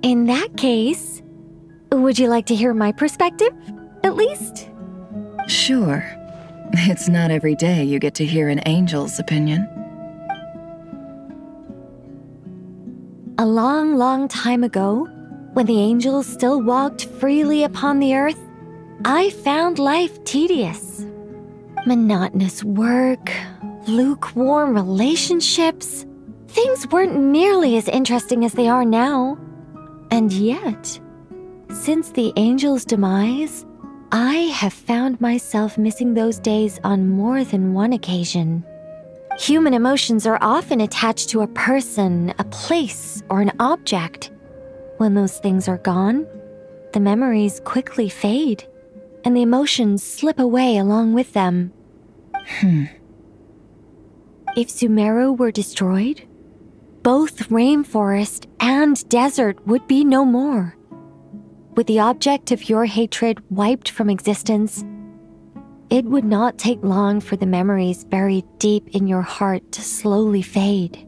Speaker 14: that case, would you like to hear my perspective, at least?
Speaker 10: Sure. It's not every day you get to hear an angel's opinion.
Speaker 14: A long, long time ago, when the angels still walked freely upon the earth, I found life tedious. Monotonous work, lukewarm relationships,
Speaker 1: things weren't nearly as interesting as they are now. And yet, since the angel's demise, I have found myself missing those days on more than one occasion. Human emotions are often attached to a person, a place, or an object. When those things are gone, the memories quickly fade, and the emotions slip away along with them. If Sumeru were destroyed, both rainforest and desert would be no more. With the object of your hatred wiped from existence, it would not take long for the memories buried deep in your heart to slowly fade.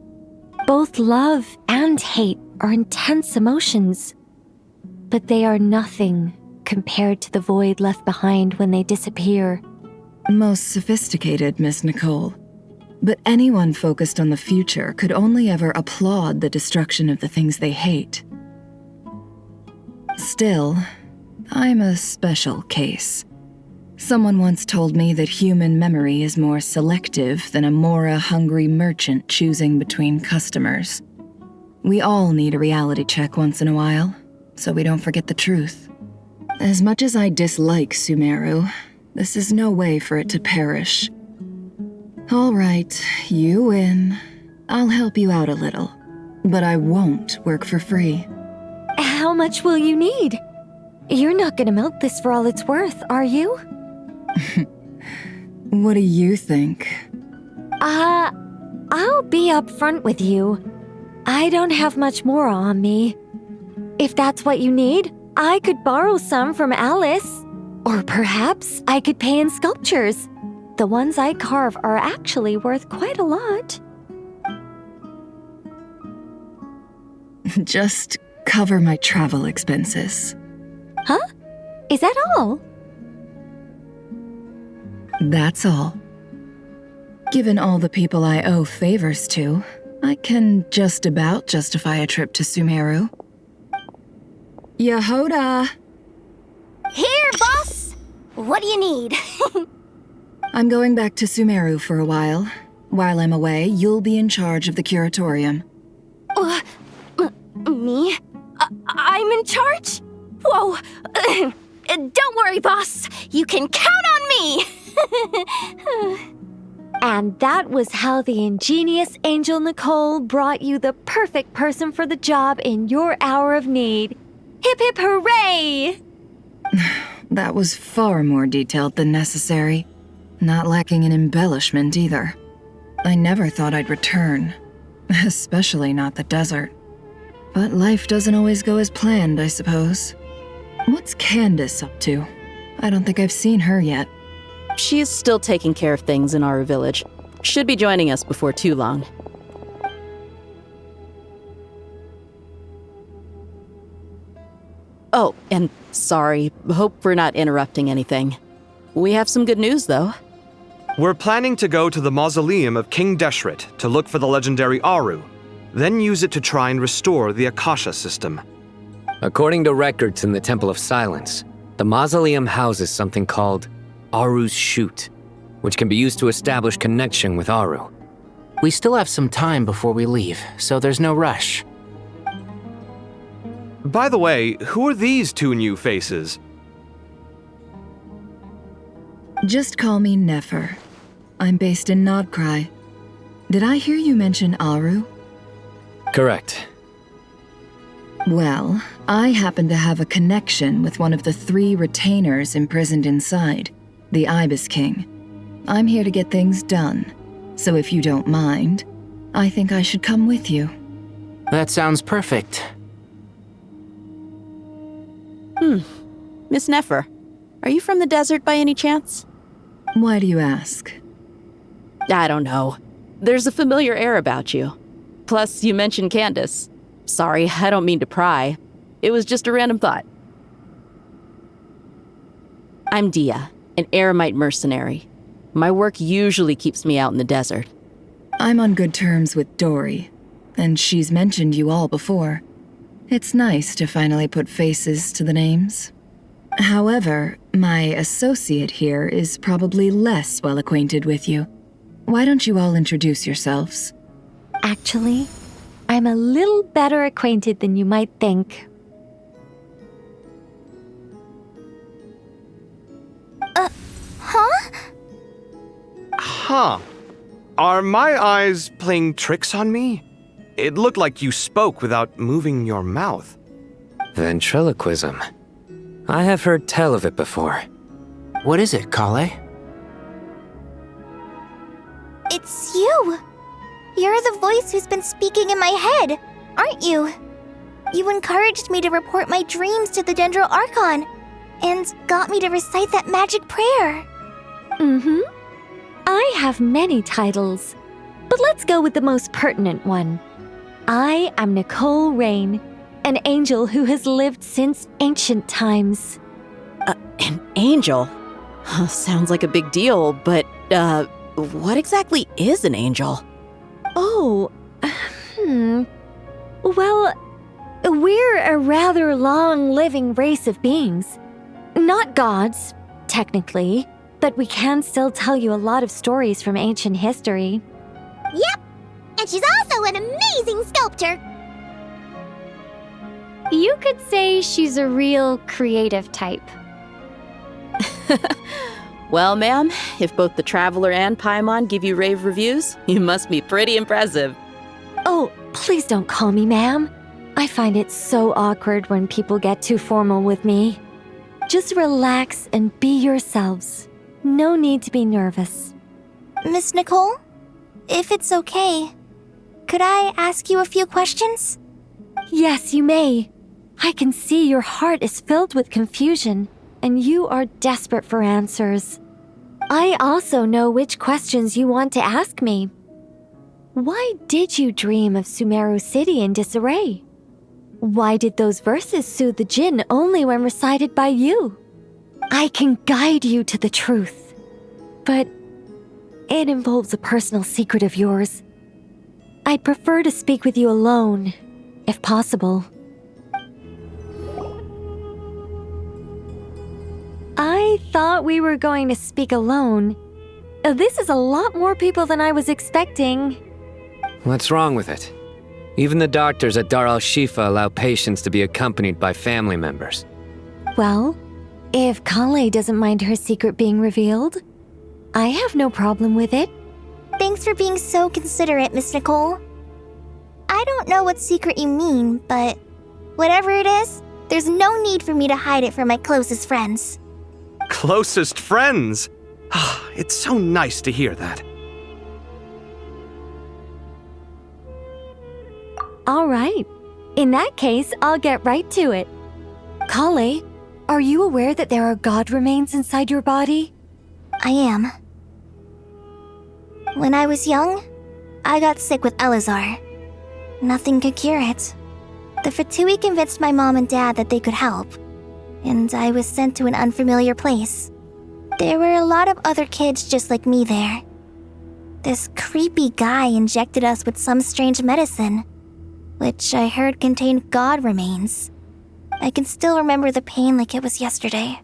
Speaker 1: Both love and hate are intense emotions, but they are nothing compared to the void left behind when they disappear.
Speaker 10: Most sophisticated, Miss Nicole. But anyone focused on the future could only ever applaud the destruction of the things they hate. Still, I'm a special case. Someone once told me that human memory is more selective than a Mora-hungry merchant choosing between customers. We all need a reality check once in a while, so we don't forget the truth. As much as I dislike Sumeru, this is no way for it to perish. All right, you win. I'll help you out a little, but I won't work for free.
Speaker 1: How much will you need? You're not gonna milk this for all it's worth, are you?
Speaker 10: What do you think?
Speaker 1: I'll be upfront with you. I don't have much more on me. If that's what you need, I could borrow some from Alice. Or perhaps I could pay in sculptures. The ones I carve are actually worth quite a lot.
Speaker 10: Just cover my travel expenses.
Speaker 1: Huh? Is that all?
Speaker 10: That's all. Given all the people I owe favors to, I can just about justify a trip to Sumeru. Yehoda!
Speaker 1: Here, boss! What do you need?
Speaker 10: I'm going back to Sumeru for a while. While I'm away, you'll be in charge of the curatorium.
Speaker 1: Me? I'm in charge? Whoa! Don't worry, boss. You can count on me! And that was how the ingenious Angel Nicole brought you the perfect person for the job in your hour of need. Hip hip hooray!
Speaker 10: That was far more detailed than necessary. Not lacking in embellishment either. I never thought I'd return. Especially not the desert. But life doesn't always go as planned, I suppose. What's Candace up to? I don't think I've seen her yet.
Speaker 5: She is still taking care of things in our village. Should be joining us before too long. Oh, and sorry. Hope we're not interrupting anything. We have some good news, though.
Speaker 20: We're planning to go to the mausoleum of King Deshret to look for the legendary Aru, then use it to try and restore the Akasha system.
Speaker 13: According to records in the Temple of Silence, the mausoleum houses something called Aru's Chute, which can be used to establish connection with Aru.
Speaker 19: We still have some time before we leave, so there's no rush.
Speaker 20: By the way, who are these two new faces?
Speaker 10: Just call me Nefer. I'm based in Nod-Krai. Did I hear you mention Aru?
Speaker 13: Correct.
Speaker 10: Well, I happen to have a connection with one of the 3 retainers imprisoned inside, the Ibis King. I'm here to get things done, so if you don't mind, I think I should come with you.
Speaker 19: That sounds perfect.
Speaker 5: Miss Nefer, are you from the desert by any chance?
Speaker 10: Why do you ask?
Speaker 5: I don't know. There's a familiar air about you. Plus, you mentioned Candace. Sorry, I don't mean to pry. It was just a random thought. I'm Dia, an eremite mercenary. My work usually keeps me out in the desert.
Speaker 10: I'm on good terms with Dory, and she's mentioned you all before. It's nice to finally put faces to the names. However, my associate here is probably less well acquainted with you. Why don't you all introduce yourselves?
Speaker 15: Actually, I'm a little better acquainted than you might think.
Speaker 3: Huh?
Speaker 20: Huh. Are my eyes playing tricks on me? It looked like you spoke without moving your mouth.
Speaker 13: Ventriloquism. I have heard tell of it before.
Speaker 19: What is it, Kale?
Speaker 3: It's you! You're the voice who's been speaking in my head, aren't you? You encouraged me to report my dreams to the Dendro Archon, and got me to recite that magic prayer.
Speaker 15: Mm-hmm. I have many titles, but let's go with the most pertinent one. I am Nicole Rain, an angel who has lived since ancient times.
Speaker 5: An angel? Sounds like a big deal, but, what exactly is an angel?
Speaker 15: Oh, Well, we're a rather long-living race of beings. Not gods, technically, but we can still tell you a lot of stories from ancient history.
Speaker 1: Yep, and she's also an amazing sculptor.
Speaker 14: You could say she's a real creative type.
Speaker 5: Well, ma'am, if both the Traveler and Paimon give you rave reviews, you must be pretty impressive.
Speaker 15: Oh, please don't call me ma'am. I find it so awkward when people get too formal with me. Just relax and be yourselves. No need to be nervous.
Speaker 3: Miss Nicole, if it's okay, could I ask you a few questions?
Speaker 15: Yes, you may. I can see your heart is filled with confusion, and you are desperate for answers. I also know which questions you want to ask me. Why did you dream of Sumeru City in disarray? Why did those verses soothe the djinn only when recited by you? I can guide you to the truth, but it involves a personal secret of yours. I'd prefer to speak with you alone, if possible. I thought we were going to speak alone. This is a lot more people than I was expecting.
Speaker 13: What's wrong with it? Even the doctors at Dar al-Shifa allow patients to be accompanied by family members.
Speaker 15: Well, if Kale doesn't mind her secret being revealed, I have no problem with it.
Speaker 3: Thanks for being so considerate, Miss Nicole. I don't know what secret you mean, but whatever it is, there's no need for me to hide it from my closest friends.
Speaker 20: Closest friends? It's so nice to hear that.
Speaker 15: All right. In that case, I'll get right to it. Kale, are you aware that there are god remains inside your body?
Speaker 3: I am. When I was young, I got sick with Elazar. Nothing could cure it. The Fatui convinced my mom and dad that they could help, and I was sent to an unfamiliar place. There were a lot of other kids just like me there. This creepy guy injected us with some strange medicine, which I heard contained god remains. I can still remember the pain like it was yesterday.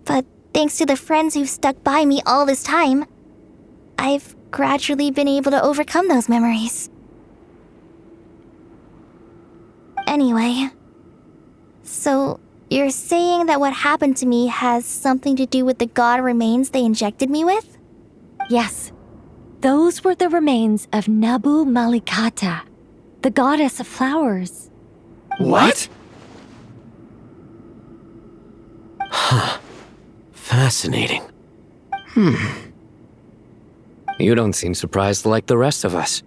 Speaker 3: But thanks to the friends who've stuck by me all this time, I've gradually been able to overcome those memories. Anyway, so you're saying that what happened to me has something to do with the god remains they injected me with?
Speaker 15: Yes. Those were the remains of Nabu Malikata, the goddess of flowers.
Speaker 13: What? Huh. Fascinating. You don't seem surprised like the rest of us.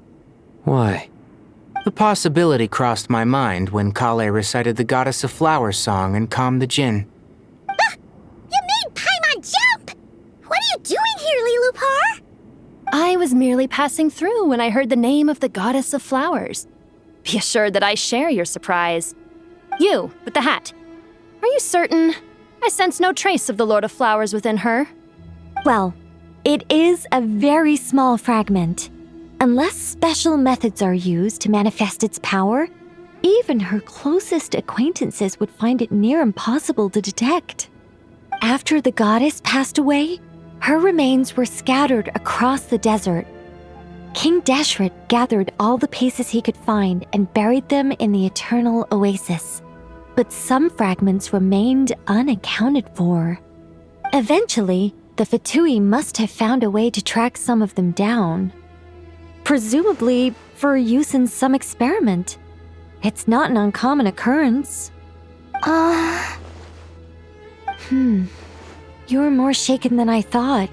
Speaker 13: Why?
Speaker 19: The possibility crossed my mind when Kale recited the Goddess of Flowers song and calmed the djinn.
Speaker 1: You made Paimon jump! What are you doing here, Lilupar?
Speaker 4: I was merely passing through when I heard the name of the Goddess of Flowers. Be assured that I share your surprise. You, with the hat. Are you certain? I sense no trace of the Lord of Flowers within her.
Speaker 15: Well, it is a very small fragment. Unless special methods are used to manifest its power, even her closest acquaintances would find it near impossible to detect. After the goddess passed away, her remains were scattered across the desert. King Deshret gathered all the pieces he could find and buried them in the Eternal Oasis. But some fragments remained unaccounted for. Eventually, the Fatui must have found a way to track some of them down. Presumably for use in some experiment. It's not an uncommon occurrence. You're more shaken than I thought.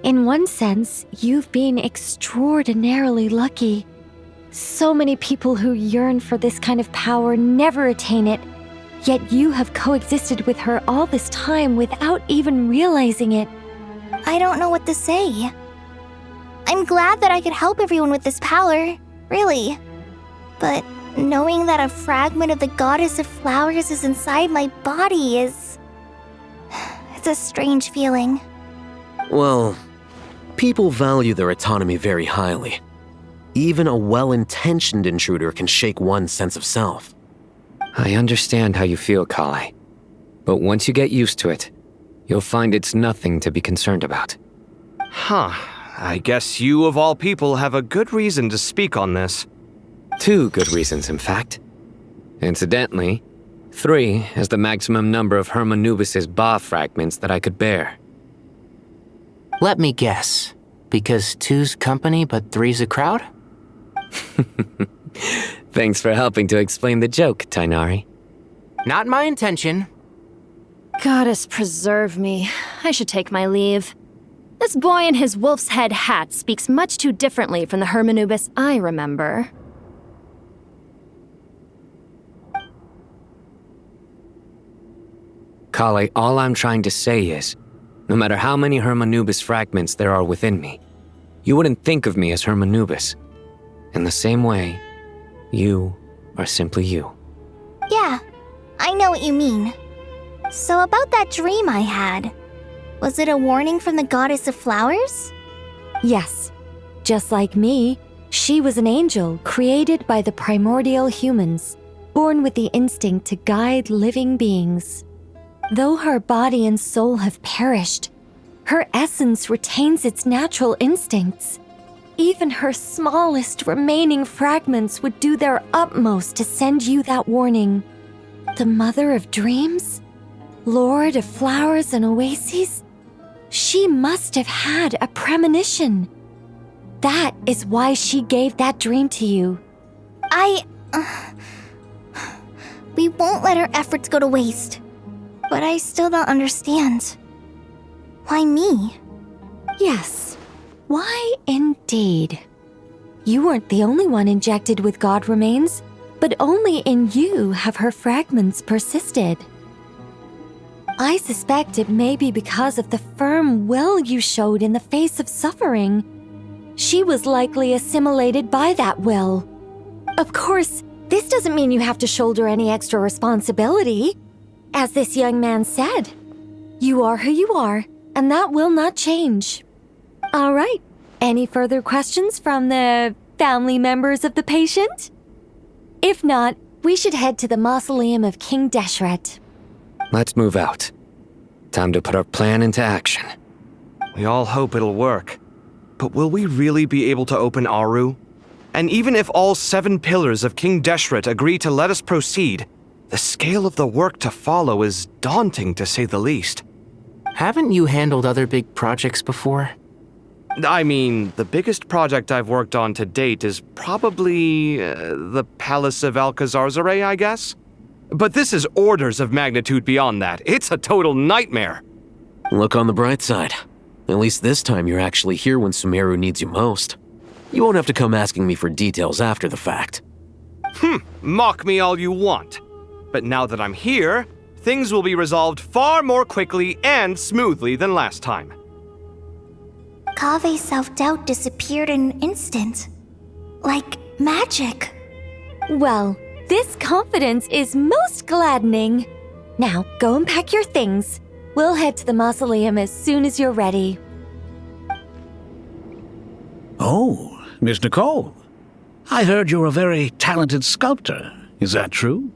Speaker 15: In one sense, you've been extraordinarily lucky. So many people who yearn for this kind of power never attain it, yet you have coexisted with her all this time without even realizing it.
Speaker 3: I don't know what to say. I'm glad that I could help everyone with this power, really. But knowing that a fragment of the Goddess of Flowers is inside my body is... it's a strange feeling.
Speaker 13: Well, people value their autonomy very highly. Even a well-intentioned intruder can shake one's sense of self.
Speaker 16: I understand how you feel, Kale. But once you get used to it, you'll find it's nothing to be concerned about.
Speaker 20: Huh. I guess you, of all people, have a good reason to speak on this.
Speaker 16: 2 good reasons, in fact. Incidentally, 3 is the maximum number of Hermanubis' Ba fragments that I could bear.
Speaker 19: Let me guess. Because 2's company, but 3's a crowd?
Speaker 16: Thanks for helping to explain the joke, Tainari.
Speaker 19: Not my intention.
Speaker 4: Goddess preserve me. I should take my leave. This boy in his wolf's head hat speaks much too differently from the Hermanubis I remember.
Speaker 16: Kale, all I'm trying to say is, no matter how many Hermanubis fragments there are within me, you wouldn't think of me as Hermanubis. In the same way, you are simply you.
Speaker 3: Yeah, I know what you mean. So about that dream I had, was it a warning from the Goddess of Flowers?
Speaker 15: Yes. Just like me, she was an angel created by the primordial humans, born with the instinct to guide living beings. Though her body and soul have perished, her essence retains its natural instincts. Even her smallest remaining fragments would do their utmost to send you that warning. The Mother of Dreams? Lord of Flowers and Oases? She must have had a premonition. That is why she gave that dream to you.
Speaker 3: We won't let our efforts go to waste. But I still don't understand. Why me?
Speaker 15: Yes. Why indeed? You weren't the only one injected with God remains, but only in you have her fragments persisted. I suspect it may be because of the firm will you showed in the face of suffering. She was likely assimilated by that will. Of course, this doesn't mean you have to shoulder any extra responsibility. As this young man said, you are who you are, and that will not change. All right, any further questions from the family members of the patient? If not, we should head to the mausoleum of King Deshret.
Speaker 16: Let's move out. Time to put our plan into action.
Speaker 20: We all hope it'll work. But will we really be able to open Aru? And even if all 7 pillars of King Deshret agree to let us proceed, the scale of the work to follow is daunting, to say the least.
Speaker 19: Haven't you handled other big projects before?
Speaker 20: I mean, the biggest project I've worked on to date is probably the Palace of Alcazarzaray, I guess? But this is orders of magnitude beyond that. It's a total nightmare.
Speaker 13: Look on the bright side. At least this time you're actually here when Sumeru needs you most. You won't have to come asking me for details after the fact.
Speaker 20: Mock me all you want. But now that I'm here, things will be resolved far more quickly and smoothly than last time.
Speaker 3: Kave's self-doubt disappeared in an instant. Like magic.
Speaker 15: Well, this confidence is most gladdening. Now, go and pack your things. We'll head to the mausoleum as soon as you're ready.
Speaker 17: Oh, Miss Nicole. I heard you're a very talented sculptor. Is that true?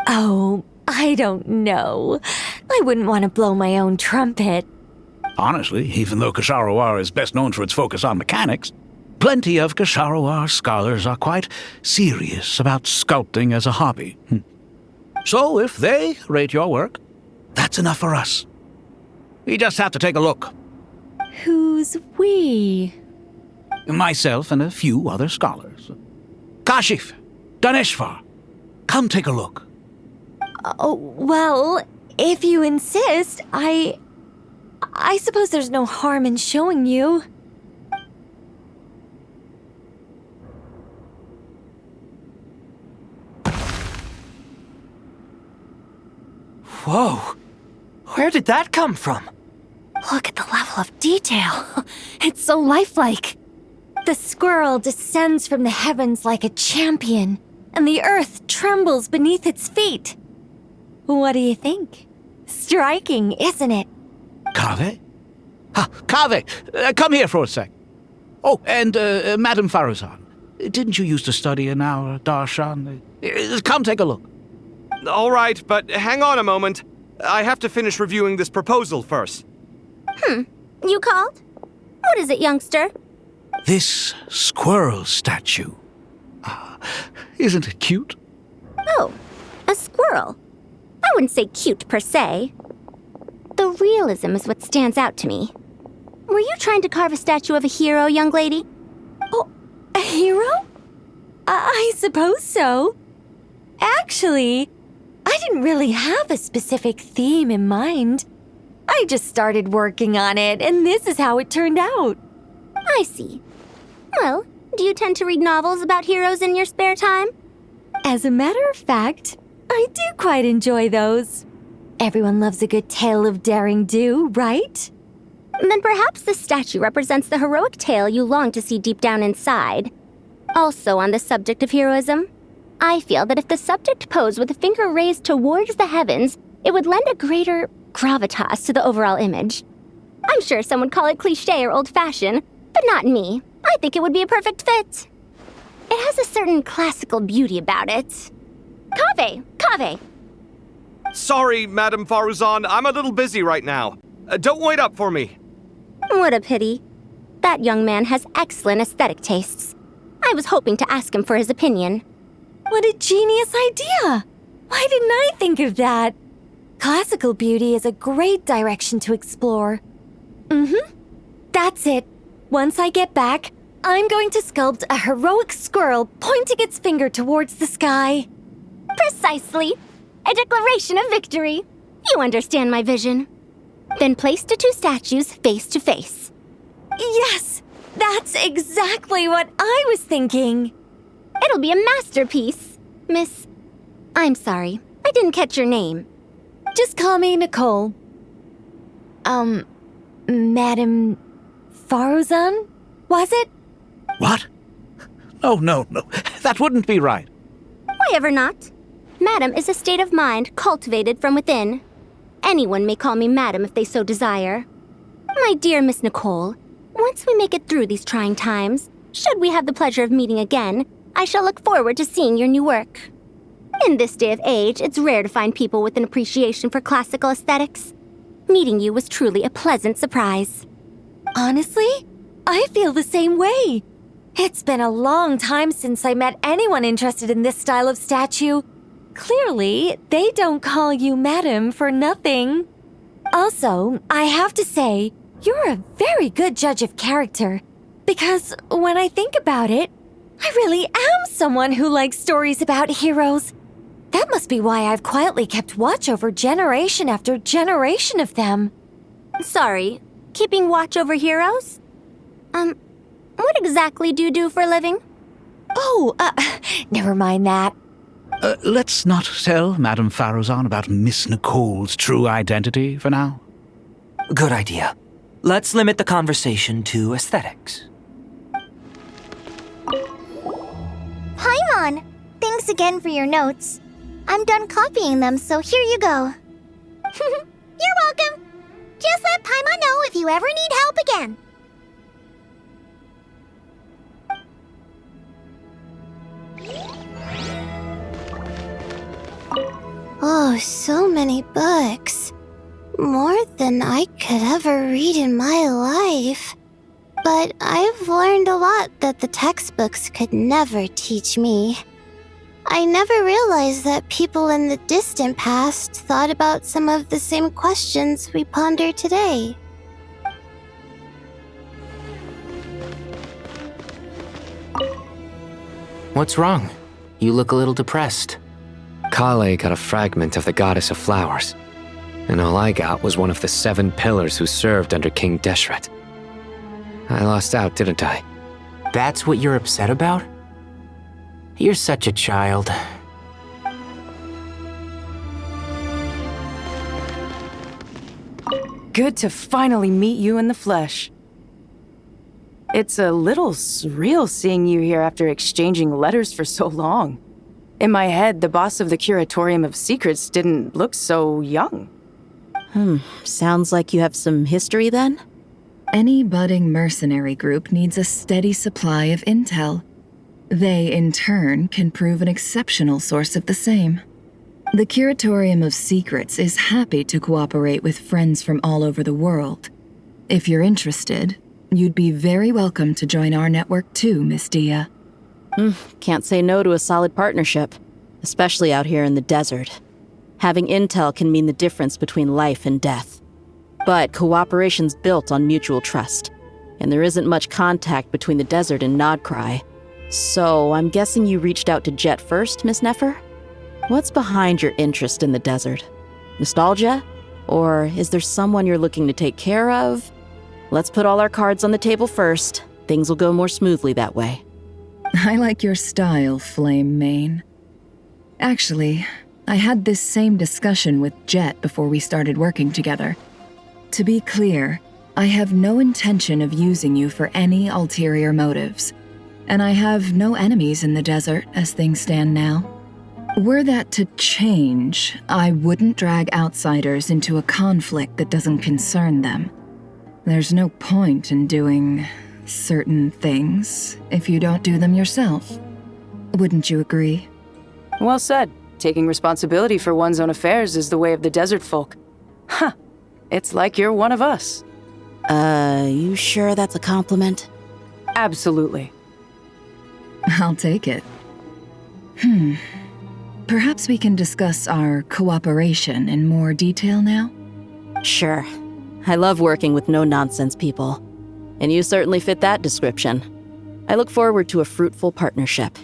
Speaker 15: Oh, I don't know. I wouldn't want to blow my own trumpet.
Speaker 17: Honestly, even though Ksharawar is best known for its focus on mechanics, Plenty of Kasharawar scholars are quite serious about sculpting as a hobby. So if they rate your work, that's enough for us. We just have to take a look.
Speaker 15: Who's we?
Speaker 17: Myself and a few other scholars. Kashif, Daneshvar, come take a look.
Speaker 15: Oh, well, if you insist, I suppose there's no harm in showing you.
Speaker 7: Whoa! Where did that come from?
Speaker 15: Look at the level of detail. It's so lifelike. The squirrel descends from the heavens like a champion, and the earth trembles beneath its feet. What do you think? Striking, isn't it?
Speaker 17: Kaveh? Kaveh, come here for a sec. Oh, and Madame Faruzan, didn't you used to study in our darshan? Come take a look.
Speaker 20: All right, but hang on a moment. I have to finish reviewing this proposal first.
Speaker 1: You called? What is it, youngster?
Speaker 17: This squirrel statue. Isn't it cute?
Speaker 1: Oh, a squirrel. I wouldn't say cute per se. The realism is what stands out to me. Were you trying to carve a statue of a hero, young lady?
Speaker 15: Oh, a hero? I suppose so. Actually, I didn't really have a specific theme in mind. I just started working on it, and this is how it turned out.
Speaker 1: I see. Well, do you tend to read novels about heroes in your spare time?
Speaker 15: As a matter of fact, I do quite enjoy those. Everyone loves a good tale of daring do, right?
Speaker 1: Then perhaps the statue represents the heroic tale you long to see deep down inside. Also on the subject of heroism, I feel that if the subject posed with a finger raised towards the heavens, it would lend a greater gravitas to the overall image. I'm sure some would call it cliché or old-fashioned, but not me. I think it would be a perfect fit. It has a certain classical beauty about it. Kaveh!
Speaker 20: Sorry, Madame Faruzan, I'm a little busy right now. Don't wait up for me.
Speaker 1: What a pity. That young man has excellent aesthetic tastes. I was hoping to ask him for his opinion.
Speaker 15: What a genius idea! Why didn't I think of that? Classical beauty is a great direction to explore. That's it. Once I get back, I'm going to sculpt a heroic squirrel pointing its finger towards the sky.
Speaker 1: Precisely. A declaration of victory. You understand my vision. Then place the two statues face to face.
Speaker 15: Yes! That's exactly what I was thinking.
Speaker 1: It'll be a masterpiece. Miss... I'm sorry. I didn't catch your name.
Speaker 15: Just call me Nicole. Madame Faruzan? Was it?
Speaker 17: What? Oh, no. That wouldn't be right.
Speaker 1: Why ever not? Madam is a state of mind cultivated from within. Anyone may call me Madam if they so desire. My dear Miss Nicole, once we make it through these trying times, should we have the pleasure of meeting again, I shall look forward to seeing your new work. In this day of age, it's rare to find people with an appreciation for classical aesthetics. Meeting you was truly a pleasant surprise.
Speaker 15: Honestly, I feel the same way. It's been a long time since I met anyone interested in this style of statue. Clearly, they don't call you Madam for nothing. Also, I have to say, you're a very good judge of character. Because when I think about it, I really am someone who likes stories about heroes. That must be why I've quietly kept watch over generation after generation of them.
Speaker 1: Sorry, keeping watch over heroes? What exactly do you do for a living?
Speaker 15: Oh, never mind that.
Speaker 17: Let's not tell Madame Faruzan about Miss Nicole's true identity for now.
Speaker 7: Good idea. Let's limit the conversation to aesthetics.
Speaker 3: Paimon! Thanks again for your notes. I'm done copying them, so here you go.
Speaker 1: You're welcome. Just let Paimon know if you ever need help again.
Speaker 3: Oh, so many books. More than I could ever read in my life.
Speaker 1: But I've learned a lot that the textbooks could never teach me. I never realized that people in the distant past thought about some of the same questions we ponder today.
Speaker 19: What's wrong? You look a little depressed.
Speaker 16: Kale got a fragment of the Goddess of Flowers, and all I got was one of the 7 pillars who served under King Deshret. I lost out, didn't I?
Speaker 19: That's what you're upset about? You're such a child.
Speaker 6: Good to finally meet you in the flesh. It's a little surreal seeing you here after exchanging letters for so long. In my head, the boss of the Curatorium of Secrets didn't look so young.
Speaker 5: Sounds like you have some history then?
Speaker 10: Any budding mercenary group needs a steady supply of intel. They, in turn, can prove an exceptional source of the same. The Curatorium of Secrets is happy to cooperate with friends from all over the world. If you're interested, you'd be very welcome to join our network too, Miss Dia.
Speaker 5: Can't say no to a solid partnership, especially out here in the desert. Having intel can mean the difference between life and death. But cooperation's built on mutual trust, and there isn't much contact between the desert and Nod-Krai. So I'm guessing you reached out to Jet first, Miss Nefer? What's behind your interest in the desert? Nostalgia? Or is there someone you're looking to take care of? Let's put all our cards on the table first. Things will go more smoothly that way.
Speaker 10: I like your style, Flame Mane. Actually, I had this same discussion with Jet before we started working together. To be clear, I have no intention of using you for any ulterior motives, and I have no enemies in the desert as things stand now. Were that to change, I wouldn't drag outsiders into a conflict that doesn't concern them. There's no point in doing certain things if you don't do them yourself. Wouldn't you agree?
Speaker 6: Well said. Taking responsibility for one's own affairs is the way of the desert folk. Huh. It's like you're one of us.
Speaker 5: You sure that's a compliment?
Speaker 6: Absolutely.
Speaker 10: I'll take it. Perhaps we can discuss our cooperation in more detail now?
Speaker 5: Sure. I love working with no-nonsense people. And you certainly fit that description. I look forward to a fruitful partnership.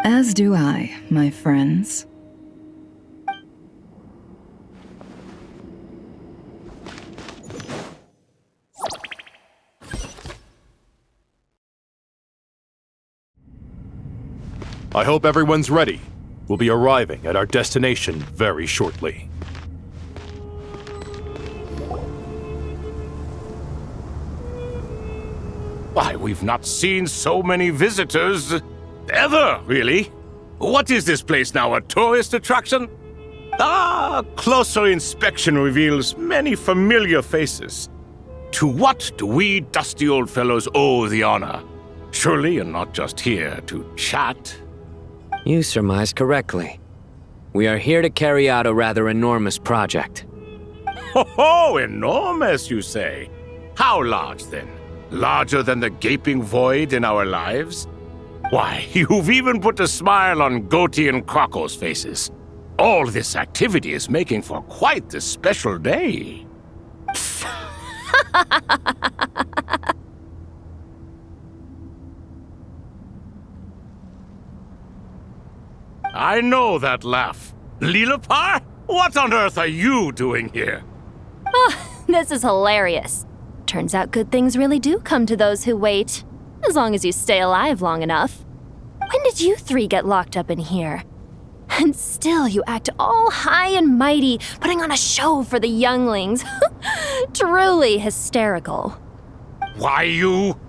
Speaker 10: As do I, my friends.
Speaker 8: I hope everyone's ready. We'll be arriving at our destination very shortly. Why, we've not seen so many visitors ever, really. What is this place now, a tourist attraction? Closer inspection reveals many familiar faces. To what do we dusty old fellows owe the honor? Surely you're not just here to chat.
Speaker 16: You surmise correctly. We are here to carry out a rather enormous project.
Speaker 8: Ho, enormous, you say? How large, then? Larger than the gaping void in our lives? Why, you've even put a smile on Goatee and Crocco's faces. All this activity is making for quite the special day. I know that laugh. Lilipar? What on earth are you doing here?
Speaker 4: Oh, this is hilarious. Turns out good things really do come to those who wait, as long as you stay alive long enough. When did you 3 get locked up in here? And still you act all high and mighty, putting on a show for the younglings. Truly hysterical.
Speaker 8: Why, you...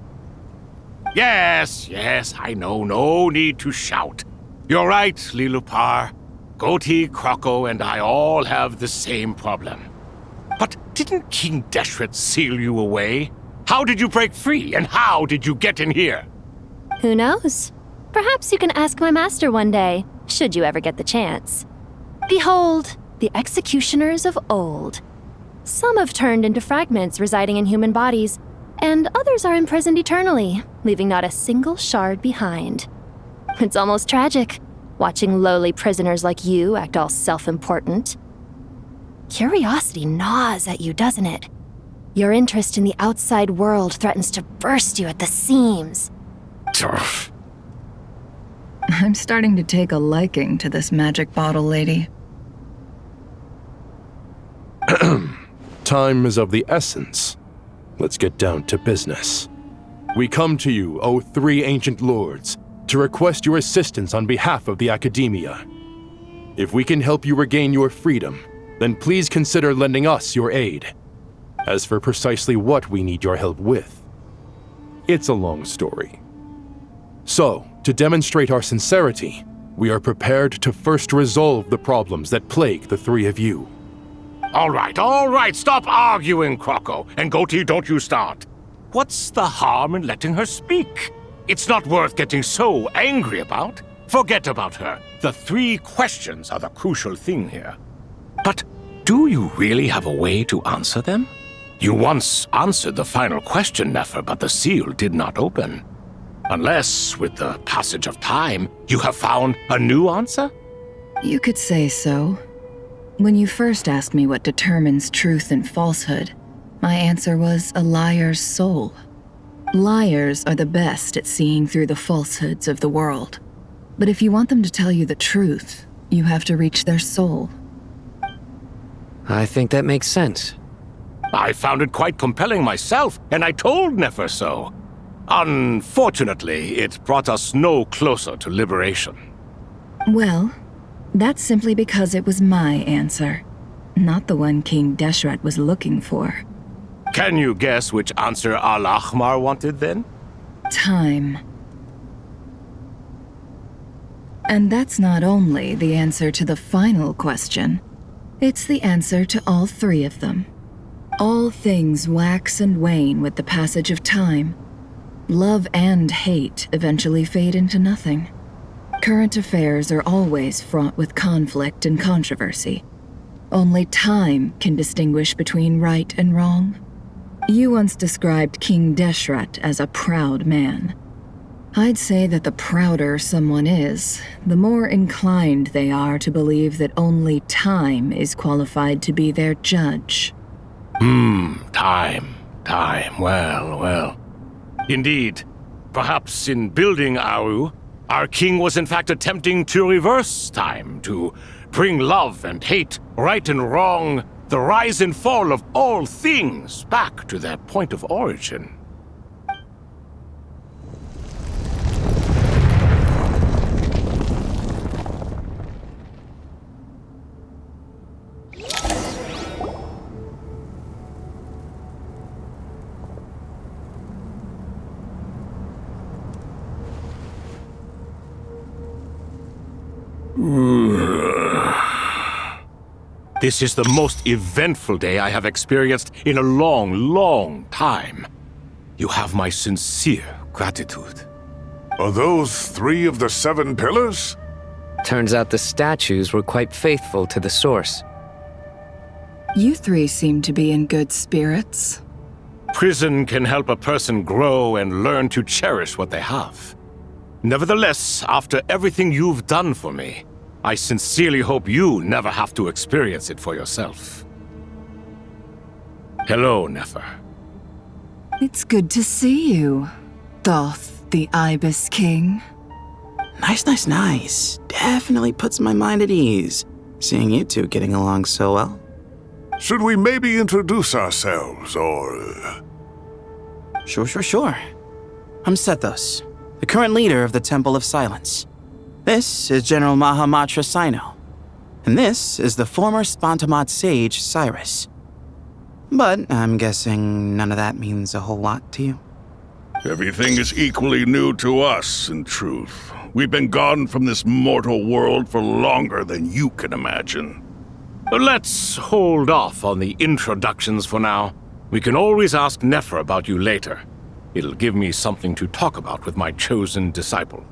Speaker 8: Yes, I know, no need to shout. You're right, Lilipar. Goatee, Crocco, and I all have the same problem. But didn't King Deshret seal you away? How did you break free, and how did you get in here?
Speaker 4: Who knows? Perhaps you can ask my master one day, should you ever get the chance. Behold, the executioners of old. Some have turned into fragments residing in human bodies, and others are imprisoned eternally, leaving not a single shard behind. It's almost tragic, watching lowly prisoners like you act all self-important. Curiosity gnaws at you, doesn't it? Your interest in the outside world threatens to burst you at the seams.
Speaker 10: I'm starting to take a liking to this magic bottle lady.
Speaker 9: Time is of the essence. Let's get down to business. We come to you, O three ancient lords, to request your assistance on behalf of the Academia. If we can help you regain your freedom, then please consider lending us your aid. As for precisely what we need your help with, it's a long story. So, to demonstrate our sincerity, we are prepared to first resolve the problems that plague the three of you.
Speaker 8: All right, stop arguing, Croco, and Goatee, don't you start. What's the harm in letting her speak? It's not worth getting so angry about. Forget about her. The 3 questions are the crucial thing here. But do you really have a way to answer them? You once answered the final question, Nefer, but the seal did not open. Unless, with the passage of time, you have found a new answer?
Speaker 10: You could say so. When you first asked me what determines truth and falsehood, my answer was a liar's soul. Liars are the best at seeing through the falsehoods of the world. But if you want them to tell you the truth, you have to reach their soul.
Speaker 16: I think that makes sense.
Speaker 8: I found it quite compelling myself, and I told Nefer so. Unfortunately, it brought us no closer to liberation.
Speaker 10: Well, that's simply because it was my answer, not the one King Deshret was looking for.
Speaker 8: Can you guess which answer Al-Ahmar wanted then?
Speaker 10: Time. And that's not only the answer to the final question, it's the answer to all 3 of them. All things wax and wane with the passage of time. Love and hate eventually fade into nothing. Current affairs are always fraught with conflict and controversy. Only time can distinguish between right and wrong. You once described King Deshret as a proud man. I'd say that the prouder someone is, the more inclined they are to believe that only time is qualified to be their judge.
Speaker 8: Time. Well. Indeed. Perhaps in building Aru, our king was in fact attempting to reverse time, to bring love and hate, right and wrong, the rise and fall of all things back to their point of origin. This is the most eventful day I have experienced in a long time. You have my sincere gratitude.
Speaker 22: Are those 3 of the 7 pillars?
Speaker 16: Turns out the statues were quite faithful to the source.
Speaker 10: You 3 seem to be in good spirits.
Speaker 8: Prison can help a person grow and learn to cherish what they have. Nevertheless, after everything you've done for me, I sincerely hope you never have to experience it for yourself. Hello, Nefer.
Speaker 10: It's good to see you, Thoth, the Ibis King.
Speaker 11: Nice. Definitely puts my mind at ease, seeing you 2 getting along so well.
Speaker 22: Should we maybe introduce ourselves, or...
Speaker 11: Sure. I'm Sethos, the current leader of the Temple of Silence. This is General Mahamatra Sino, and this is the former Spantamat sage, Cyrus. But I'm guessing none of that means a whole lot to you.
Speaker 21: Everything is equally new to us, in truth. We've been gone from this mortal world for longer than you can imagine.
Speaker 8: Let's hold off on the introductions for now. We can always ask Nefer about you later. It'll give me something to talk about with my chosen disciple.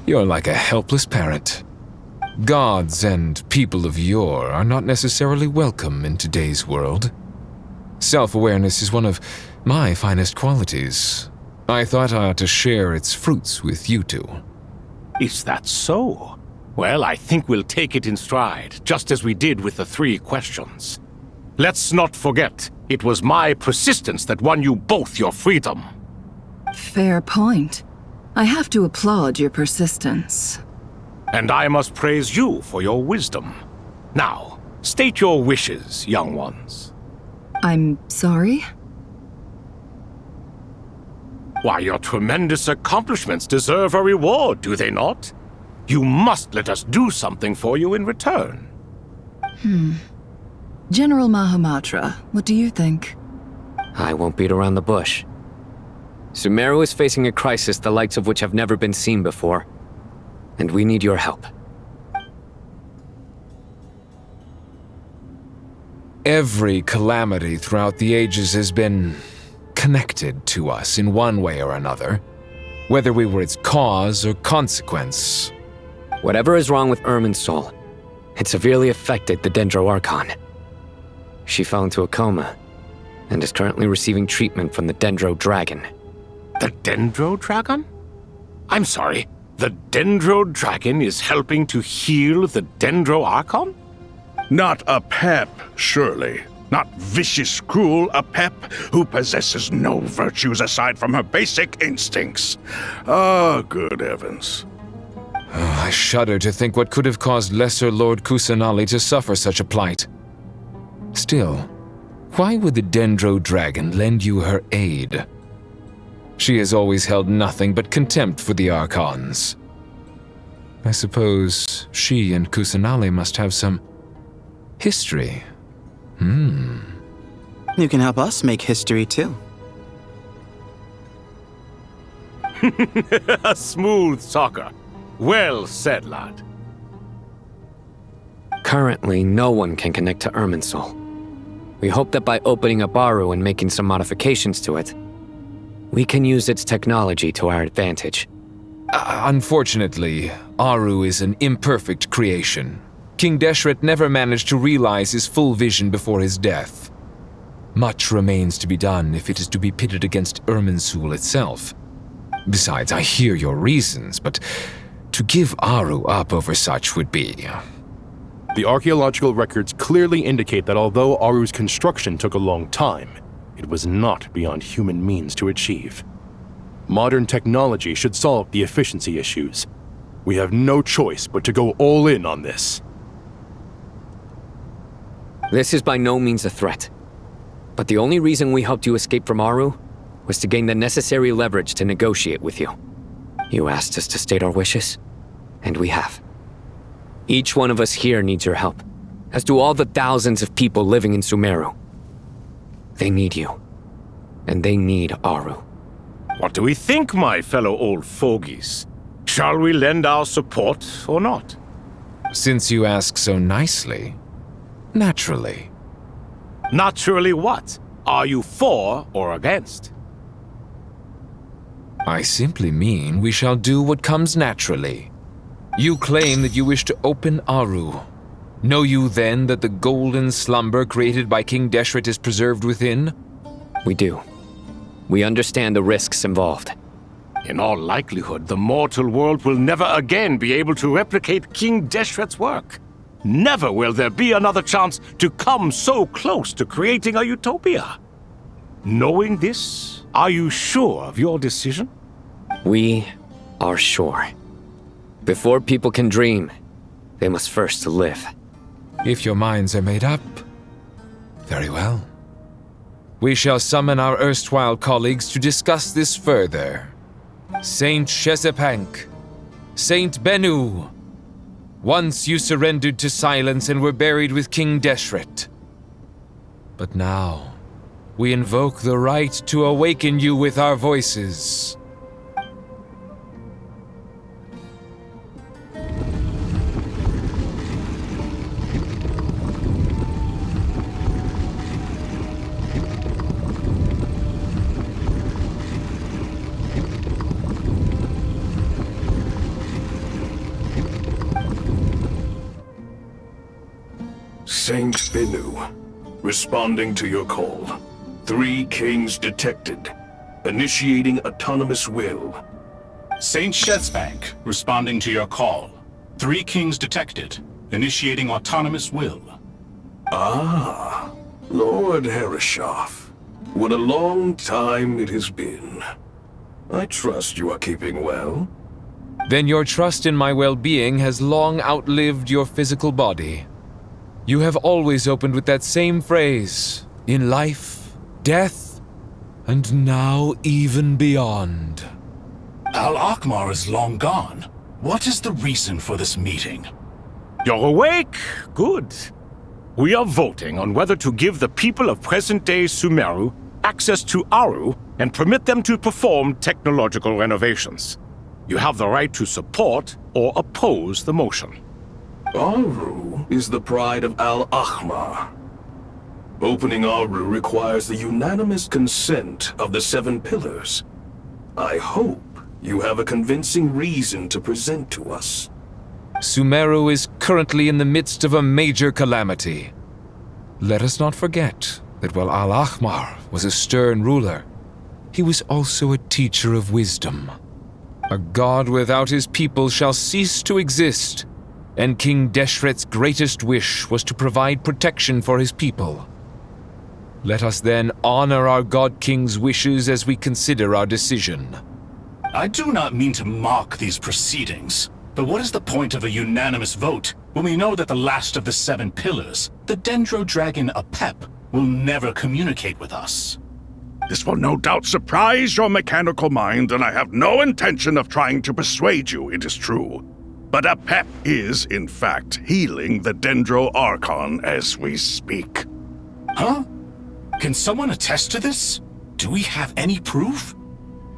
Speaker 23: You're like a helpless parent. Gods and people of yore are not necessarily welcome in today's world. Self-awareness is one of my finest qualities. I thought I ought to share its fruits with you two.
Speaker 8: Is that so? Well, I think we'll take it in stride, just as we did with the 3 questions. Let's not forget, it was my persistence that won you both your freedom.
Speaker 10: Fair point. I have to applaud your persistence.
Speaker 8: And I must praise you for your wisdom. Now, state your wishes, young ones.
Speaker 10: I'm sorry?
Speaker 8: Why, your tremendous accomplishments deserve a reward, do they not? You must let us do something for you in return.
Speaker 10: General Mahamatra, what do you think?
Speaker 16: I won't beat around the bush. Sumeru is facing a crisis the likes of which have never been seen before, and we need your help.
Speaker 23: Every calamity throughout the ages has been connected to us in one way or another, whether we were its cause or consequence.
Speaker 16: Whatever is wrong with Irminsul, it severely affected the Dendro Archon. She fell into a coma and is currently receiving treatment from the Dendro Dragon.
Speaker 8: The Dendro Dragon? I'm sorry, the Dendro Dragon is helping to heal the Dendro Archon?
Speaker 21: Not a pep, surely. Not vicious, cruel, a pep who possesses no virtues aside from her basic instincts. Ah, good heavens.
Speaker 23: Oh, I shudder to think what could have caused Lesser Lord Kusanali to suffer such a plight. Still, why would the Dendro Dragon lend you her aid? She has always held nothing but contempt for the Archons. I suppose she and Kusanali must have some history.
Speaker 11: You can help us make history too.
Speaker 8: A smooth talker. Well said, lad.
Speaker 16: Currently, no one can connect to Irminsul. We hope that by opening up Aru and making some modifications to it, we can use its technology to our advantage.
Speaker 23: Unfortunately, Aru is an imperfect creation. King Deshret never managed to realize his full vision before his death. Much remains to be done if it is to be pitted against Irminsul itself. Besides, I hear your reasons, but to give Aru up over such would be...
Speaker 9: The archaeological records clearly indicate that although Aru's construction took a long time, it was not beyond human means to achieve. Modern technology should solve the efficiency issues. We have no choice but to go all in on this.
Speaker 16: This is by no means a threat. But the only reason we helped you escape from Aru was to gain the necessary leverage to negotiate with you. You asked us to state our wishes, and we have. Each one of us here needs your help, as do all the thousands of people living in Sumeru. They need you, and they need Aru.
Speaker 8: What do we think, my fellow old fogies? Shall we lend our support or not?
Speaker 23: Since you ask so nicely, naturally.
Speaker 8: Naturally what? Are you for or against?
Speaker 23: I simply mean we shall do what comes naturally. You claim that you wish to open Aru. Know you then that the golden slumber created by King Deshret is preserved within?
Speaker 16: We do. We understand the risks involved.
Speaker 8: In all likelihood, the mortal world will never again be able to replicate King Deshret's work. Never will there be another chance to come so close to creating a utopia. Knowing this, are you sure of your decision?
Speaker 16: We are sure. Before people can dream, they must first live.
Speaker 23: If your minds are made up, very well. We shall summon our erstwhile colleagues to discuss this further. Saint Shezepank, Saint Bennu, once you surrendered to silence and were buried with King Deshret. But now, we invoke the right to awaken you with our voices.
Speaker 22: Saint Bennu, responding to your call.
Speaker 2: 3 Kings detected. Initiating autonomous will.
Speaker 12: Saint Shezbank, responding to your call. 3 Kings detected. Initiating autonomous will.
Speaker 2: Ah, Lord Herreshoff. What a long time it has been. I trust you are keeping well.
Speaker 23: Then your trust in my well-being has long outlived your physical body. You have always opened with that same phrase, in life, death, and now even beyond.
Speaker 12: Al-Akhmar is long gone. What is the reason for this meeting?
Speaker 8: You're awake? Good. We are voting on whether to give the people of present-day Sumeru access to Aru and permit them to perform technological renovations. You have the right to support or oppose the motion.
Speaker 2: Aru is the pride of Al-Akhmar. Opening Aru requires the unanimous consent of the 7 pillars. I hope you have a convincing reason to present to us.
Speaker 23: Sumeru is currently in the midst of a major calamity. Let us not forget that while Al-Akhmar was a stern ruler, he was also a teacher of wisdom. A god without his people shall cease to exist, and King Deshret's greatest wish was to provide protection for his people. Let us then honor our God King's wishes as we consider our decision.
Speaker 12: I do not mean to mock these proceedings, but what is the point of a unanimous vote when we know that the last of the 7 pillars, the Dendro Dragon Apep, will never communicate with us?
Speaker 21: This will no doubt surprise your mechanical mind, and I have no intention of trying to persuade you it is true. But Apep is, in fact, healing the Dendro Archon as we speak.
Speaker 12: Huh? Can someone attest to this? Do we have any proof?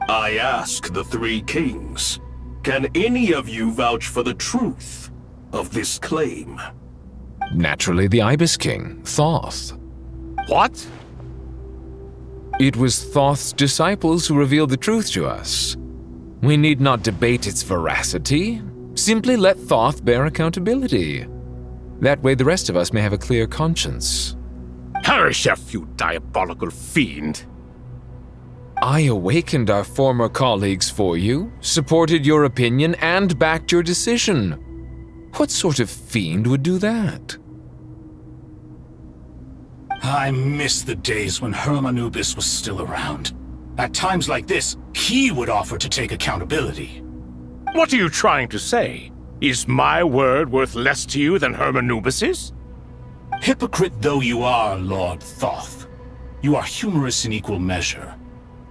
Speaker 2: I ask the 3 Kings. Can any of you vouch for the truth of this claim?
Speaker 23: Naturally, the Ibis King, Thoth.
Speaker 8: What?
Speaker 23: It was Thoth's disciples who revealed the truth to us. We need not debate its veracity. Simply let Thoth bear accountability. That way the rest of us may have a clear conscience.
Speaker 8: Herreshoff, you diabolical fiend!
Speaker 23: I awakened our former colleagues for you, supported your opinion, and backed your decision. What sort of fiend would do that?
Speaker 12: I miss the days when Hermanubis was still around. At times like this, he would offer to take accountability.
Speaker 8: What are you trying to say? Is my word worth less to you than Hermanubis's?
Speaker 12: Hypocrite though you are, Lord Thoth, you are humorous in equal measure.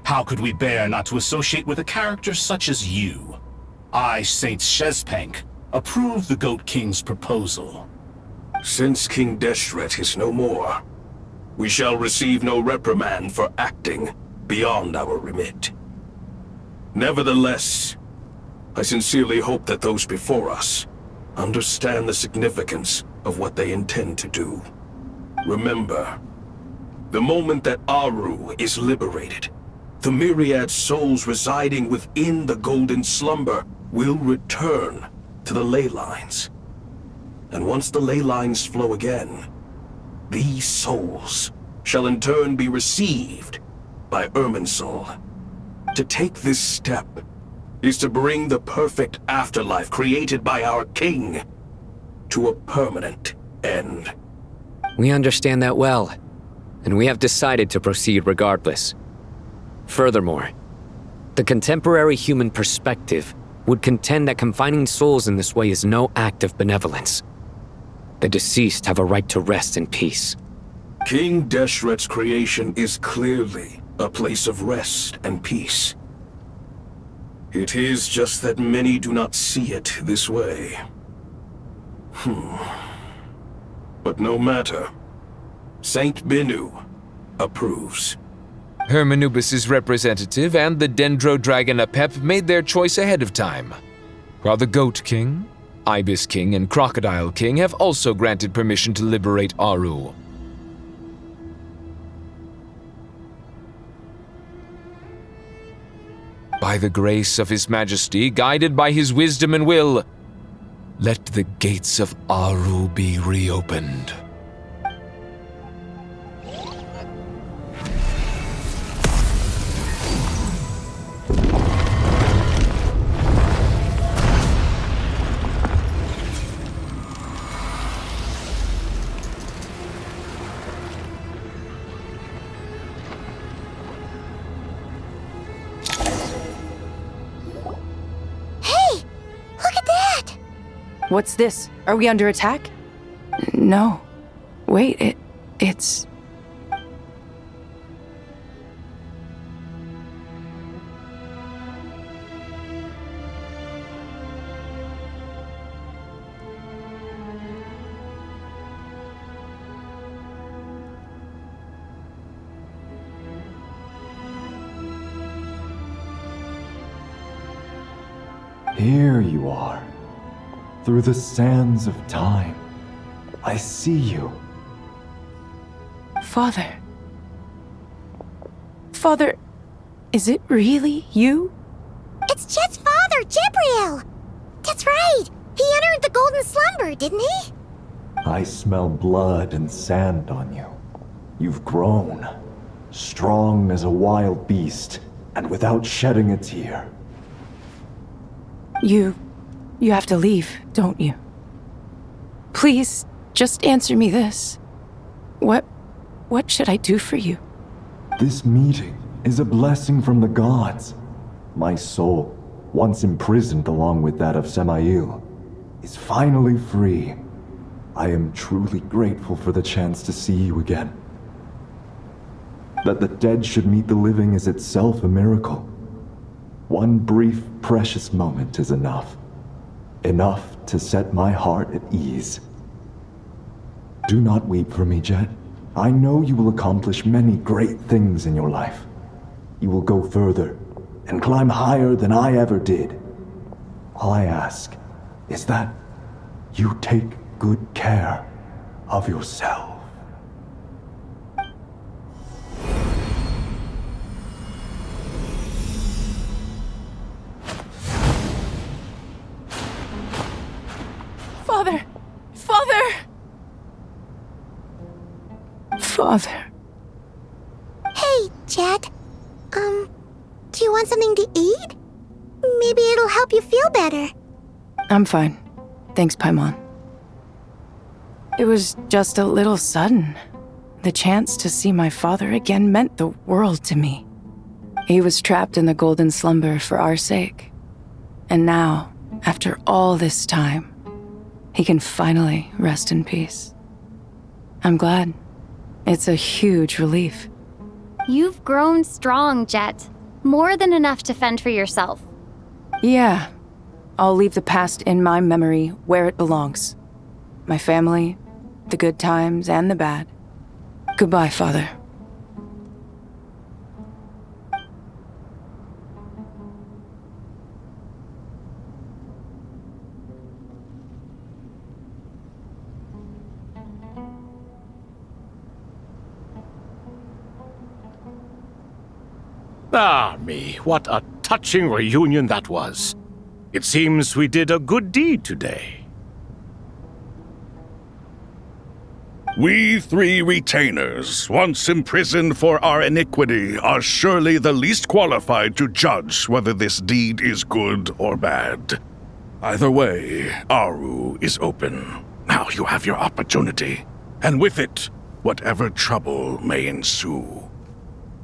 Speaker 12: How could we bear not to associate with a character such as you? I, Saint Shezbank, approve the Goat King's proposal.
Speaker 2: Since King Deshret is no more, we shall receive no reprimand for acting beyond our remit. Nevertheless, I sincerely hope that those before us understand the significance of what they intend to do. Remember, the moment that Aru is liberated, the myriad souls residing within the Golden Slumber will return to the ley lines. And once the ley lines flow again, these souls shall in turn be received by Irminsul. To take this step is to bring the perfect afterlife created by our king to a permanent end.
Speaker 16: We understand that well, and we have decided to proceed regardless. Furthermore, the contemporary human perspective would contend that confining souls in this way is no act of benevolence. The deceased have a right to rest in peace.
Speaker 2: King Deshret's creation is clearly a place of rest and peace. It is just that many do not see it this way. But no matter. Saint Binu approves.
Speaker 23: Hermanubis' representative and the Dendro Dragon Apep made their choice ahead of time, while the Goat King, Ibis King, and Crocodile King have also granted permission to liberate Aru. By the grace of His Majesty, guided by his wisdom and will, let the gates of Aru be reopened.
Speaker 6: What's this? Are we under attack? No. Wait, it's...
Speaker 13: Here you are. Through the sands of time. I see you.
Speaker 6: Father. Father, is it really you?
Speaker 1: It's Jet's father, Jibriel! That's right! He entered the golden slumber, didn't he?
Speaker 13: I smell blood and sand on you. You've grown. Strong as a wild beast, and without shedding a tear.
Speaker 6: You have to leave, don't you? Please, just answer me this. What should I do for you?
Speaker 13: This meeting is a blessing from the gods. My soul, once imprisoned along with that of Samael, is finally free. I am truly grateful for the chance to see you again. That the dead should meet the living is itself a miracle. One brief, precious moment is enough. Enough to set my heart at ease. Do not weep for me, Jet. I know you will accomplish many great things in your life. You will go further and climb higher than I ever did. All I ask is that you take good care of yourself.
Speaker 6: Father! Father! Father.
Speaker 1: Hey, Jet. Do you want something to eat? Maybe it'll help you feel better.
Speaker 6: I'm fine. Thanks, Paimon. It was just a little sudden. The chance to see my father again meant the world to me. He was trapped in the golden slumber for our sake. And now, after all this time, he can finally rest in peace. I'm glad. It's a huge relief.
Speaker 14: You've grown strong, Jet. More than enough to fend for yourself.
Speaker 6: Yeah. I'll leave the past in my memory where it belongs. My family, the good times and the bad. Goodbye, Father.
Speaker 8: Ah, me, what a touching reunion that was. It seems we did a good deed today.
Speaker 21: We three retainers, once imprisoned for our iniquity, are surely the least qualified to judge whether this deed is good or bad. Either way, Aru is open. Now you have your opportunity, and with it, whatever trouble may ensue.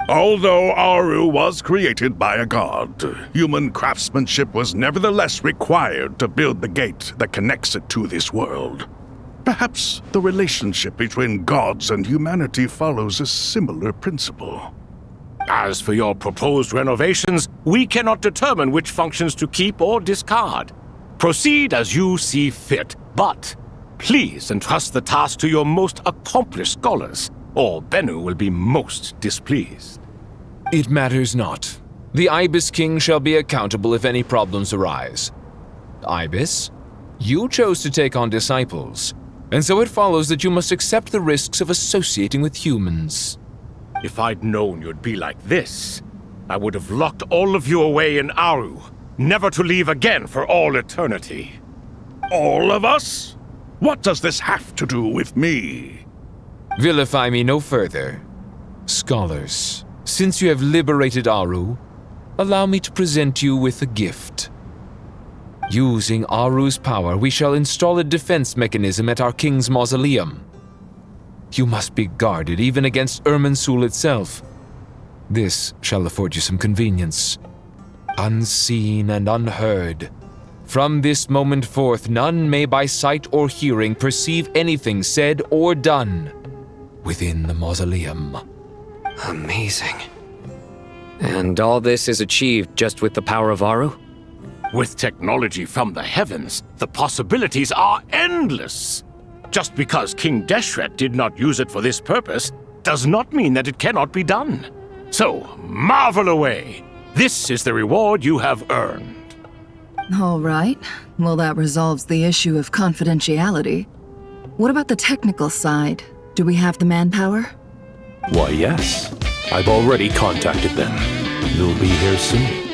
Speaker 21: Although Aru was created by a god, human craftsmanship was nevertheless required to build the gate that connects it to this world. Perhaps the relationship between gods and humanity follows a similar principle.
Speaker 8: As for your proposed renovations, we cannot determine which functions to keep or discard. Proceed as you see fit, but please entrust the task to your most accomplished scholars, or Bennu will be most displeased.
Speaker 23: It matters not. The Ibis King shall be accountable if any problems arise. Ibis, you chose to take on disciples, and so it follows that you must accept the risks of associating with humans.
Speaker 8: If I'd known you'd be like this, I would have locked all of you away in Aru, never to leave again for all eternity.
Speaker 21: All of us? What does this have to do with me?
Speaker 23: Vilify me no further. Scholars, since you have liberated Aru, allow me to present you with a gift. Using Aru's power, we shall install a defense mechanism at our king's mausoleum. You must be guarded even against Irminsul itself. This shall afford you some convenience. Unseen and unheard, From this moment forth, none may by sight or hearing perceive anything said or done within the mausoleum.
Speaker 16: Amazing. And all this is achieved just with the power of Aru?
Speaker 8: With technology from the heavens, the possibilities are endless. Just because King Deshret did not use it for this purpose does not mean that it cannot be done. So, marvel away. This is the reward you have earned.
Speaker 10: All right. Well, that resolves the issue of confidentiality. What about the technical side? Do we have the manpower?
Speaker 9: Why, yes. I've already contacted them. They'll be here soon.